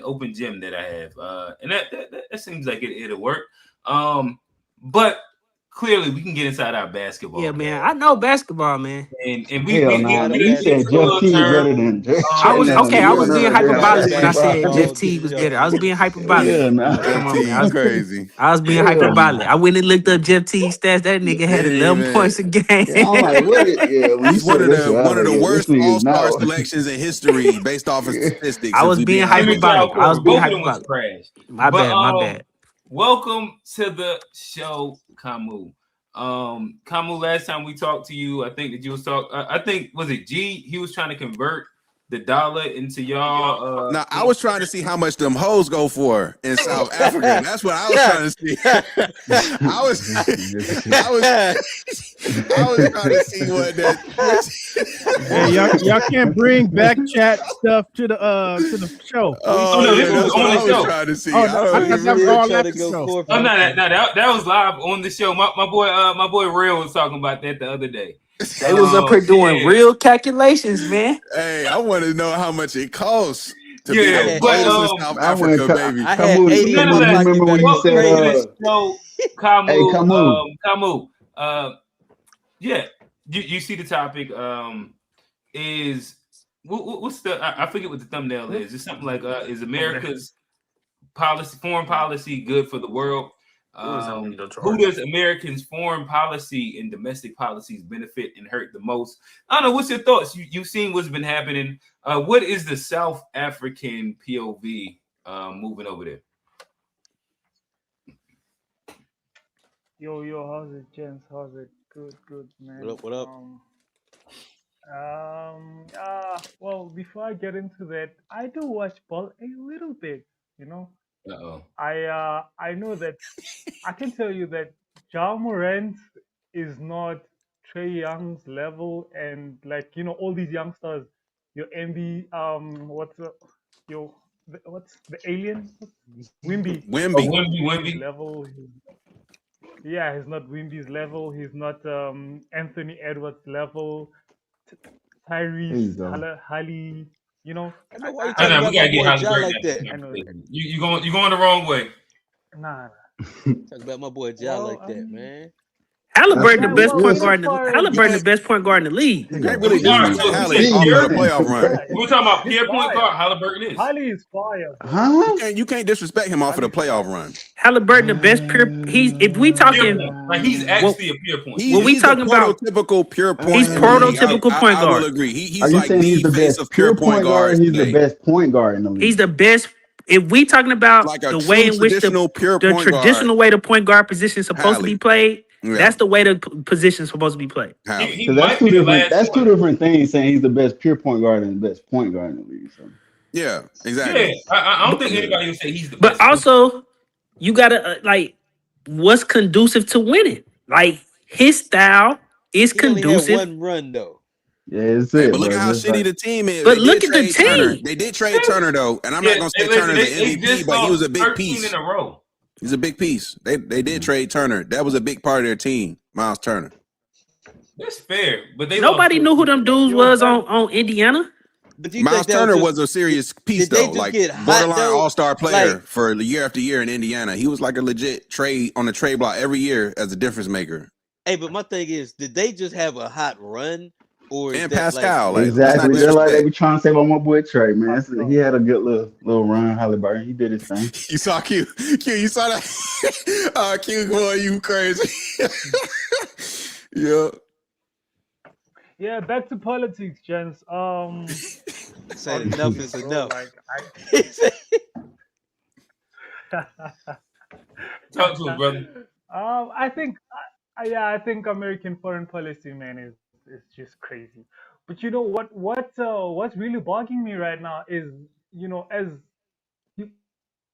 open gym that I have. And that seems like it'll work. But clearly we can get inside our basketball. Yeah, man. I know basketball, man. And we you said Jeff T better than I was okay. I was being hyperbolic when I said basketball. Jeff T was better. I was being hyperbolic. Yeah, nah. Come on, man. Crazy. I was being hyperbolic. I went and looked up Jeff T stats. That nigga had 11 points a game. Yeah, I'm like, what? It's one of the worst all-star selections in history based off of statistics. I was being hyperbolic. My bad. Welcome to the show, Kamu. Kamu, last time we talked to you, I think that you was talking. I think was it G? He was trying to convert the dollar into y'all. Now I was trying to see how much them hoes go for in South Africa. That's what I was trying to see. I was trying to see what that. Hey, y'all can't bring back chat stuff to the show. No, this was on the show. Trying to see. I thought that was all after the show. Oh no, that was live on the show. My boy Real was talking about that the other day. They was up here doing real calculations, man. Hey, I want to know how much it costs to be Yeah, a but boss in South Africa, baby. I had 80 Kamu, you remember when you said, Kamu, yeah, you see the topic is what's the I forget what the thumbnail is. It's something like is America's foreign policy good for the world? Who does Americans' foreign policy and domestic policies benefit and hurt the most? I don't know. What's your thoughts? You've seen what's been happening. What is the South African POV moving over there? Yo, how's it, gents? How's it? Good, man. What up? Well, before I get into that, I do watch ball a little bit, I know that I can tell you that Ja Morant is not Trae Young's level, and all these youngsters, your MB, what's the alien? Wimby level. Yeah, he's not Wimby's level. He's not Anthony Edwards level. Tyrese Hali, I know why you I know, talking we gotta get about my boy Ja Halliburton. like that. I know. You going the wrong way. Nah. Talk about my boy Ja like that, man. Halliburton, the best point guard. Halliburton, the best point guard in the league. You can't really disrespect Hallie off of the playoff run. We're talking about pure point guard. Halliburton is. Hali is fire. You can't disrespect him off of the playoff run. Halliburton, the best pure. If we talking, he's actually a pure point. When we talking about prototypical pure point, he's prototypical point guard. I will agree. He's Are you like saying he's the the face best of pure point guard. He's the best point guard in the league. He's the best. If we talking about Like a the way in which the traditional way the point guard position is supposed to be played, that's the way the position is supposed to be played. That's two different things. Saying he's the best pure point guard and the best point guard in the league. So. Yeah, exactly. Yeah, I don't think anybody would say he's the best. But also, you gotta what's conducive to winning. Like his style is conducive. Only had one run though. Yeah, it's it. But look at how shitty the team is. But look at the team. They did trade Turner though, and I'm not gonna say Turner's an MVP, but he was a big piece. In a row. He's a big piece. They did trade Turner. That was a big part of their team. Miles Turner. That's fair, but nobody knew who them dudes was on Indiana. Miles Turner was a serious piece though, like borderline all-star player for year after year in Indiana. He was like a legit trade on the trade block every year as a difference maker. Hey, but my thing is, did they just have a hot run? And Pascal, exactly. They're like they were trying to save on my boy Trey, man. He had a good little run. Halliburton, he did his thing. You saw Q. You saw that? Q, boy, you crazy. Yeah. Yeah, back to politics, gents. Said enough is enough. Talk to him, brother. I think American foreign policy, man, is just crazy. But you know what's really bugging me right now is, as people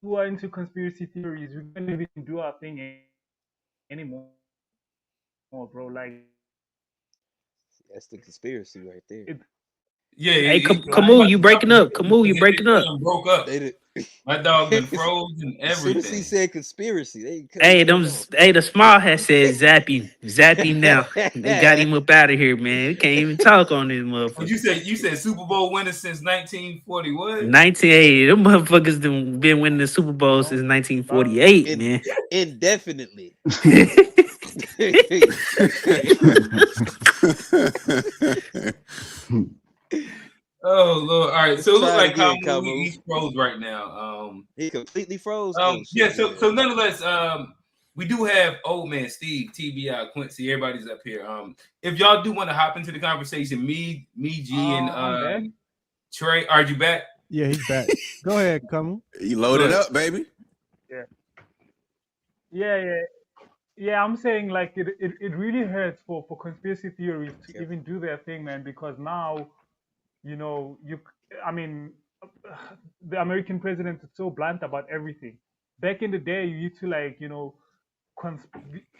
who are into conspiracy theories, we can't even do our thing anymore, bro. Like, that's the conspiracy right there. Hey, Kamu, you breaking up? Kamu, you breaking up? Broke up. My dog been froze and everything. As soon as he said conspircy, the small hat said zappy now. They got him up out of here, man. We can't even talk on this motherfucker. You said Super Bowl winner since 1940 what? 1980. Them motherfuckers been winning the Super Bowl since 1948, man. Indefinitely. Oh Lord! All right, so it looks like again, he's froze right now. He completely froze. Yeah. So nonetheless, we do have old man Steve, TBI, Quincy. Everybody's up here. If y'all do want to hop into the conversation, me, G, and Trey, are you back? Yeah, he's back. Go ahead, come. You loaded up, baby. Yeah. I'm saying like it really hurts for conspiracy theories to even do their thing, man, because now, I mean, the American president is so blunt about everything. Back in the day, you used to there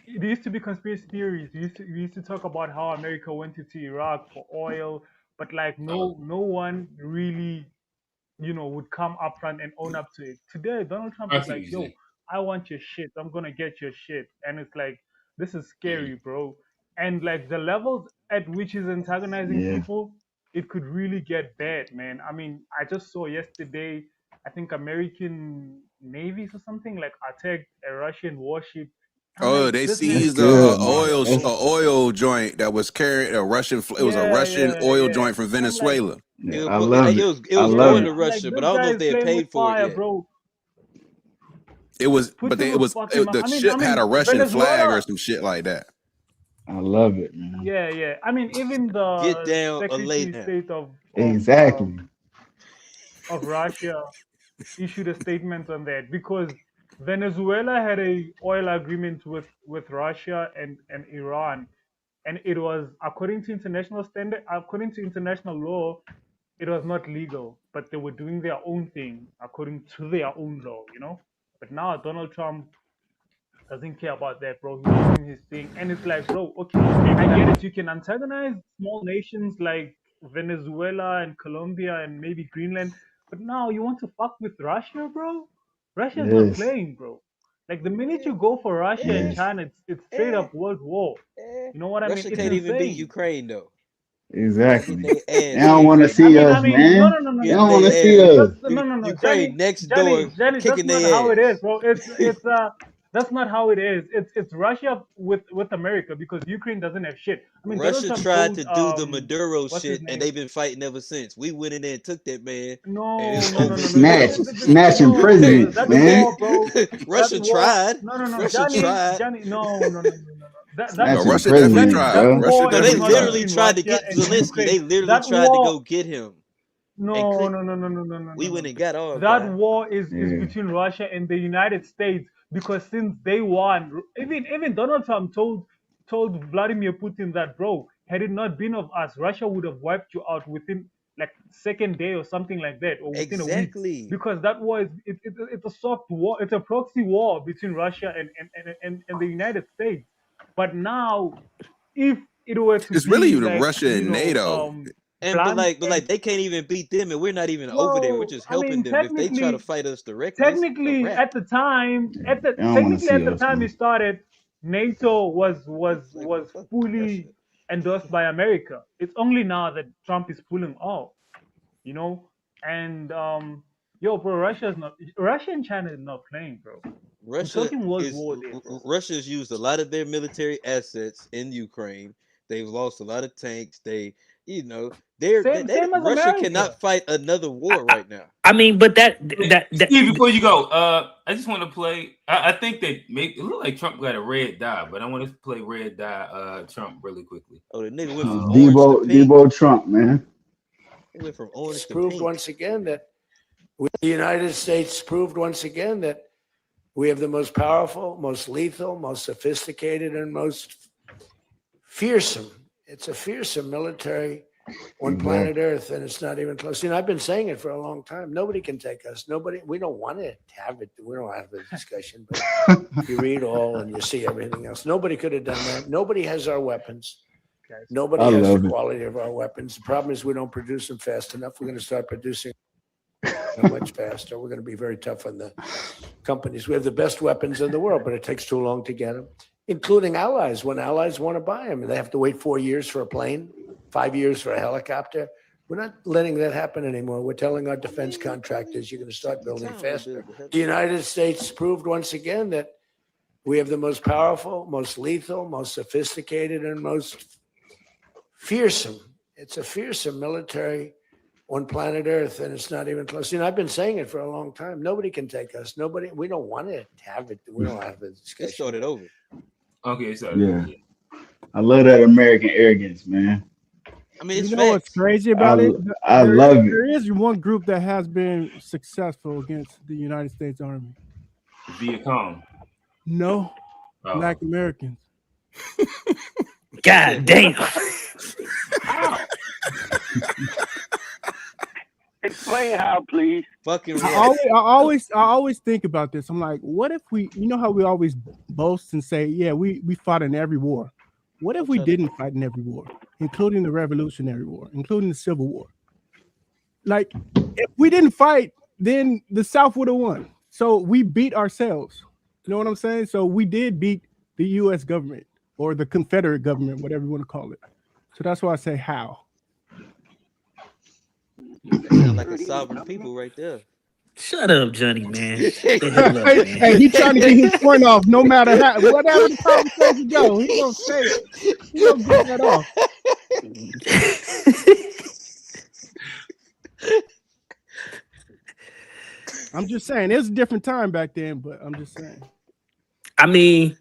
used to be conspiracy theories. We used to talk about how America went into Iraq for oil, but like no one really would come up front and own up to it. Today, Donald Trump is like, yo, I want your shit. I'm going to get your shit. And it's like, this is scary, bro. And like the levels at which he's antagonizing people, it could really get bad, man. I mean, I just saw yesterday, I think American navies or something like attacked a Russian warship. They seized a oil joint that was carrying a Russian. It was a Russian oil joint from Venezuela. I love it. It was going to Russia, but I don't know if they had paid for it yet. Bro. It was, the ship had a Russian flag or some shit like that. I love it, man. Yeah. I mean, even the Secretary of State of Russia issued a statement on that because Venezuela had a oil agreement with Russia and Iran, and it was according to international law, it was not legal, but they were doing their own thing according to their own law, But now Donald Trump doesn't care about that, bro. He's doing his thing, and it's like, bro, okay, I get it. You can antagonize small nations like Venezuela and Colombia and maybe Greenland, but now you want to fuck with Russia, bro? Russia's not playing, bro. Like the minute you go for Russia and China, it's straight up world war. You know what I mean? Russia can't even beat Ukraine though. Exactly. They don't want to see us, man. No. They don't want to see us. No. Ukraine next door kicking that's not their how ass. it is, bro. It's that's not how it is. It's Russia with America because Ukraine doesn't have shit. I mean, Russia tried to do the Maduro shit, and they've been fighting ever since. We went in there and took that man. No. Smashing presidents, man. War, bro. Russia tried. No. Russia tried. Johnny, no. Russia definitely tried. They literally tried to get Zelensky. They literally tried to go get him. No. We went and got all that war is between Russia and the United States because since day one, even Donald Trump told Vladimir Putin that, bro, had it not been of us, Russia would have wiped you out within like second day or something like that, or within a week. Because that war is it's a soft war, it's a proxy war between Russia and the United States. But now, if it were to it's really even Russia and NATO. But like they can't even beat them, and we're not even over there. We're just helping them if they try to fight us directly. Technically, at the time it started, NATO was fully endorsed by America. It's only now that Trump is pulling off, And bro, Russia and China is not playing, bro. Russia's used a lot of their military assets in Ukraine. They've lost a lot of tanks. Russia cannot fight another war right now. I mean, but that Steve, before you go, I just want to play. I think that it looked like Trump got a red dye, but I want to play red dye Trump really quickly. Oh, the nigga went from orange to pink. Debo Trump, man. He went from orange to proved pink. once again that the United States proved once again that we have the most powerful, most lethal, most sophisticated, and most fearsome. It's a fearsome military on planet Earth, and it's not even close. I've been saying it for a long time. Nobody can take us. We don't want to have it. We don't have a discussion, but you read all and you see everything else. Nobody could have done that. Nobody has our weapons. Nobody has the quality of our weapons. The problem is we don't produce them fast enough. We're going to start producing much faster. We're going to be very tough on the companies. We have the best weapons in the world, but it takes too long to get them, including allies. When allies want to buy them, and they have to wait 4 years for a plane, 5 years for a helicopter. We're not letting that happen anymore. We're telling our defense contractors, you're going to start building faster. The United States proved once again that We have the most powerful, most lethal, most sophisticated, and most fearsome. It's a fearsome military on planet Earth, and it's not even close. I've been saying it for a long time. Nobody can take us. Nobody. We don't want to have it. We don't have a discussion. Let's start it over. Okay, so yeah. I love that American arrogance, man. I mean, you know what's crazy about it? I love it. There is one group that has been successful against the United States Army. Viet Cong. No, Black Americans. God damn. Explain how, please. Fucking. I always think about this. I'm like, what if we? You know how we always boast and say, yeah, we fought in every war. What if we didn't fight in every war, including the Revolutionary War, including the Civil War? Like, if we didn't fight, then the South would have won. So we beat ourselves. You know what I'm saying? So we did beat the U.S. government or the Confederate government, whatever you want to call it. So that's why I say how. That sounds like a sovereign people right there. Shut up, Johnny, man. Shut the hell up, man. Hey, he trying to get his point off no matter how, whatever the conversation go, he gonna say it. He gonna get that off. I'm just saying, it was a different time back then, but I'm just saying. I mean,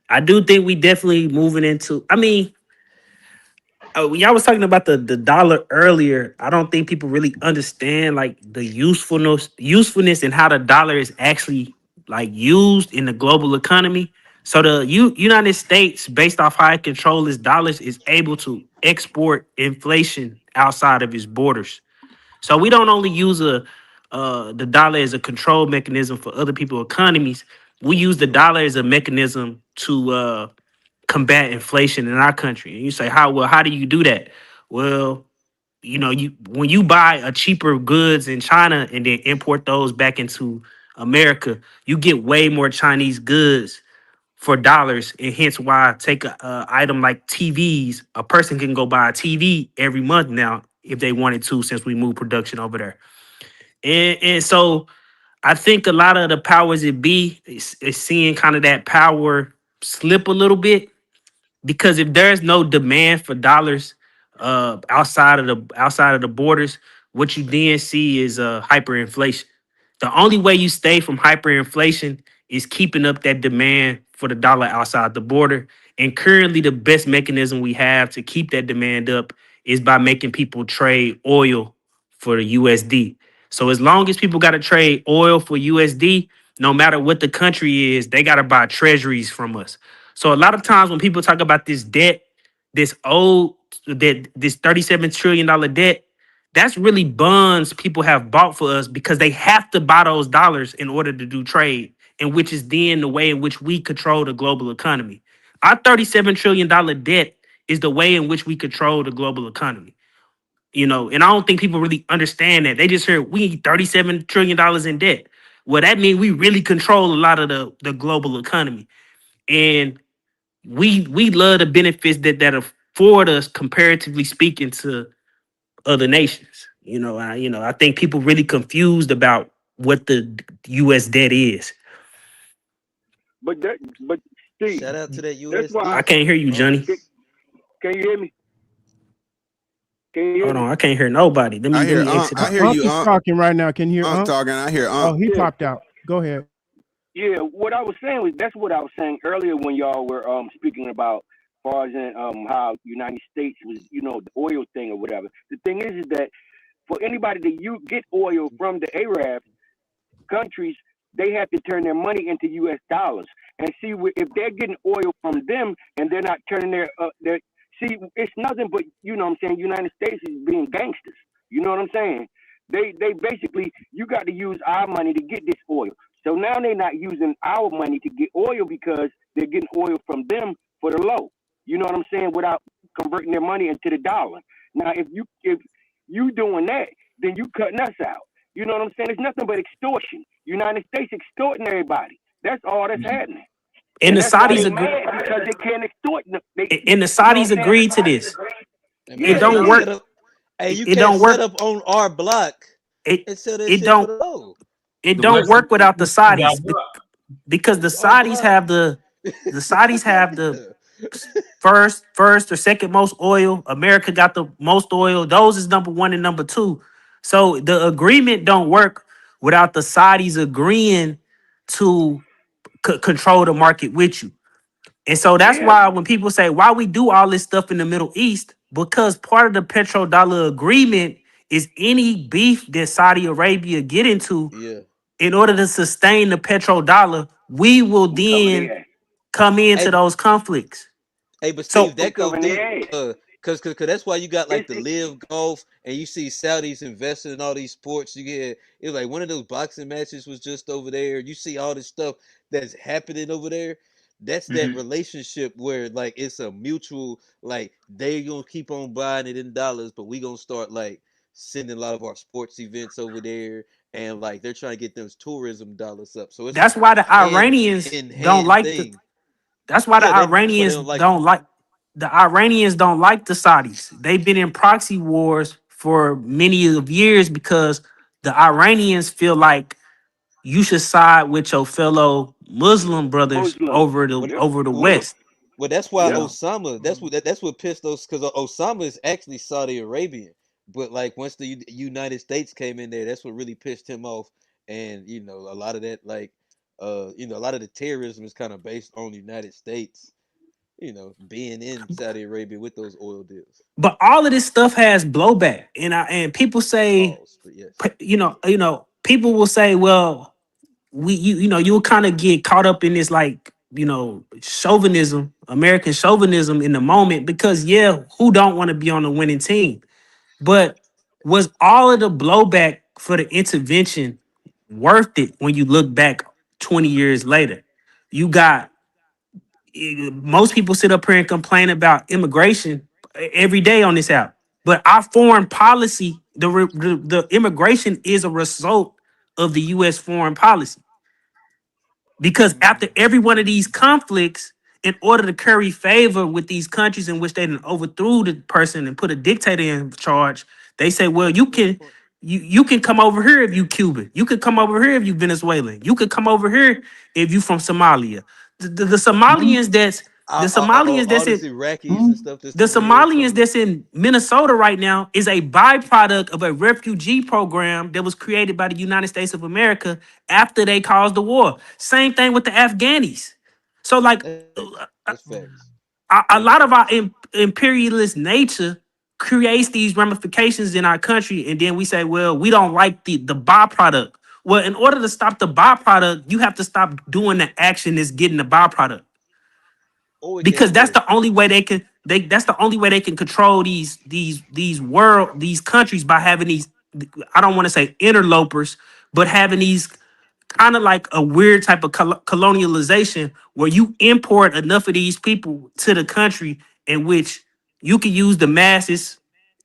I do think we definitely moving into. I mean, y'all was talking about the dollar earlier. I don't think people really understand like the usefulness and how the dollar is actually like used in the global economy. So the United States, based off how it controls its dollars, is able to export inflation outside of its borders. So we don't only use the dollar as a control mechanism for other people's economies. We use the dollar as a mechanism to combat inflation in our country. And you say, how do you do that? Well, when you buy a cheaper goods in China and then import those back into America, you get way more Chinese goods for dollars, and hence why take a item like TVs. A person can go buy a TV every month now if they wanted to, since we moved production over there. And so I think a lot of the powers that be is seeing kind of that power slip a little bit. Because if there's no demand for dollars outside of the borders, what you then see is hyperinflation. The only way you stay from hyperinflation is keeping up that demand for the dollar outside the border. And currently, the best mechanism we have to keep that demand up is by making people trade oil for the USD. So as long as people got to trade oil for USD, no matter what the country is, they got to buy treasuries from us. So a lot of times when people talk about this debt, this $37 trillion debt, that's really bonds people have bought for us because they have to buy those dollars in order to do trade, and which is then the way in which we control the global economy. Our $37 trillion debt is the way in which we control the global economy. And I don't think people really understand that. They just hear we need $37 trillion in debt. Well, that means we really control a lot of the global economy. And we love the benefits that afford us, comparatively speaking, to other nations. I think people really confused about what the U.S. debt is. But Steve, shout out to that USD. I can't hear you, Johnny. Can you hear me? Hold on, I can't hear nobody. I hear you. He's talking right now. Can you hear? I'm talking. I hear. Oh, he popped out. Go ahead. Yeah, what I was saying was that's what I was saying earlier when y'all were speaking about far as in how United States was, the oil thing or whatever. The thing is that for anybody to get oil from the Arab countries, they have to turn their money into U.S. dollars. And see, if they're getting oil from them and they're not turning their see, it's nothing but, United States is being gangsters. You know what I'm saying? They basically, you got to use our money to get this oil. So now they're not using our money to get oil because they're getting oil from them for the low. You know what I'm saying? Without converting their money into the dollar. Now, if you doing that, then you cutting us out. You know what I'm saying? It's nothing but extortion. United States extorting everybody. That's all that's happening. And the Saudis agree because they can't extort them. And the Saudis agreed to this. Yeah, it don't work. Hey, you it can't don't work. set up on our block It and sell that it shit don't for the low. it don't work without the Saudis. because the Saudis have the first or second most oil. America got the most oil. Those is number one and number two. So the agreement don't work without the Saudis agreeing to control the market with you. And so that's why when people say why we do all this stuff in the Middle East, because part of the petrodollar agreement is any beef that Saudi Arabia get into, in order to sustain the petrodollar, we will then come into those conflicts. Hey, but So Steve, that goes deep, cause that's why you got like the Live Golf, and you see Saudis investing in all these sports. You get it was like one of those boxing matches was just over there. You see all this stuff that's happening over there. That's that relationship where like it's a mutual, like they gonna keep on buying it in dollars, but we gonna start like sending a lot of our sports events over there, and like they're trying to get those tourism dollars up. So it's that's a why the hand Iranians in don't hand like the. thing. That's why the Yeah, that's why they Iranians don't like don't like the Iranians don't like the Saudis. They've been in proxy wars for many of years because the Iranians feel like you should side with your fellow Muslim brothers over the West. Well, that's why Osama. That's what pissed us, because Osama is actually Saudi Arabian, but like once the United States came in there, that's what really pissed him off. And you know, a lot of that, like, you know, a lot of the terrorism is kind of based on the United States. You know, being in Saudi Arabia with those oil deals. But all of this stuff has blowback, and people say, But yes. you know, people will say, well, you'll kind of get caught up in this, like, chauvinism, American chauvinism in the moment, because who don't want to be on the winning team? But was all of the blowback for the intervention worth it when you look back 20 years later? You got most people sit up here and complain about immigration every day on this app, but our foreign policy, the immigration is a result of the U.S. foreign policy. Because after every one of these conflicts, in order to curry favor with these countries in which they overthrew the person and put a dictator in charge, they say, well, you can come over here if you Cuban. You could come over here if you Venezuelan. You could come over here if you from Somalia. The Somalians that's in Minnesota right now is a byproduct of a refugee program that was created by the United States of America after they caused the war. Same thing with the Afghanis. So like a lot of our imperialist nature creates these ramifications in our country, and then we say, well, we don't like the byproduct. Well, in order to stop the byproduct, you have to stop doing the action that's getting the byproduct. Because that's the only way they can control these countries, by having these, I don't want to say interlopers, but having these kind of like a weird type of colonialization where you import enough of these people to the country in which you can use the masses,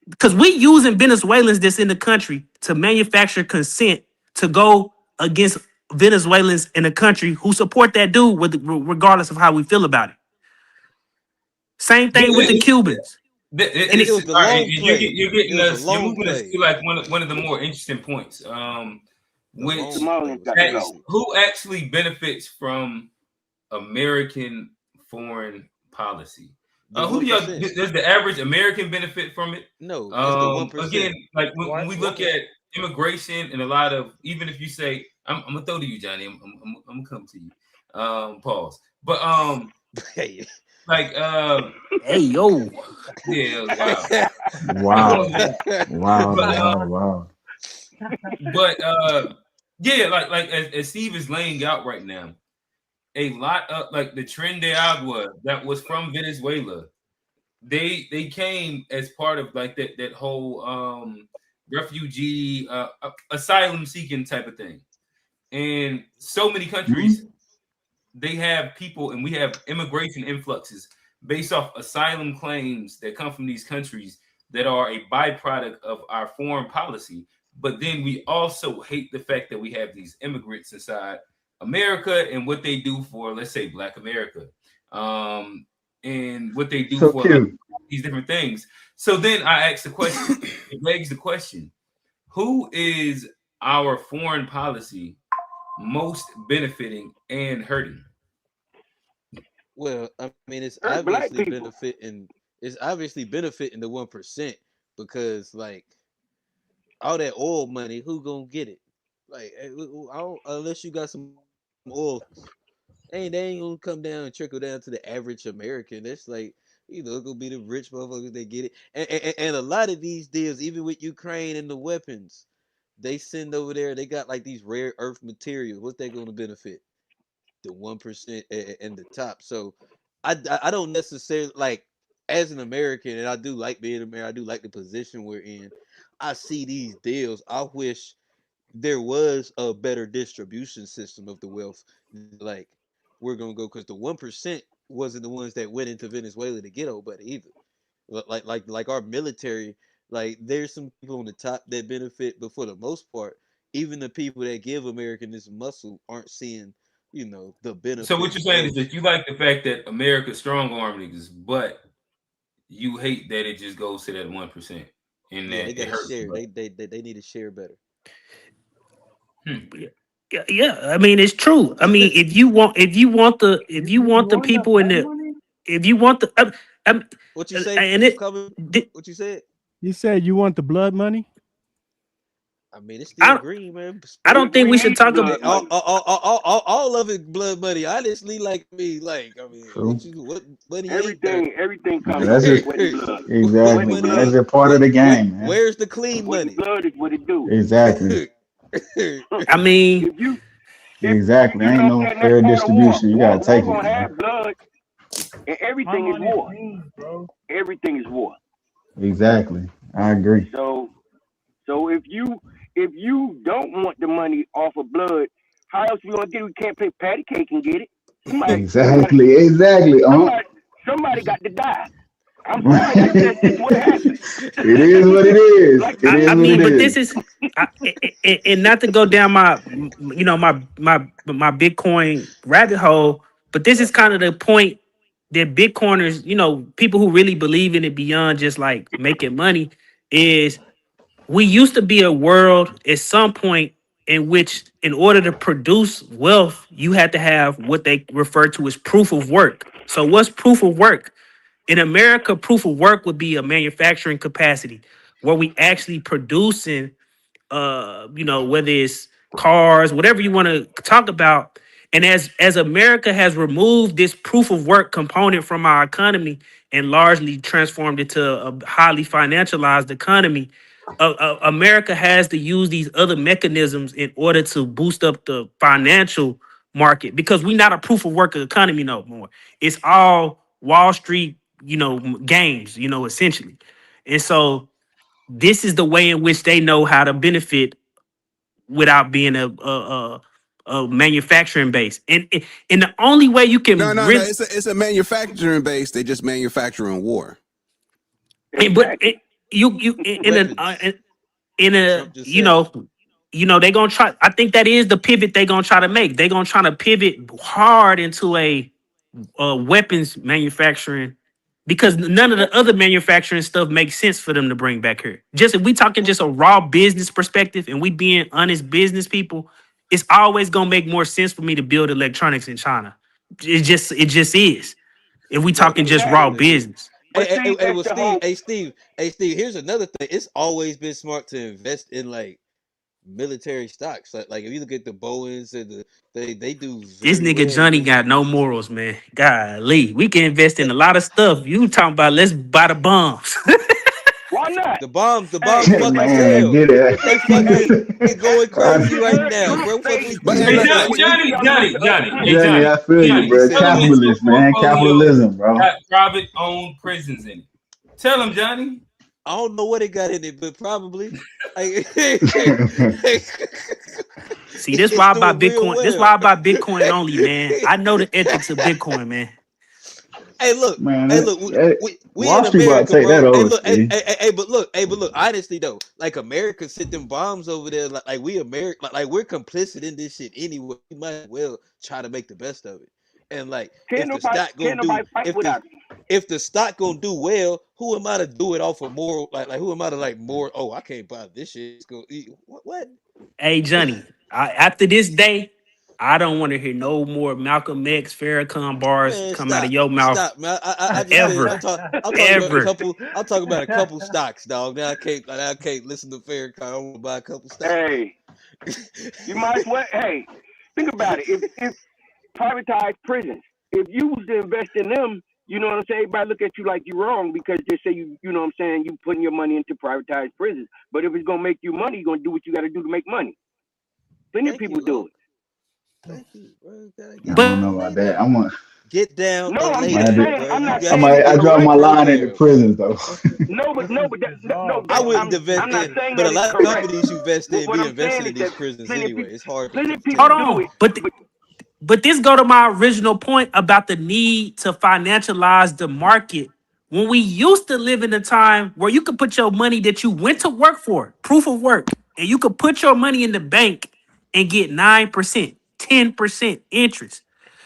because we using Venezuelans that's in the country to manufacture consent to go against Venezuelans in the country who support that dude regardless of how we feel about it. Same thing with the Cubans. You're moving us to like one of the more interesting points, which who actually benefits from American foreign policy? Who does the average American benefit from it? No. Again, like when we look at immigration, and a lot of, even if you say, I'm gonna throw to you, Johnny. I'm gonna come to you. Pause. But hey. Like hey yo, yeah, wow. But yeah, like as Steve is laying out right now, a lot of like the Tren de Agua that was from Venezuela, they came as part of like that whole refugee asylum seeking type of thing, and so many countries. They have people, and we have immigration influxes based off asylum claims that come from these countries that are a byproduct of our foreign policy. But then we also hate the fact that we have these immigrants inside America and what they do for, let's say, Black America, and what they do for like, these different things. So then I ask the question, it begs the question, who is our foreign policy most benefiting and hurting? Well, I mean, it's Hurt black obviously people. benefiting. It's obviously benefiting the 1% because, like, all that oil money, who gonna get it? Like, unless you got some oil, they ain't gonna come down and trickle down to the average American. It's like, it's gonna be the rich motherfuckers that get it. And a lot of these deals, even with Ukraine and the weapons, they send over there. They got like these rare earth materials. What's they gonna benefit? The 1% and the top. So I don't necessarily like, as an American, and I do like being American. I do like the position we're in. I see these deals. I wish there was a better distribution system of the wealth. Like, we're gonna go, because the 1% wasn't the ones that went into Venezuela to get over either. Like our military, like, there's some people on the top that benefit, but for the most part, even the people that give American this muscle aren't seeing, the So what you're benefits saying is of. that you like the fact that America strong arm niggas, but you hate that it just goes to that 1% and Yeah, they that it got to hurts. share. They need to share better. Yeah, I mean, it's true. I mean, if you want You the want that people in blood the, money? if you want the, What you say? and it, What you said? You said you want the blood money? I mean, it's I still don't, green, man. I don't think we should talk I mean, about. all of it blood money. Honestly, I mean, True. what money ain't dirty? Everything Man, comes that's from just sweat and blood. What exactly, money man. That's ain't? just part of the game, man. Where's the clean Sweat and money? blood is what it do. Exactly. I mean, If you Exactly. you know Ain't what I'm no saying, that's fair part of war. distribution. You gotta War take it, gonna man. have blood, and My everything is money war. clean, bro. Everything is war. Exactly. I agree. So if you don't want the money off of blood, how else we gonna get it? We can't pay patty cake and get it. Exactly. Exactly. Somebody got to die. I'm sorry, that's just what happened. It is what it is. Like, It is I what mean, it but is. this is, and not to go down my Bitcoin rabbit hole, but this is kind of the point that Bitcoiners, people who really believe in it beyond just like making money, is we used to be a world at some point in which, in order to produce wealth, you had to have what they refer to as proof of work. So what's proof of work? In America, proof of work would be a manufacturing capacity where we actually producing, whether it's cars, whatever you want to talk about. And as America has removed this proof of work component from our economy and largely transformed it to a highly financialized economy, America has to use these other mechanisms in order to boost up the financial market, because we're not a proof of work economy no more. It's all Wall Street, games, essentially. And so this is the way in which they know how to benefit without being a manufacturing base. And the only way you No, can no, no. really, It's a manufacturing base. They just manufacturing war. but you in a Trump just said it. they gonna try. I think that is the pivot they gonna try to make. They gonna try to pivot hard into a weapons manufacturing, because none of the other manufacturing stuff makes sense for them to bring back here. Just if we talking just a raw business perspective and we being honest business people, it's always gonna make more sense for me to build electronics in China. It just is. If we Well, talking just raw listen. business. Well, Steve. Here's another thing. It's always been smart to invest in like military stocks. Like if you look at the Boeings and they do This very nigga well Johnny against got no morals, man. Golly, we can invest in a lot of stuff. You talking about let's buy the bombs? why not? the bombs Hey, fucking Man, sell. get it. They fucking going crazy right Look, now, Trump bro. Fuck say But Hey, Johnny, I feel you, Johnny. bro. Tell him his Capitalist, man. portfolio Capitalism, bro. Got private owned prisons in it. Tell him, Johnny. I don't know what it got in it, but probably. Like, See, this it's why I buy doing real Bitcoin. This well. why I buy Bitcoin only, man. I know the ethics of Bitcoin, man. Hey, look. Man, Hey, look. We Wall in Street about to America, take that bro. Hey, over, look. Steve. But look. Honestly, though, like America sit them bombs over there. Like we America, like we're complicit in this shit anyway. We might as well try to make the best of it. And like, can't nobody fight without you. if the stock gonna do well, who am I to do it off of more? Like who am I to like more? Oh, I can't buy this shit. It's gonna eat what? Hey, Johnny. After this day, I don't want to hear no more Malcolm X, Farrakhan bars come out of your mouth. Stop, man. I just ever. said, I'm talking about a couple. I'm talking about a couple stocks, dog. Now I can't listen to Farrakhan. I want to buy a couple stocks. Hey, you might as well. Hey, think about it. If privatized prisons, if you was to invest in them, you know what I'm saying? Everybody look at you like you're wrong because they say you know what I'm saying, you putting your money into privatized prisons. But if it's gonna make you money, you're gonna do what you gotta do to make money. Plenty of people do it. Thank you, bro. I don't know about that. I'm gonna get down. No, I'm later, just saying. bro. I'm not I saying. might. I draw my line in the prisons though. No, but no. I wouldn't invest I'm not in, saying but that a lot it's of correct. companies you invest in What be I'm investing saying in is these that prisons plenty of anyway. people- It's hard. Plenty of people Hold do on, it. but this go to my original point about the need to financialize the market. When we used to live in a time where you could put your money that you went to work for, proof of work, and you could put your money in the bank and get 9%, 10% interest.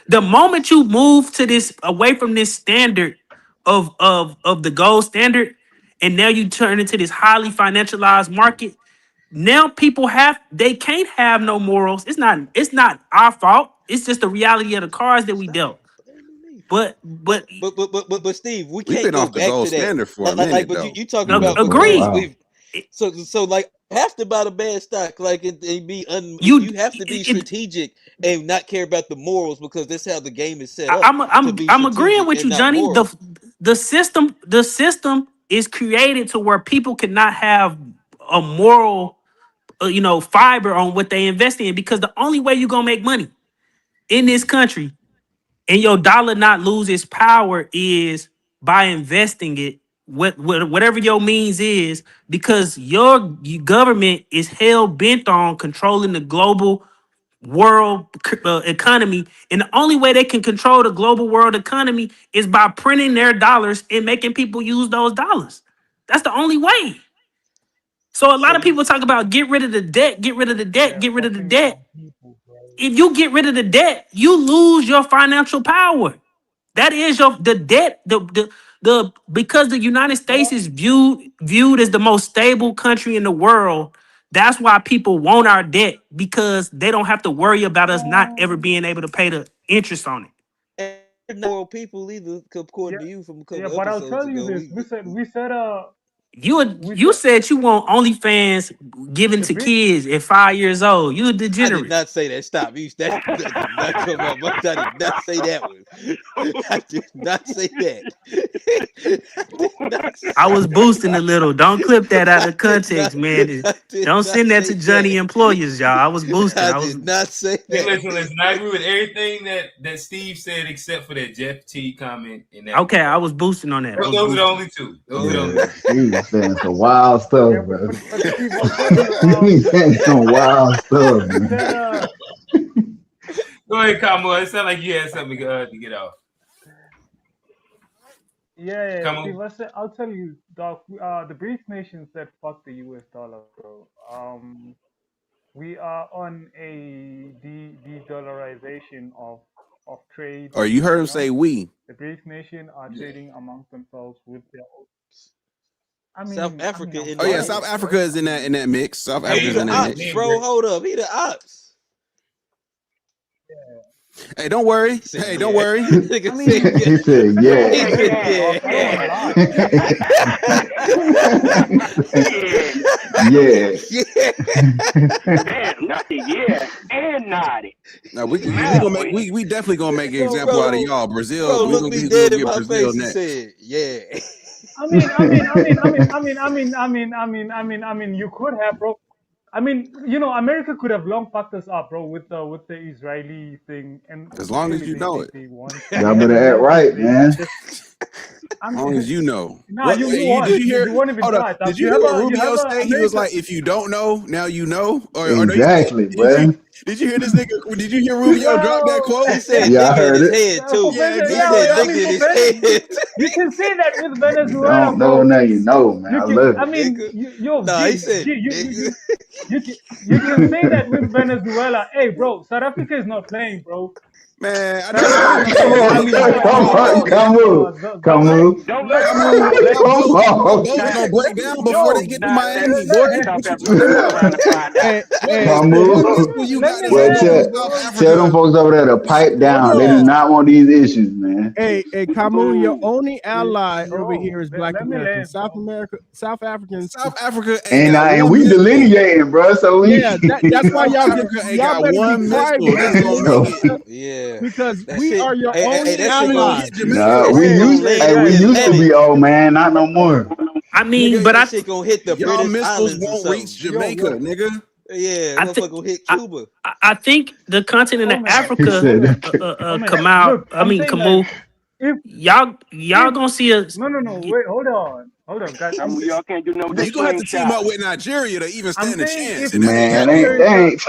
The moment you move to this away from this standard of the gold standard, and now you turn into this highly financialized market, now people they can't have no morals. It's not our fault. It's just the reality of the cards that we dealt. But Steve, we We've can't been go off the back gold to that. standard for a minute, But though. you talking about agreed. So like have to buy the bad stock, like it be you have to be strategic and not care about the morals because that's how the game is set up. I'm agreeing with you, Johnny. Moral. The system is created to where people cannot have a moral fiber on what they invest in, because the only way you're gonna make money in this country and your dollar not lose its power is by investing it, whatever your means is, because your government is hell bent on controlling the global world economy, and the only way they can control the global world economy is by printing their dollars and making people use those dollars. That's the only way. So a lot of people talk about get rid of the debt, get rid of the debt, get rid of the debt. If you get rid of the debt, you lose your financial power. That is the debt. The because the United States is viewed as the most stable country in the world. That's why people want our debt, because they don't have to worry about us not ever being able to pay the interest on it. And moral people either, according to you, from a couple but I'll episodes tell you ago. this. We said You said you want OnlyFans given to kids at 5 years old. You a degenerate. I did not say that. Stop. That did not come out. I did not say that one. I did not say that. I was boosting a little. Don't clip that out of context, man. Don't send that to Johnny employers, y'all. I was boosting. I did not say that. Hey, listen. I agree with everything that Steve said except for that Jeff T comment. In that okay, I was boosting on that. Those are the only two. Those are the only two. He was saying some wild stuff, bro. He saying some wild stuff, man. Go ahead, Kamo. It sounded like you had something to get off. Yeah. Steve, I'll tell you, Doc. The BRICS nations said fuck the US dollar, bro. We are on a de-dollarization of trade. Or you heard him say we. The BRICS nation are trading amongst themselves with their own. South Africa. South Africa is in that mix. South Africa is in that mix. Bro, hold up. He the ops. Hey, don't worry. Hey, don't worry. He said, and nodded. No, we definitely gonna make an example out of y'all. Brazil, look me dead in my face and said, yeah. I mean, you could have, bro. I mean, America could have long fucked us up, bro, with the Israeli thing, and as long as you know it, y'all better act right, man. As long as you know. Nah, did you hear what Rubio say? He was like, "If you don't know, now you know." Exactly, bro. Did you hear this nigga? Did you hear Rubio drop that quote? He said, "Yeah, I heard it." Head too. He said, "Nigga in his head." You can say that with Venezuela. Don't know, now you know, man. I love it. I mean, he said, you can say that with Venezuela. Hey, bro, South Africa is not playing, bro. Man, come on. Don't let gonna break down before they get to Miami. Come on. You tell them folks over there to pipe down. They do not want these issues, man. Hey, Camus, your only ally over here is Black Americans. South Africans. South Africa and we delineating, bro. So that's why y'all better be quiet. Yeah, because we are your only allies. Nah, we used to be old, man. Not no more. I mean, nigga, but that shit gonna hit the y'all British missiles Islands won't reach Jamaica, nigga. Yeah, motherfucker gonna hit Cuba. I think the continent of Africa, Kamal. I mean, Kamu. Y'all gonna see us. No. Wait, hold on, guys. Y'all can't do no. You gonna have to team up with Nigeria to even stand a chance. Man, ain't.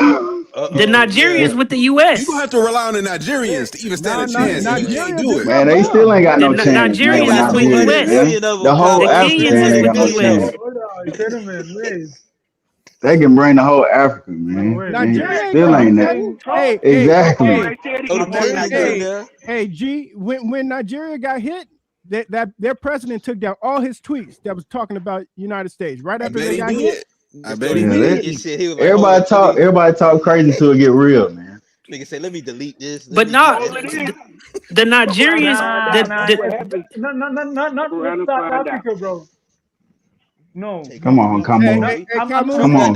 The Nigerians with the U.S. You gonna have to rely on the Nigerians to even stand a chance. You can't do it. Man, they still ain't got no chance. Nigerians with the U.S. The whole Africa ain't got no chance. Hold on, gentlemen, wait. They can bring the whole Africa, man. Nigeria Still ain't that. Exactly. Hey, G, when Nigeria got hit, that their president took down all his tweets that was talking about United States right after they got hit. I bet he did. Everybody talk crazy till it get real, man. Nigga say, let me delete this. But no, the Nigerians. Not with South Africa, bro. No. Come on. Come on, come on.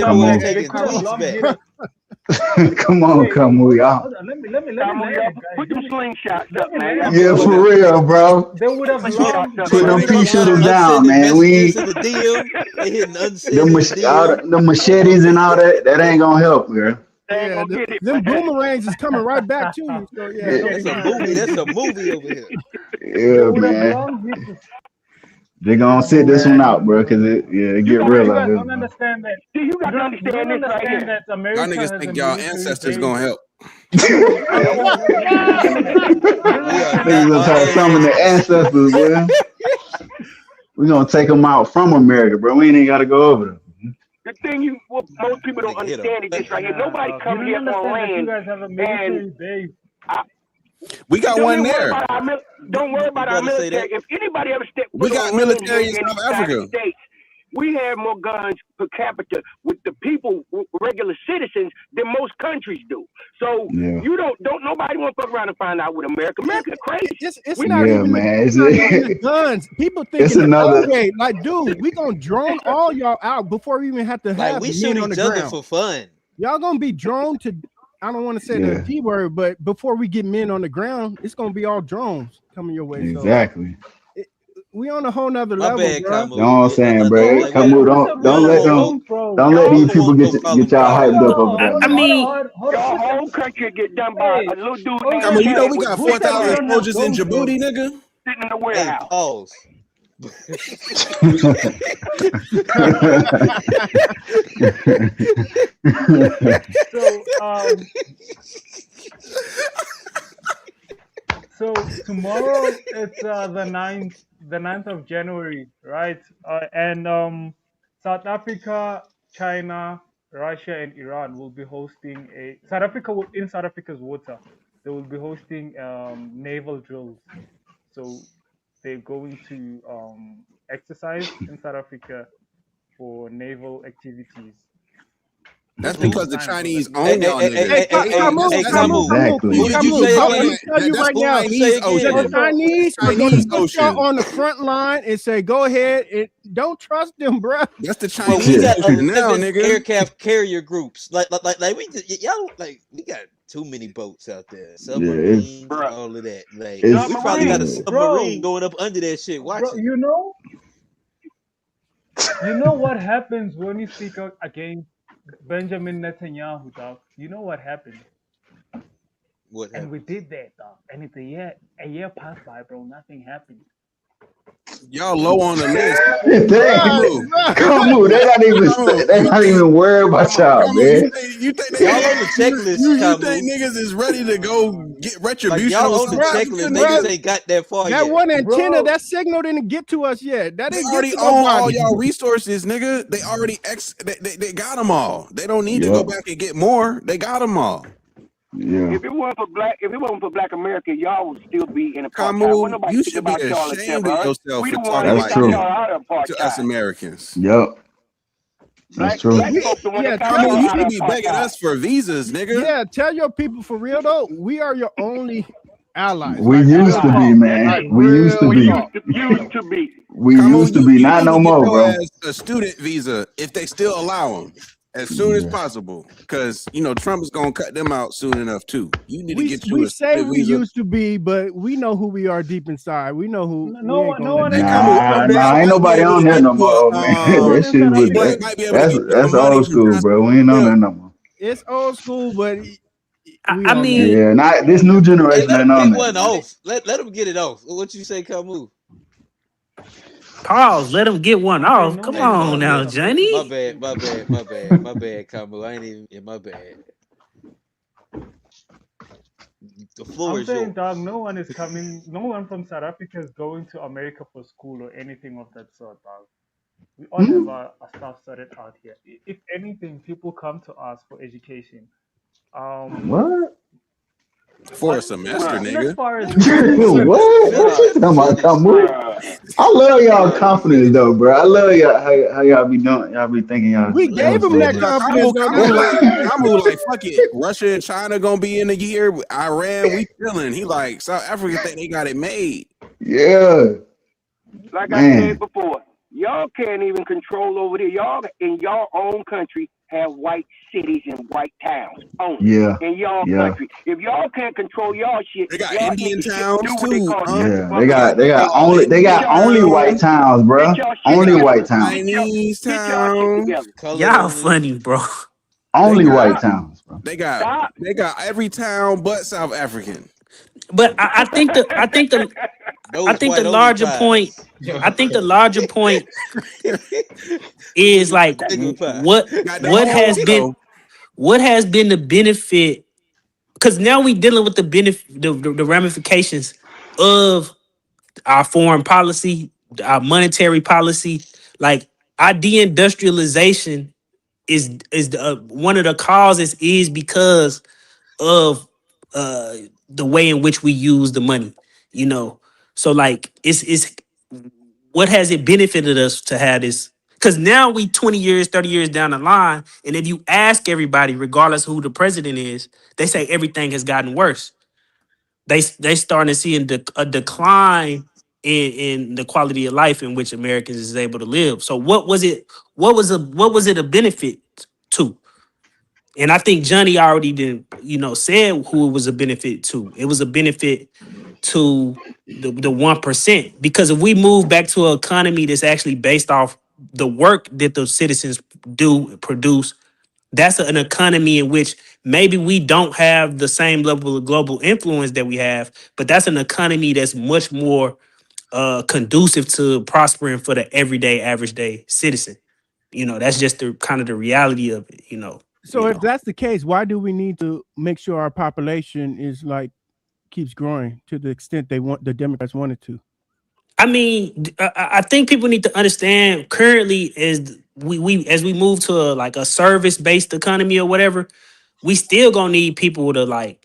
Come on, y'all. Let me put them slingshots up, man. Yeah, for real, bro. They would have put them pea shooters down, man. We the machetes and all that. That ain't gonna help, girl. Yeah, them boomerangs is coming right back to you. So that's a movie. That's a movie over here. Yeah, man. They're gonna sit this one out, bro, because it get real. You guys don't understand that. You guys don't understand that America. Y'all niggas think y'all ancestors gonna help. Niggas gonna try to summon the ancestors, bro. We gonna take them out from America, bro. We ain't gotta go over them. The thing most people don't understand is this right here. Nobody comes here on land. You guys have a military base. We got one there. Don't worry about our military. If anybody ever stepped we got military in South Africa. States, we have more guns per capita with the people, regular citizens, than most countries do. So you don't nobody want to fuck around and find out what America crazy. It's not even the guns. People thinking, okay, like, dude, we gonna drone all y'all out before we even have to have we shoot on the each other ground for fun. Y'all gonna be droned to. I don't want to say the G word, but before we get men on the ground, it's gonna be all drones coming your way. Exactly. So we on a whole nother level, bro. You know what I'm saying, bro? Don't let these people get y'all hyped up over there. I mean, your whole country get done by a little dude. I mean, you know, we got 4,000 soldiers in Djibouti, nigga. Sitting in the warehouse. So tomorrow it's the 9th of January, right? And South Africa, China, Russia, and Iran will be hosting South Africa's water. They will be hosting naval drills. So they're going to exercise in South Africa for naval activities. That's because the Chinese own y'all niggas. The Chinese are going to put y'all on the front line and say, go ahead and don't trust them, bro. That's the Chinese. We got now, nigga. Aircraft carrier groups. Like y'all we got too many boats out there. Submarines, all of that. Like we probably got a submarine going up under that shit. Watch it. You know what happens when you speak out against Benjamin Netanyahu, dog? You know what happened? What happened? And we did that, dog. And it's a year passed by, bro. Nothing happened. Y'all low on the list. Come on, they not even worried about y'all, man. You think y'all on the checklist? You think niggas is ready to go get retribution? Y'all on the checklist? Niggas ain't got that far yet. That one antenna, that signal didn't get to us yet. That they already own all y'all resources, nigga. They already they got them all. They don't need to go back and get more. They got them all. Yeah. If it wasn't for Black America, y'all would still be in a apartheid. You should be ashamed of yourself for talking like that to us Americans. Yep. That's true. Black folks the one that I mean, you out should of be begging us for visas, nigga. Yeah, tell your people for real though. We are your only allies. We like, used to be, man. like, We used to be. Used to be. We used to be. Not need no to get more, your bro. ass a student visa if they still allow them as soon as possible, because Trump is gonna cut them out soon enough too. You need to get you a say student we visa. used to be, but we know who we are deep inside. We know who. No one. Nah, ain't nobody on there no more, man. That shit was that's old school, bro. We ain't on that no more. It's old school, but I mean, yeah, not this new generation ain't on One that. off. Let them get it off. What you say, Camus? pause. Let him get one off. Come on now, Johnny. My bad, Camus. I ain't even in my bad. The floor I'm is saying, yours. dog, no one is coming. No one from South Africa is going to America for school or anything of that sort, dog. We all have our stuff sorted out here. If anything, people come to us for education. What? For a semester, And nigga. as far as What you talking about, Camus? I love y'all confidence though, bro. I love y'all how y'all be doing. Y'all be thinking y'all. We gave him that confidence. Kamu like, fuck it. Russia and China gonna be in a year. Iran, we chilling. He like, South Africa think they got it made. Yeah. Like Man. I said before, y'all can't even control over there. Y'all in your own country have white cities and white towns only. Yeah. In y'all country. If y'all can't control y'all shit, They got y'all Indian need to towns do what they too. call Yeah, they got only white towns, bro. Only white towns. Chinese Get y'all shit towns. together. Y'all funny, bro. Only white towns, bro. They got every town but South African. But I think the larger point. I think the larger point is like what has been the benefit, because now we dealing with the benefit, the ramifications of our foreign policy, our monetary policy. Like our deindustrialization is one of the causes is because of the way in which we use the money, so like it's what has it benefited us to have this? Because now we 20 years, 30 years down the line, and if you ask everybody, regardless of who the president is, they say everything has gotten worse. They starting to see a decline in the quality of life in which Americans is able to live. So what was it a benefit to? And I think Johnny already said who it was a benefit to. It was a benefit to the 1%. Because if we move back to an economy that's actually based off the work that the citizens produce, that's an economy in which maybe we don't have the same level of global influence that we have, but that's an economy that's much more conducive to prospering for the everyday, average day citizen. That's just the kind of the reality of it, So if that's the case, why do we need to make sure our population is keeps growing to the extent the Democrats wanted to? I mean, I think people need to understand currently as we move to a service-based economy or whatever, we still gonna need people to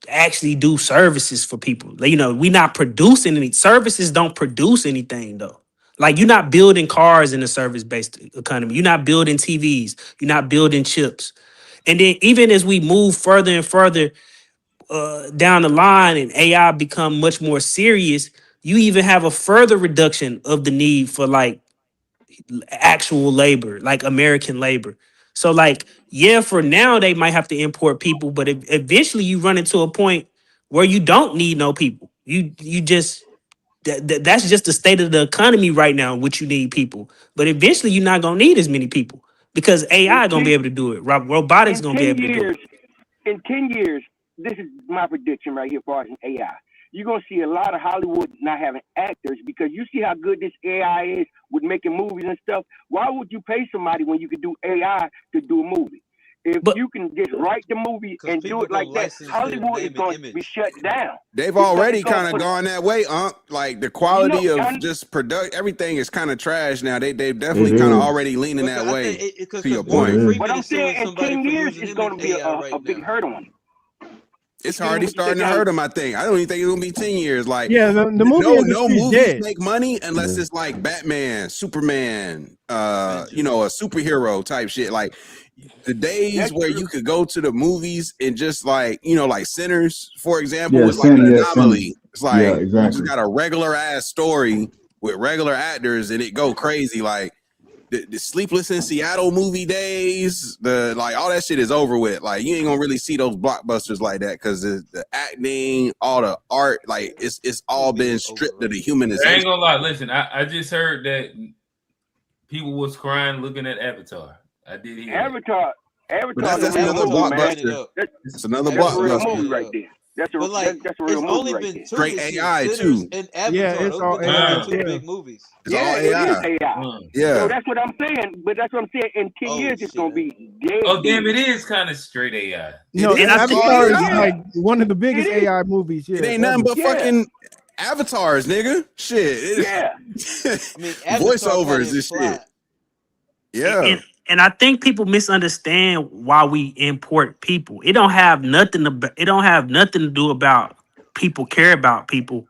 actually do services for people. We not producing any services. Don't produce anything though. Like you're not building cars in a service-based economy. You're not building TVs. You're not building chips. And then even as we move further and further down the line and AI become much more serious, you even have a further reduction of the need for actual labor, like American labor. So for now they might have to import people, but eventually you run into a point where you don't need no people. You just that's just the state of the economy right now, which you need people. But eventually you're not gonna need as many people because AI gonna be able to do it. Robotics gonna be able to do it. In 10 years, this is my prediction right here as far as AI. You're going to see a lot of Hollywood not having actors because you see how good this AI is with making movies and stuff. Why would you pay somebody when you could do AI to do a movie? If you can just write the movie and do it like that, Hollywood is going to be shut down. They've already kind of gone that way, Like the quality of just everything is kind of trash now. They've definitely kind of already leaning that way. To your point, but I'm saying in 10 years it's going to be a big hurt on. It's already starting to hurt him. I think. I don't even think it's gonna be 10 years. Like, yeah, the movie no movies dead. Make money unless it's like Batman, Superman, a superhero type shit. Like the days where you could go to the movies and just like like Sinners, for example, was like an anomaly. It's like you just got a regular ass story with regular actors and it go crazy. Like the Sleepless in Seattle movie days, all that shit is over with. Like you ain't gonna really see those blockbusters like that because the acting, all the art, like it's all been stripped of the humanization. I ain't gonna lie. Listen, I just heard that people was crying looking at Avatar. I did hear Avatar. But that's another blockbuster. It's another blockbuster movie right there. That's a real movie right there. Great AI too. Yeah, it's all AI. Two big movies. It's all AI. It is AI. Yeah. So that's what I'm saying. But that's what I'm saying. In 10 years, it's gonna be dead. Oh damn! It is kind of straight AI. No, Avatar is like one of the biggest AI movies. Yeah, it ain't nothing but fucking avatars, nigga. Shit. Yeah. I mean, voiceovers and shit. Yeah. And I think people misunderstand why we import people. It don't have nothing to do about people care about people.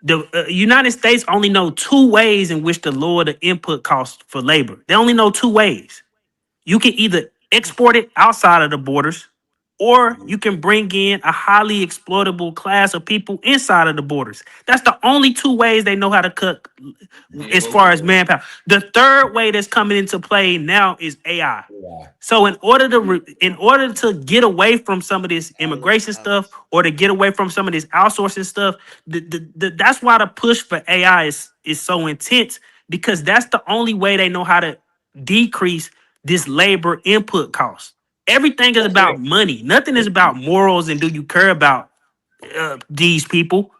The United States only know 2 ways in which to lower the input cost for labor. They only know 2 ways. You can either export it outside of the borders, or you can bring in a highly exploitable class of people inside of the borders. That's the only 2 ways they know how to cut as far as manpower. The third way that's coming into play now is AI. So in order to get away from some of this immigration stuff or to get away from some of this outsourcing stuff, that's why the push for AI is so intense, because that's the only way they know how to decrease this labor input cost. Everything is about money. Nothing is about morals and do you care about these people.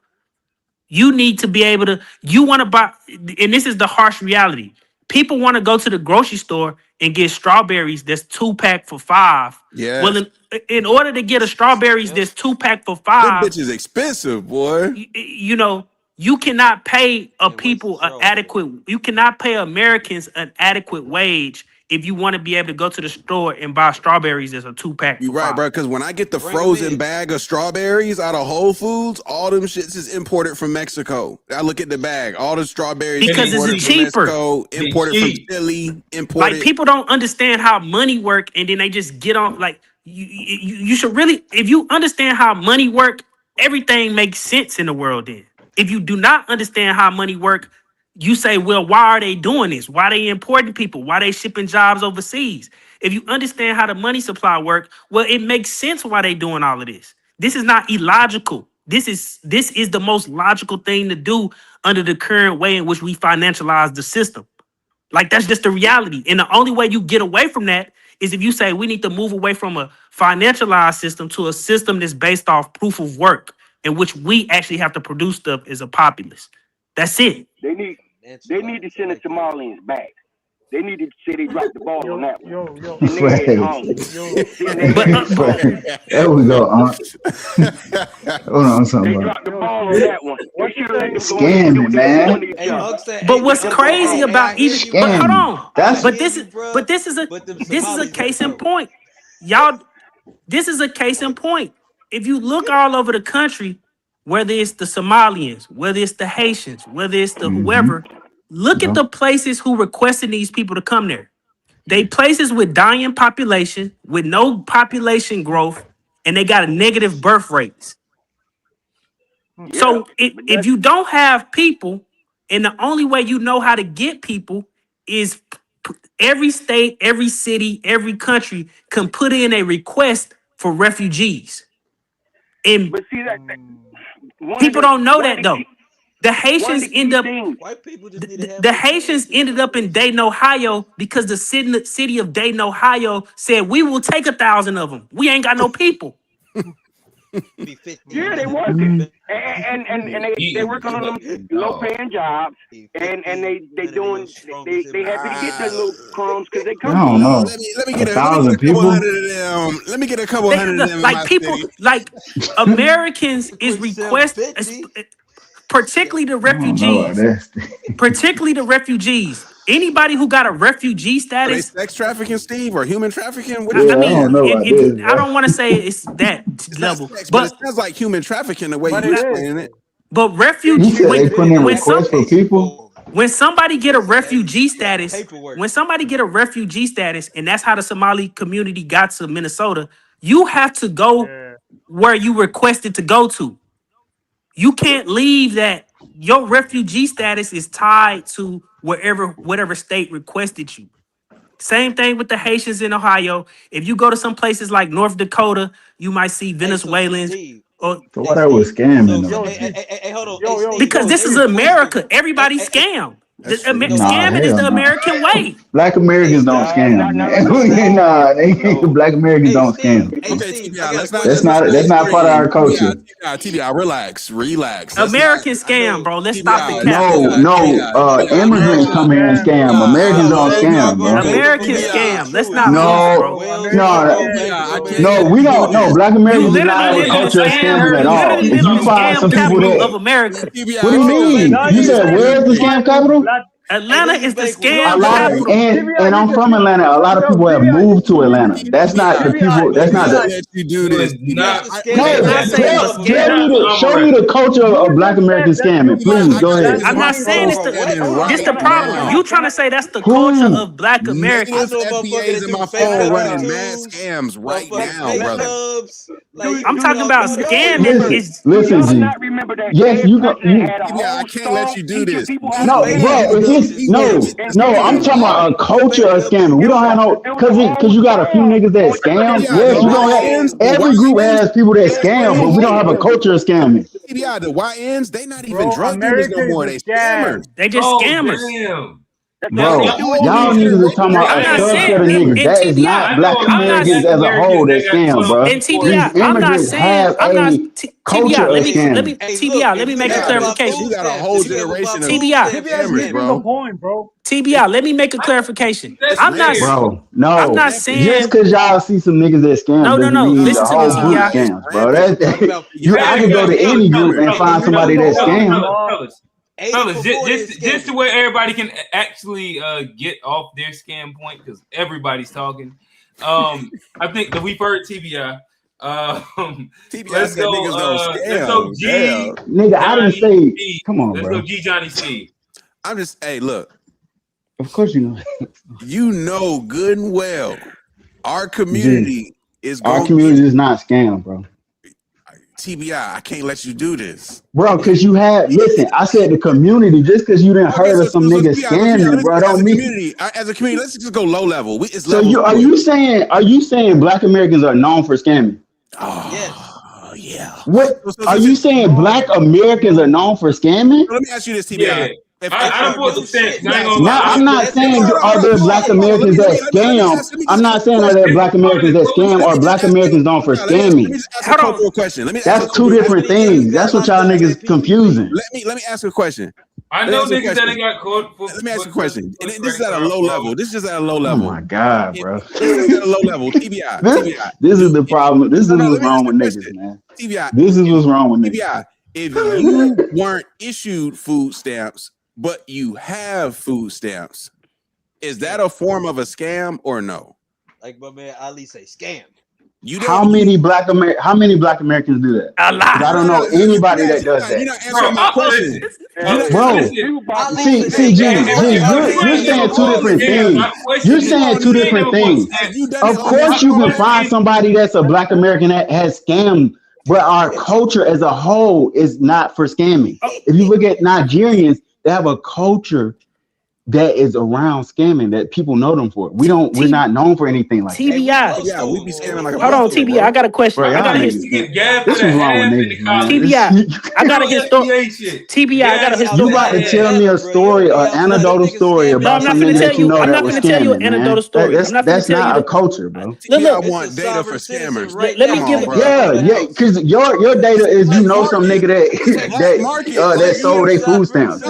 You need to be able to, you want to buy, and this is the harsh reality. People want to go to the grocery store and get strawberries that's 2-pack for $5. Yeah. Well, in order to get a strawberries that's 2-pack for $5, them bitches expensive, boy. You cannot pay you cannot pay Americans an adequate wage if you want to be able to go to the store and buy strawberries as a 2-pack. You right, bro. Because when I get the frozen bag of strawberries out of Whole Foods, all them shits is imported from Mexico. I look at the bag, all the strawberries because it's cheaper. Mexico, imported from Chile, imported. Like people don't understand how money work, and then they just get on. Like you should really, if you understand how money work, everything makes sense in the world. Then, if you do not understand how money work, you say, well, why are they doing this? Why are they importing people? Why are they shipping jobs overseas? If you understand how the money supply work, well, it makes sense why they doing all of this. This is not illogical. This is the most logical thing to do under the current way in which we financialize the system. Like, that's just the reality. And the only way you get away from that is if you say we need to move away from a financialized system to a system that's based off proof of work, in which we actually have to produce stuff as a populace. That's it. They need to send the Somalians back. They need to say they dropped the ball on that one. There we go, hold on, something. They dropped the ball on that one. They should have let them go. Scamming, man. But what's crazy about even? But hold on. This is a case in point, y'all. This is a case in point. If you look all over the country, whether it's the Somalians, whether it's the Haitians, whether it's the whoever, look at the places who requested these people to come there. They places with dying population, with no population growth, and they got a negative birth rates. So if you don't have people, and the only way you know how to get people is every state, every city, every country can put in a request for refugees. And but see that people don't know that though. The Haitians end up. The Haitians ended up in Dayton, Ohio, because the city of Dayton, Ohio, said we will take 1,000 of them. We ain't got no people. Yeah, they working, and they working on them low paying jobs, and they happy to get their little crumbs because they come. I don't know. Let me get 1,000 people. Let me get a couple hundred of them. Like people, like Americans is requested, particularly the refugees. Particularly the refugees. Anybody who got a refugee Are they status, sex trafficking, Steve, or human trafficking? What I is mean, don't know about this, I don't want to say it's that it's level, not sex, but it but sounds like human trafficking the way But you it is. explaining it. but He refugee said they put in when requests for people. when somebody get a refugee status, paperwork. when somebody get a refugee status, and that's how the Somali community got to Minnesota, you have to go Yeah. where you requested to go to. You can't leave that. Your refugee status is tied to whatever state requested you. Same thing with the Haitians in Ohio. If you go to some places like North Dakota, you might see Venezuelans. Or So why that was scamming Yo, though? Hey, hold on. yo, yo, because yo, this is Steve. America. Everybody scam. That's true. Nah, Scamming is hell the no. American way. Black Americans don't scam, man. Nah, Black Americans don't scam. Okay, TBI, let's not That's not part of our culture. TBI, relax. Let's American scam, bro. Let's stop the cap. Immigrants come here and scam. Americans don't scam, bro. American scam. Let's not No, beef, bro. no, we don't. No, Black You Americans do literally not have a live in the culture of scamming scam. at You all. literally If live in you the find scam some people capital of that, America. what do you mean? You said where's the scam capital? Atlanta is the A scam lot, capital. and I'm from Atlanta. A lot of people have moved to Atlanta. That's not the people. That's not the. let you do this. Show me the culture of Black American scamming, please. Go ahead. I'm not saying it's the problem. You trying to say that's the culture of Black Americans? FBAs in my phone running mad scams right now, brother. I'm talking about scamming. Listen, G. Yes, you go. I can't let you do this. No, bro. No. I'm talking about a culture of scamming. We don't have no because you got a few niggas that scam. Yes, you don't have. Every group has people that scam, but we don't have a culture of scamming. TBI, the YNs, they not even drug dealers no more. They scammers. They just scammers. Damn. Bro, y'all niggas is talking about a subset of niggas. That is not Black Americans as a whole that scam, bro. And These TBI, I'm not immigrants saying have a culture of scamming. TBI, let me make a clarification. You got a whole generation of TBI, scammers, bro. Point, bro. TBI, let me make a clarification. I'm not saying just because y'all see some niggas that scam doesn't mean listen the to me, whole group TBI. scams, bro. I can go to any group and find somebody that scams. Fellas, just the way everybody can actually get off their scam point because everybody's talking. I think that we've heard TBI. Let's go. Let's go, G. Nigga, I didn't say. Come on, let's bro. go, G. Johnny C. I'm just. Hey, look. Of course you know. You know good and well, our community is. Our community is not scam, bro. TBI, I can't let you do this. Bro, because you had, listen, I said the community, just because you didn't heard of some niggas scamming, bro, don't mean. As a community, let's just go low level. So are you saying Black Americans are known for scamming? Oh, yeah. What are you saying? Black Americans are known for scamming? Let me ask you this, TBI. I don't put some sense. I'm not saying are there Black Americans that scam. I'm not saying are there Black Americans that scam or Black Americans known for scamming. That's two different things. That's what y'all niggas confusing. Let me ask you a question. I know niggas that ain't got caught. Let me ask you a question. And this is at a low level. This is just at a low level. Oh my God, bro. This is at a low level. TBI. This is the problem. This is what's wrong with niggas, man. TBI. This is what's wrong with niggas. TBI. If you weren't issued food stamps, but you have food stamps, is that a form of a scam or no? Like my man Ali say, scam. How many Black Americans do that? A lot. I don't know anybody that does that. You're not answering my question. Bro, see, you're saying two different things. You're saying two different things. Of course, you can find somebody that's a Black American that has scammed, but our culture as a whole is not for scamming. If you look at Nigerians, they have a culture that is around scamming that people know them for. We're not known for anything like TBI. that. Yeah, we be scamming like a hold on, TBI. I got a question. Bro, I got a this is wrong with niggas, man. TBI. I got a history. TBI. I got a history. You about to tell me a story, an anecdotal story about some nigga that you know that was scamming, man. That's not a culture, bro. TBI want data for scammers. Let me give it. Yeah, because your data is you know some nigga that sold their food stamps.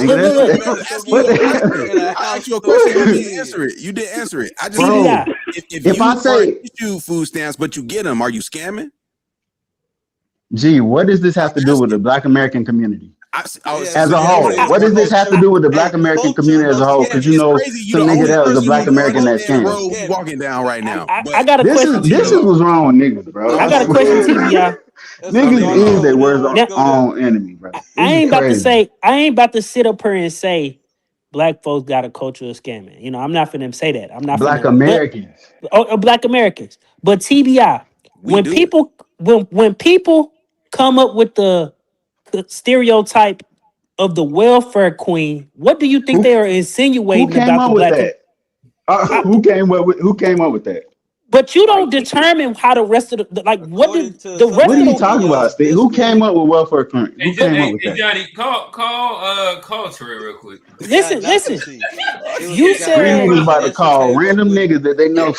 I asked you a question. You didn't answer it. You didn't answer it. I just if I say issue food stamps, but you get them, are you scamming? Gee, what does this have to do with the Black American community? As a whole, what does this have to do with the Black American community as a whole? Because you know, some nigga that was a Black American that scammed. Walking down right now. I got a question. This is what's wrong with niggas, bro. I got a question, TBI. Niggas is their worst own enemy, bro. I ain't about to sit up here and say Black folks got a culture of scamming. You know, I'm not finna say that. I'm not Black Americans. Black Americans. But TBI, when people come up with the stereotype of the welfare queen, what do you think they are insinuating about the Black? Who came up with that? But you don't determine how the rest of the what did the rest What are you talking about, Steve? Who came up with welfare queen? Who came up with that? Johnny, call Trey real quick. Listen. You said three niggas about to call random niggas that they know.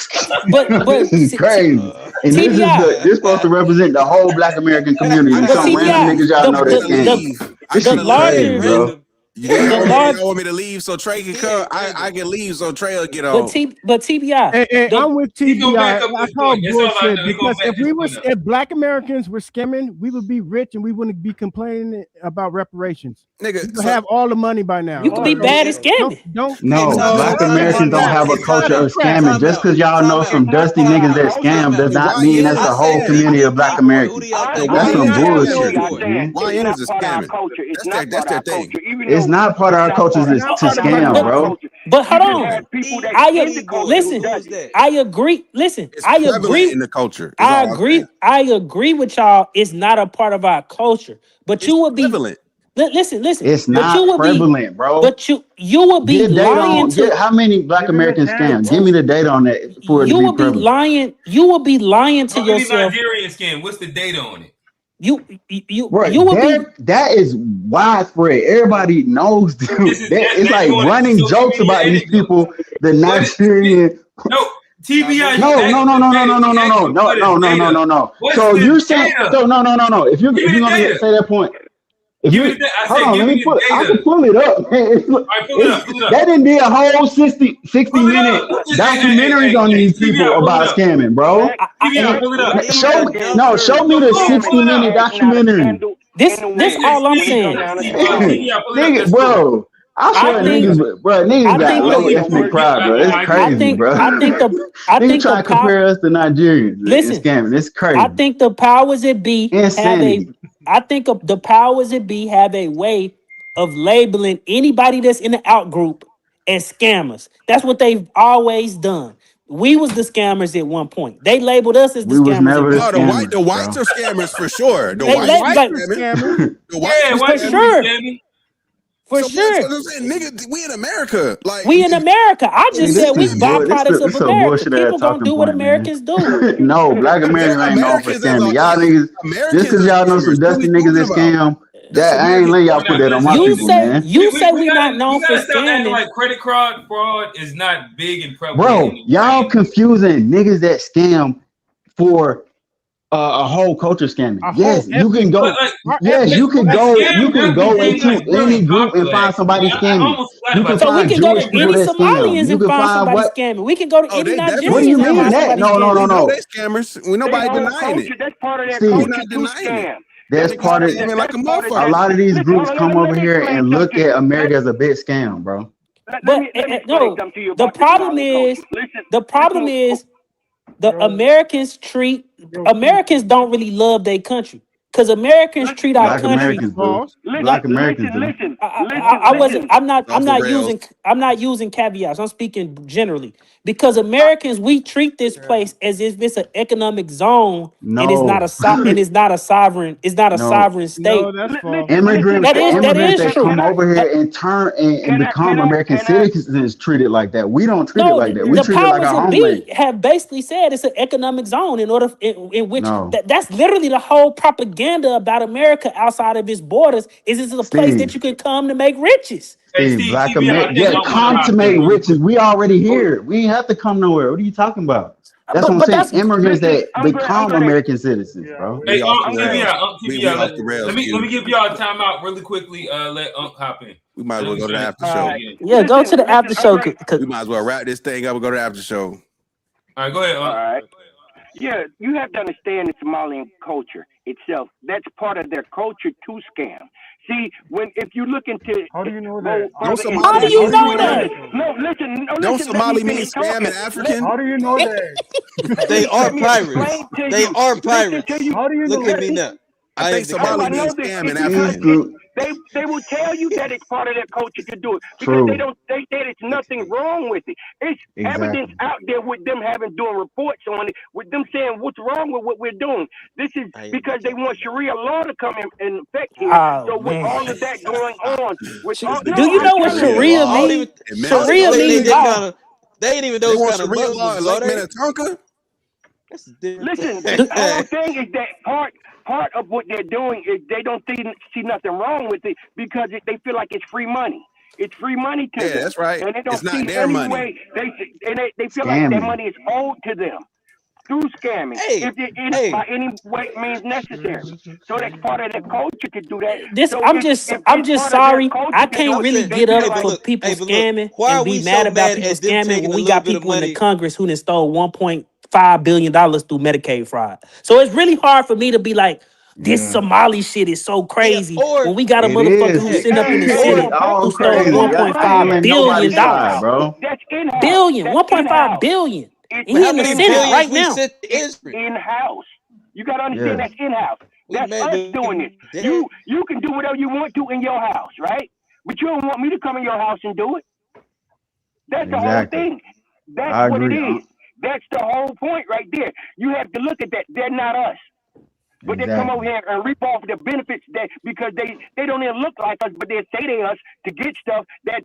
But this is crazy. And this supposed to represent the whole Black American community. Some random niggas y'all know that scam. This is crazy, bro. You don't want me to leave so Trey can come. I can leave so Trey will get on. But TBI, and I'm with TBI. I call bullshit because if Black Americans were scamming, we would be rich and we wouldn't be complaining about reparations. Nigga, we would have all the money by now. You could be bad at scamming. No, Black Americans don't have a culture of scamming. Just because y'all know some dusty niggas that scam does not mean that's the whole community of Black Americans. That's some bullshit, man. YNs is scamming. That's their thing. It's not part of our culture to scam, bro. But hold on. I agree. Listen, I agree in the culture. I agree with y'all. It's not a part of our culture. But you would be prevalent. Listen. It's not prevalent, bro. But you would be lying to how many Black Americans scam? Give me the data on that for it to be prevalent. You would be lying to yourself. Nigerian scam. What's the data on it? That is widespread. Everybody knows them. It's like running jokes about these people. The Nigerian. No, TBI. No. So you're saying no. If you're gonna say that point. If you hold on, let me put. I can pull it up. That didn't be a whole 60-minute documentaries on these people about scamming, bro. Show me the 60-minute documentary. This all I'm saying. Nigga, bro. I swear niggas got low ethnic pride, bro. It's crazy, bro. I think trying to compare us to Nigerians. Listen, scamming. It's crazy. I think the powers that be have a way of labeling anybody that's in the out group as scammers. That's what they've always done. We was the scammers at one point. They labeled us as the scammers. The whites are scammers for sure. The whites for sure. For sure. Nigga, we in America. We in America. I just said we byproducts of America. People gonna do what Americans do. No, Black Americans ain't known for scamming. Y'all niggas, just because y'all know some dusty niggas that scam, that I ain't letting y'all put that on my people, man. You say we not known for scamming. Like credit card fraud is not big and prevalent. Bro, y'all confusing niggas that scam for a whole culture scamming. Yes, you can go. Yes, you can go. You can go into any group and find somebody scamming. You can find Jewish people that scam. You can find what? Scamming. We can go to any Nigerians. What do you mean that? No. They scammers. We nobody denying it. That's part of their Steve, culture. Not denying it. That's part of it. Like a lot of these groups come over here and look at America as a big scam, bro. But no, the problem is the Americans don't really love their country. Because Americans treat our country. Black Americans do. I'm not using caveats. I'm speaking generally. Because Americans, we treat this place as if it's an economic zone and it's not a sovereign state. No, that's false. Immigrants that true. come over here and turn and become American citizens treated like that. We don't treat it like that. We treat it like our homeland. Have basically said it's an economic zone in which that's literally the whole propaganda about America outside of its borders. Is this a place that you can come to make riches? Black America, come to make riches. We already here. We ain't have to come nowhere. What are you talking about? That's what I'm saying. Immigrants that become American citizens, bro. Hey, let me give y'all a timeout really quickly. Let Unc hop in. We might as well go to the after show. Yeah, go to the after show. We might as well wrap this thing up and go to the after show. All right, go ahead, Unc. All right. Yeah, you have to understand the Somalian culture. itself. That's part of their culture to scam. See, if you look into how do you know that? Don't How do you know that? No, listen. Don't Somali mean scam in African? How do you know that? They are pirates. They are pirates. How do you Look know at me now. I think Somali means scam in African. They will tell you that it's part of their culture to do it because True. they don't think that it's nothing wrong with it. It's evidence out there with them doing reports on it, with them saying what's wrong with what we're doing. This is because they want Sharia law to come in effect here. So with all of that going on, do you know what Sharia means? Sharia means law. They ain't even They those want kind of Sharia law in Muslims, Lake are they? Minnetonka? Listen, the whole thing is that part of what they're doing is they don't see nothing wrong with it because they feel like it's free money. It's free money to them. Yeah, that's right. And they don't It's not see their any money. way they feel like that money is owed to them through scamming. If it by any way means necessary. So that's part of their culture to do that. So I'm just sorry. I can't really get up for people scamming and be mad about people scamming when we got people in the Congress who done stole $1.5 billion through Medicaid fraud. So it's really hard for me to be like, this Somali shit is so crazy when we got a motherfucker who's sitting up in the Senate who stole $1.5 billion. That's in-house. Billion, $1.5 billion. And he in the Senate right now. It's in-house. You got to understand that's in-house. That's us doing it. You can do whatever you want to in your house, right? But you don't want me to come in your house and do it. That's the whole thing. That's what it is. That's the whole point right there. You have to look at that. They're not us. But they come over here and reap off the benefits because they don't even look like us, but they say they us to get stuff that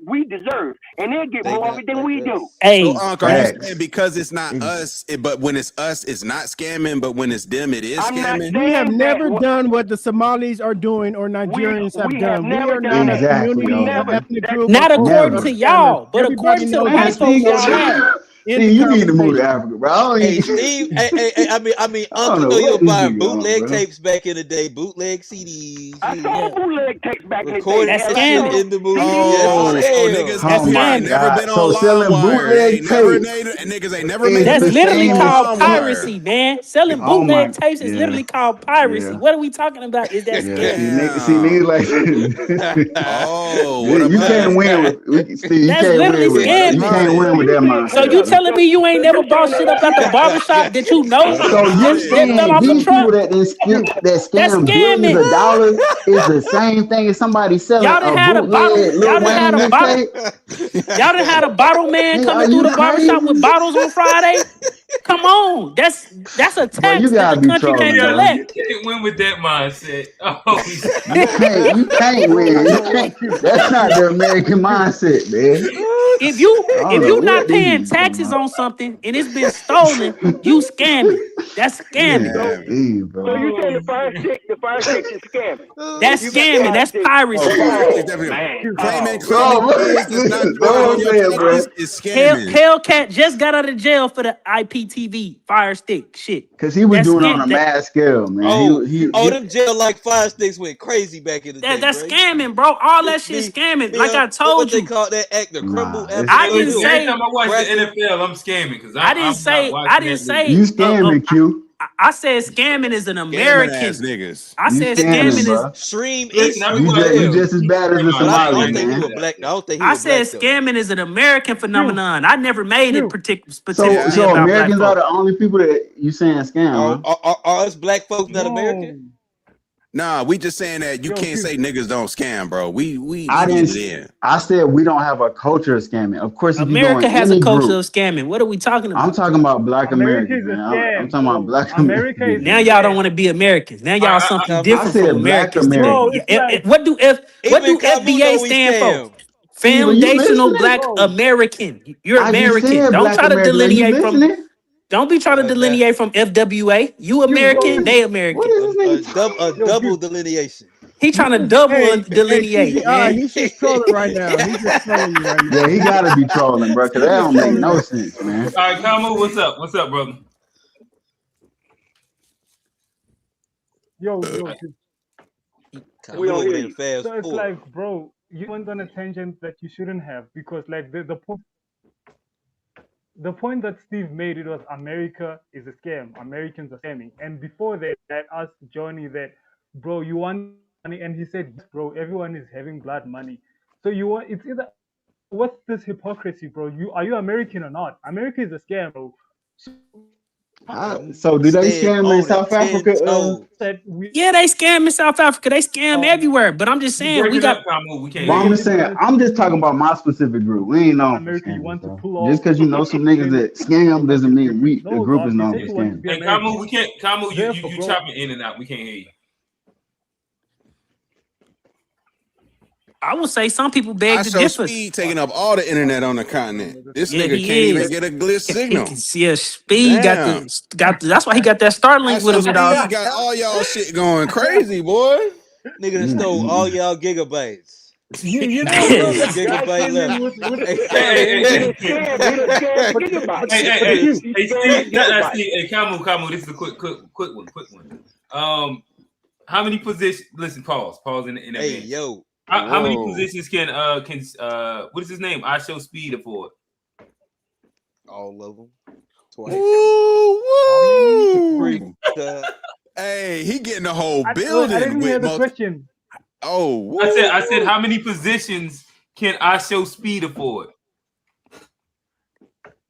we deserve, and they get more of it than we do. So, Uncle, are you saying because it's not us, but when it's us, it's not scamming, but when it's them, it is scamming? We have never done what the Somalis are doing or Nigerians have done. We are not a community, ethnic group. Not according to y'all, but according to the white folks y'all have. You need to move to Africa, bro. Hey, Steve. I mean, Uncle, know you were buying bootleg tapes back in the day, bootleg CDs. I saw bootleg tapes back in the day. That's scamming. In the movie. Niggas ain't never been on LimeWire. Niggas ain't never made. That's literally called piracy, man. Selling bootleg tapes is literally called piracy. What are we talking about? Is that scamming? See, niggas like you can't win with Steve. That's literally scamming. You can't win with that mindset. So you telling me you ain't never bought shit up at the barbershop that you know? So you're saying these people that scam billions of dollars is the same thing as somebody selling a bootleg Lil Wayne mixtape? Y'all done had a bottle man coming through the barbershop with bottles on Friday? Come on, that's a tax that the country can't collect. You can't win with that mindset. You can't win. That's not the American mindset, man. If you not paying taxes on something and it's been stolen, you scamming. That's scamming. So you say the fire stick is scamming? That's scamming. That's piracy. Claiming kids is not on your taxes is scamming. Hellcat just got out of jail for the IPTV fire stick shit. Because he was doing it on a mass scale, man. Them jail like fire sticks went crazy back in the day. That's scamming, bro. All that shit scamming. Like I told you. What they call that act, the crumble. I didn't say. Every time I watch the NFL, I'm scamming because I didn't say. You scamming, Q. I said scamming is an American. Niggas. I said scamming is stream. You just as bad as the Somali, man. I said scamming is an American phenomenon. I never made it particular. So Americans are the only people that you saying scam. Are us black folks not American? Nah, we just saying that you can't say niggas don't scam, bro. We I get didn't. it in. I said we don't have a culture of scamming. Of course, if America you has a culture of scamming. What are we talking about? I'm talking about black Americans. I'm talking about black Americans. Now y'all don't want to be Americans. Now y'all something different from Americans. What do FBA stand for? Foundational Black American. You're American. Don't try to delineate from. Don't be trying to delineate from FWA. You American, they American. A double delineation. He trying to double delineate. He's just trolling right now. He's just trolling you right now. Yeah, he gotta be trolling, bro, because that don't make no sense, man. All right, Kamo, what's up? What's up, brother? Yo. We all in fast. So it's like, bro, you went on a tangent that you shouldn't have because, like, the point. the point that Steve made, it was America is a scam. Americans are scamming. And before that, I asked Johnny that, bro, you want money? And he said, yes, bro, everyone is having blood money. So you want, it's either, what's this hypocrisy, bro? Are you American or not? America is a scam, bro. So do they scam in South Africa? Yeah, they scam in South Africa. They scam everywhere. But I'm just saying, we got. I'm just saying, I'm just talking about my specific group. We ain't known for scammers, though. Just because you know some niggas that scam doesn't mean the group is known for scamming. Hey, Kamu, we can't. Kamu, you chopping in and out. We can't hear you. I would say some people beg to differ. Speed taking up all the internet on the continent. This nigga can't even get a glitch signal. Yeah, Speed got the. That's why he got that Starlink with him. Speed got all y'all shit going crazy, boy. Nigga done stole all y'all gigabytes. You know gigabyte left. Hey, Kamu, this is a quick one. How many positions? Listen, pause in that. Hey, yo. How many positions can what is his name? I Show Speed afford? All of them. Twice. Woo! Hey, he getting the whole building. I didn't hear the question. Oh, woo. I said, how many positions can I Show Speed afford?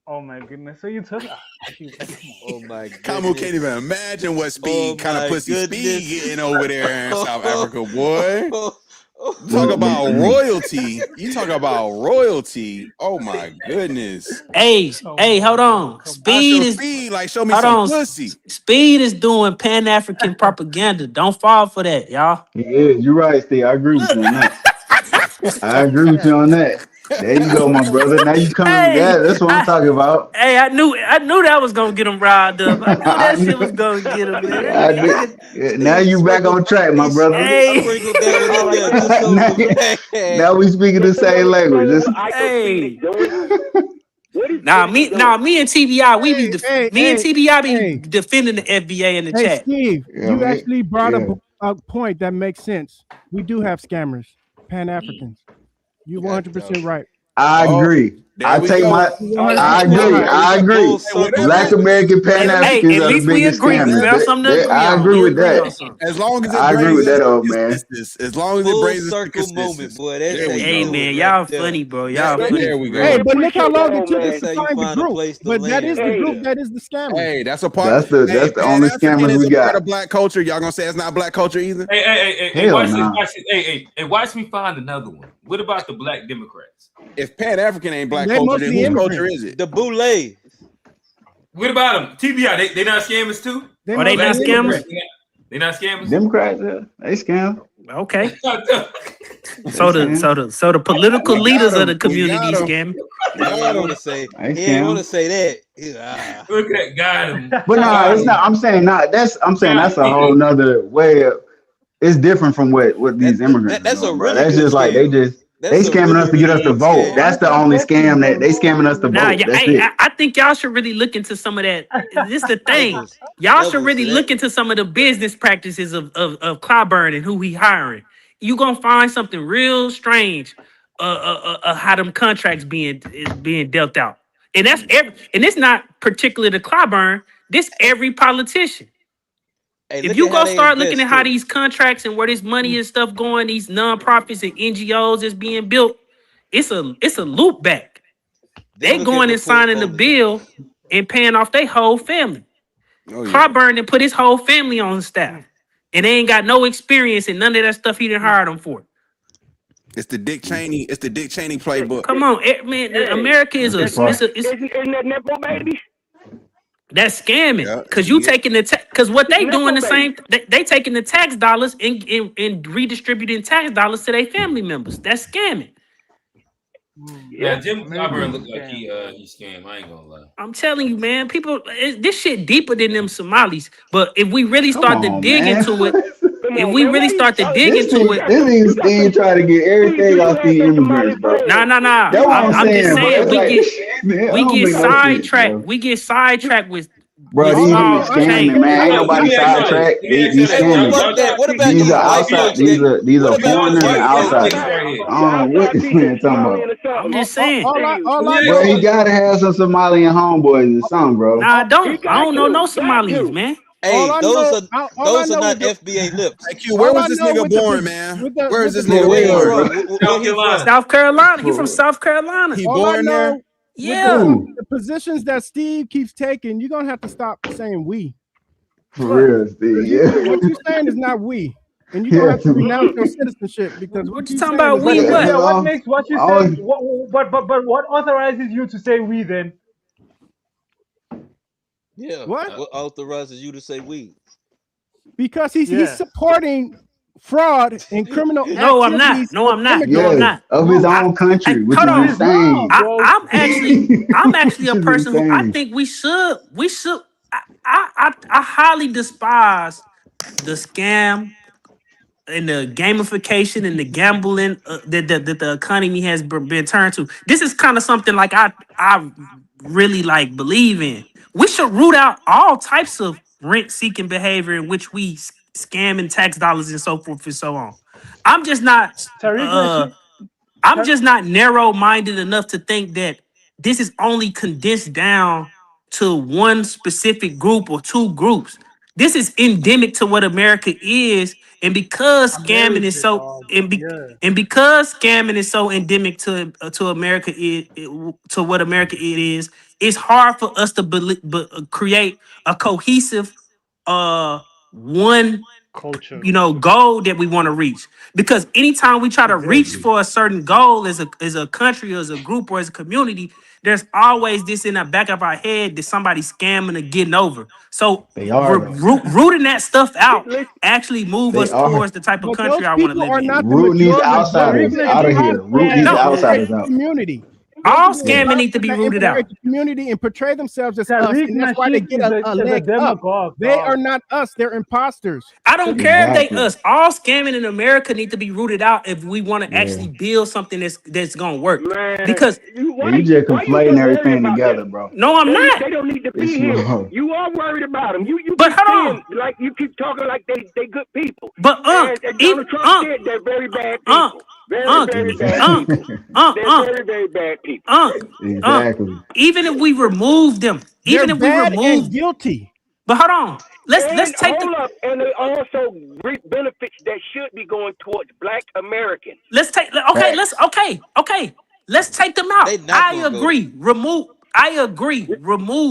Oh my goodness! So you took. Oh my goodness! Kamu can't even imagine what Speed kind of pussy Speed getting over there in South Africa, boy. Talk about royalty. You talk about royalty. Oh my goodness. Hey, hold on. Speed is like show me some pussy. Speed is doing Pan-African propaganda. Don't fall for that, y'all. He is. You're right, Steve. I agree with you on that. I agree with you on that. There you go, my brother. Now you coming. That's what I'm talking about. Hey, I knew that was gonna get him riled up. I knew that shit was gonna get him, man. Now you back on track, my brother. Hey. Now we speaking the same language. Hey. Nah, me and TBI, me and TBI be defending the FBA in the chat. Steve, you actually brought a point that makes sense. We do have scammers, Pan-Africans. You 100% right. I agree. I agree. Black American Pan-Africans are the biggest scammers. I agree with that. As long as I agree with that, old man. As long as it brings circle moment, boy. Hey man, y'all funny, bro. Y'all funny. There we go. Hey, but look how long it took us to find the group. But that is the group that is the scammer. Hey, that's a part. That's the only scammers we got. Part of black culture. Y'all gonna say it's not black culture either? Hey, watch me find another one. What about the black Democrats? If Pan-African ain't black culture, then whose culture is it? The boule. What about them? TBI, they not scammers too? They not scammers? They not scammers? Democrats, they scam. Okay. So the political leaders of the community scam. He ain't want to say that. Okay, got him. But no, it's not. I'm saying that's a whole nother way of. It's different from what these immigrants. That's just like they scamming us to get us to vote. That's the only scam that they scamming us to vote. That's it. I think y'all should really look into some of that. This is the thing. Y'all should really look into some of the business practices of Clyburn and who he hiring. You gonna find something real strange. How them contracts being dealt out, and that's and it's not particular to Clyburn. This every politician. If you go start looking at how these contracts and where this money and stuff going, these nonprofits and NGOs is being built, it's a loop back. They going and signing the bill and paying off their whole family. Clyburn and put his whole family on staff, and they ain't got no experience in none of that stuff he didn't hire them for. It's the Dick Cheney. It's the Dick Cheney playbook. Come on, man. America is isn't that Nepo baby? That's scamming because you taking because what they doing the same. They taking the tax dollars and redistributing tax dollars to their family members. That's scamming. Yeah, Jim Clyburn looked like he scammed. I ain't gonna lie. I'm telling you, man. People, this shit deeper than them Somalis. But if we really start to dig into it, this nigga Steve trying to get everything off the immigrants, bro. Nah. I'm just saying we get sidetracked. We get sidetracked with. Bro, these niggas scamming, man. Ain't nobody sidetracked. These scamming. What about these are outside. These are foreigners and outsiders. What this man talking about? I'm just saying. All I Bro, know, he gotta have some Somalian homeboys or something, bro. Nah, I don't. I don't know no Somalis, man. Hey, those are all I know not with the- FBA lips. Hey, Q, where was this nigga born, man? Where is this nigga born? Where he from? South Carolina. He from South Carolina. He all I born know there? with Yeah. the positions that Steve keeps taking, you're gonna have to stop saying we. For real, Steve. Yeah. What you're saying is not we, and you're gonna have to renounce your citizenship because what you talking saying about? is We what? Yeah, what makes what you say? But what authorizes you to say we then? Yeah. What? What authorizes you to say we? Because he's supporting fraud and criminal No, I'm not. activities No, of I'm not. No, I'm immigrants. not. Of his own country, which Hold is on. insane. I'm actually a Which is person who I insane. think we should. I highly despise the scam and the gamification and the gambling that the economy has been turned to. This is kind of something like I really like believe in. We should root out all types of rent-seeking behavior in which we scam and tax dollars and so forth and so on. I'm just not narrow-minded enough to think that this is only condensed down to one specific group or two groups. This is endemic to what America is, and because scamming is so because scamming is so endemic to America, to what America it is, it's hard for us to create a cohesive one culture, goal that we want to reach. Because anytime we try to reach for a certain goal as a country or as a group or as a community, there's always this in the back of our head that somebody's scamming or getting over. So They are though. rooting that stuff out actually move They us are. towards the type of But country those I want to people live are in. not the Rooting these majority. outsiders out of here. Rooting these outsiders out. Community. All scamming need to be rooted out. The community and portray themselves as us, Tariq and that's why they get a leg up. They are not us; they're imposters. I don't care if they us. All scamming in America need to be rooted out if we want to actually build something that's gonna work. Because you just conflating everything together, bro. No, I'm not. They don't need to be here. You are worried about them. You but keep hold on. like you keep talking like they good people. But and Donald Trump said they're very bad people. Very bad people. They're very bad people. Exactly. Even if we remove them, even they're if we bad remove and guilty. But hold on. Let's take hold up. And they also reap benefits that should be going towards Black Americans. Let's take Let's take them out. I agree. Remove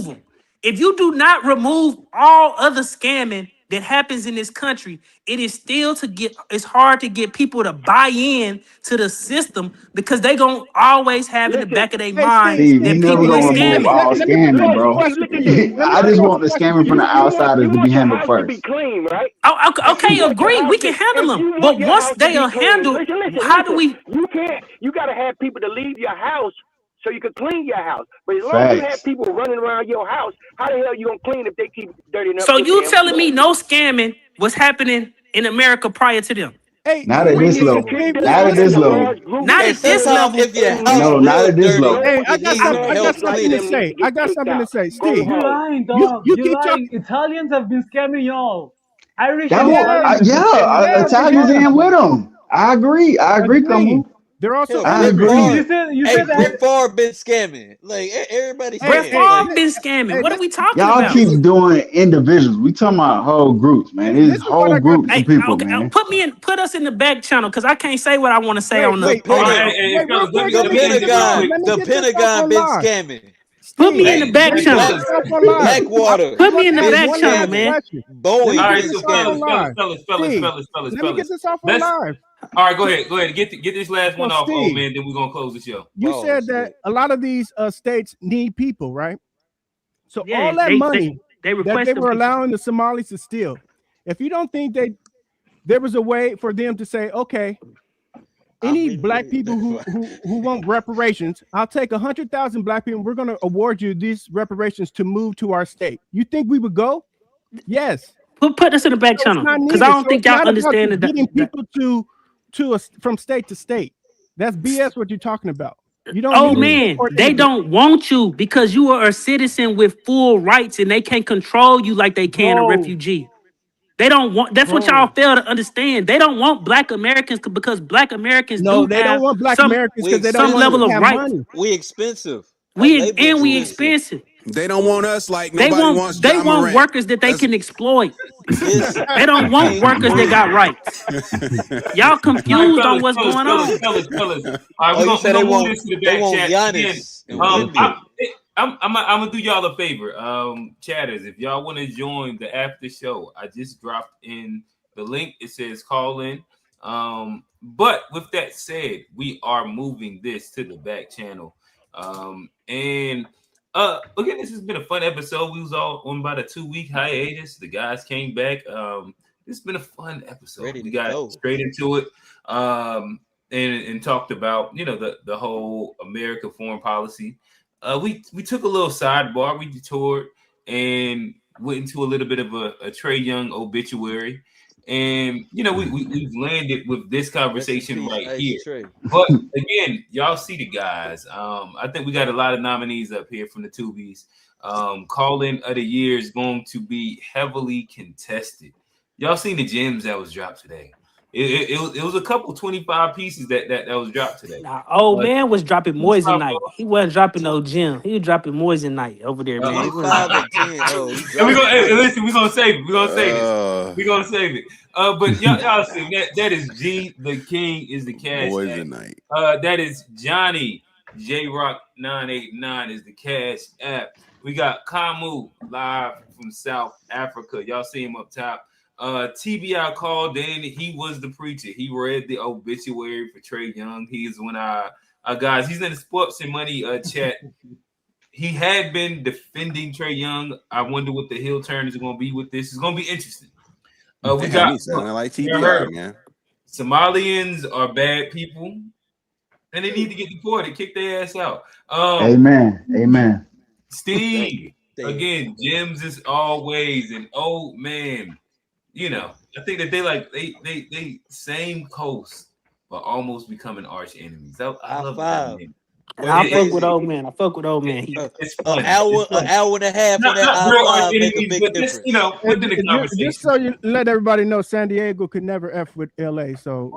them. If you do not remove all other scamming that happens in this country, it's hard to get people to buy in to the system because they gonna always have in the back of their mind Steve, that you never people are gonna remove all scamming, bro. I just want the scamming from the outsiders to be handled first. Be clean, right? Okay, agree. We can handle them, but once they are handled, how do we? You gotta have people to leave your house so you can clean your house. But as long as you have people running around your house, how the hell you gonna clean if they keep dirtying up? So you telling me no scamming was happening in America prior to them? Hey, not at this level. Not at this level. Not at this level. No, not at this level. Hey, I got something to say. I got something to say, Steve. You're lying, dog. You You're keep lying. talking. Italians have been scamming y'all. Irish. Italians in with them. I agree. Kamu. They're also. I agree. You said Brett Favre been scamming. Like everybody's Brett Favre been scamming. What are we talking about? Y'all keep doing individuals. We talking about whole groups, man. It's whole groups of people, man. Put us in the back channel because I can't say what I want to say on the The Pentagon been scamming. Put me in the back channel. Blackwater. Put me in the back channel, man. Boeing. All right, fellas. Let me get this off on live. All right, go ahead. Get this last one off, old man. Then we're gonna close the show. You said that a lot of these states need people, right? So all that money that they were allowing the Somalis to steal. If you don't think there was a way for them to say, okay, any black people who want reparations, I'll take 100,000 black people. We're going to award you these reparations to move to our state. You think we would go? Yes. Put us in the back channel because I don't think y'all understand getting people from state to state. That's BS. What you're talking about. You don't. Oh man, they don't want you because you are a citizen with full rights and they can't control you like they can a refugee. They don't want. That's what y'all fail to understand. They don't want Black Americans because Black Americans No, do they have don't want Black some Americans because they don't some want level to of have rights. money. We expensive. We expensive. They don't want us like They nobody wants they John want Morant. workers that they can exploit. They don't want workers that got rights. Y'all confused on what's going on. Fellas. All right, we're gonna move this to the back chat. Again, I'm gonna do y'all a favor, chatters. If y'all want to join the after show, I just dropped in the link. It says call in. But with that said, we are moving this to the back channel. And again, this has been a fun episode. We was all on about a 2-week hiatus. The guys came back. It's been a fun episode. We got straight into it. And talked about, you know, the whole America foreign policy. We took a little sidebar. We detoured and went into a little bit of a Trae Young obituary. And, you know, we've landed with this conversation right here. But again, y'all see the guys. I think we got a lot of nominees up here from the Tubies. Call-in of the year is going to be heavily contested. Y'all seen the gems that was dropped today. It was a couple 25 pieces that was dropped today. Nah, old man was dropping Moissanite. He wasn't dropping no gem. He was dropping Moissanite over there, man. 25 and 10. Oh, listen, we're gonna save it. We're gonna save it. But y'all see that is G the King is the cash. Moissanite. That is Johnny J Rock 989 is the cash app. We got Kamu live from South Africa. Y'all see him up top. TBI called in. He was the preacher. He read the obituary for Trae Young. He is one of our guys. He's in the Sports and Money chat. He had been defending Trae Young. I wonder what the heel turn is going to be with this. It's going to be interesting. We got like TBI, man. Somalians are bad people, and they need to get deported. Kick their ass out. Amen. Steve, again, gems as always, and oh man. You know, I think that they same coast, but almost becoming arch enemies. I love that. I fuck with old man. It's an hour and a half on that make a big difference. You know, within the conversation. Just so you let everybody know, San Diego could never F with LA, so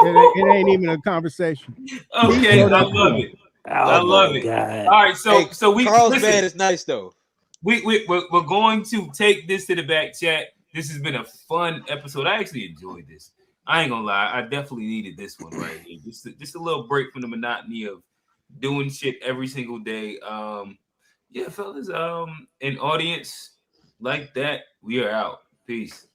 it ain't even a conversation. Okay, I love it. I love it. God. All right, so we Carlsbad is nice though. We're going to take this to the back chat. This has been a fun episode. I actually enjoyed this. I ain't gonna lie. I definitely needed this one right here. Just a little break from the monotony of doing shit every single day. Yeah, fellas. An audience like that, we are out. Peace.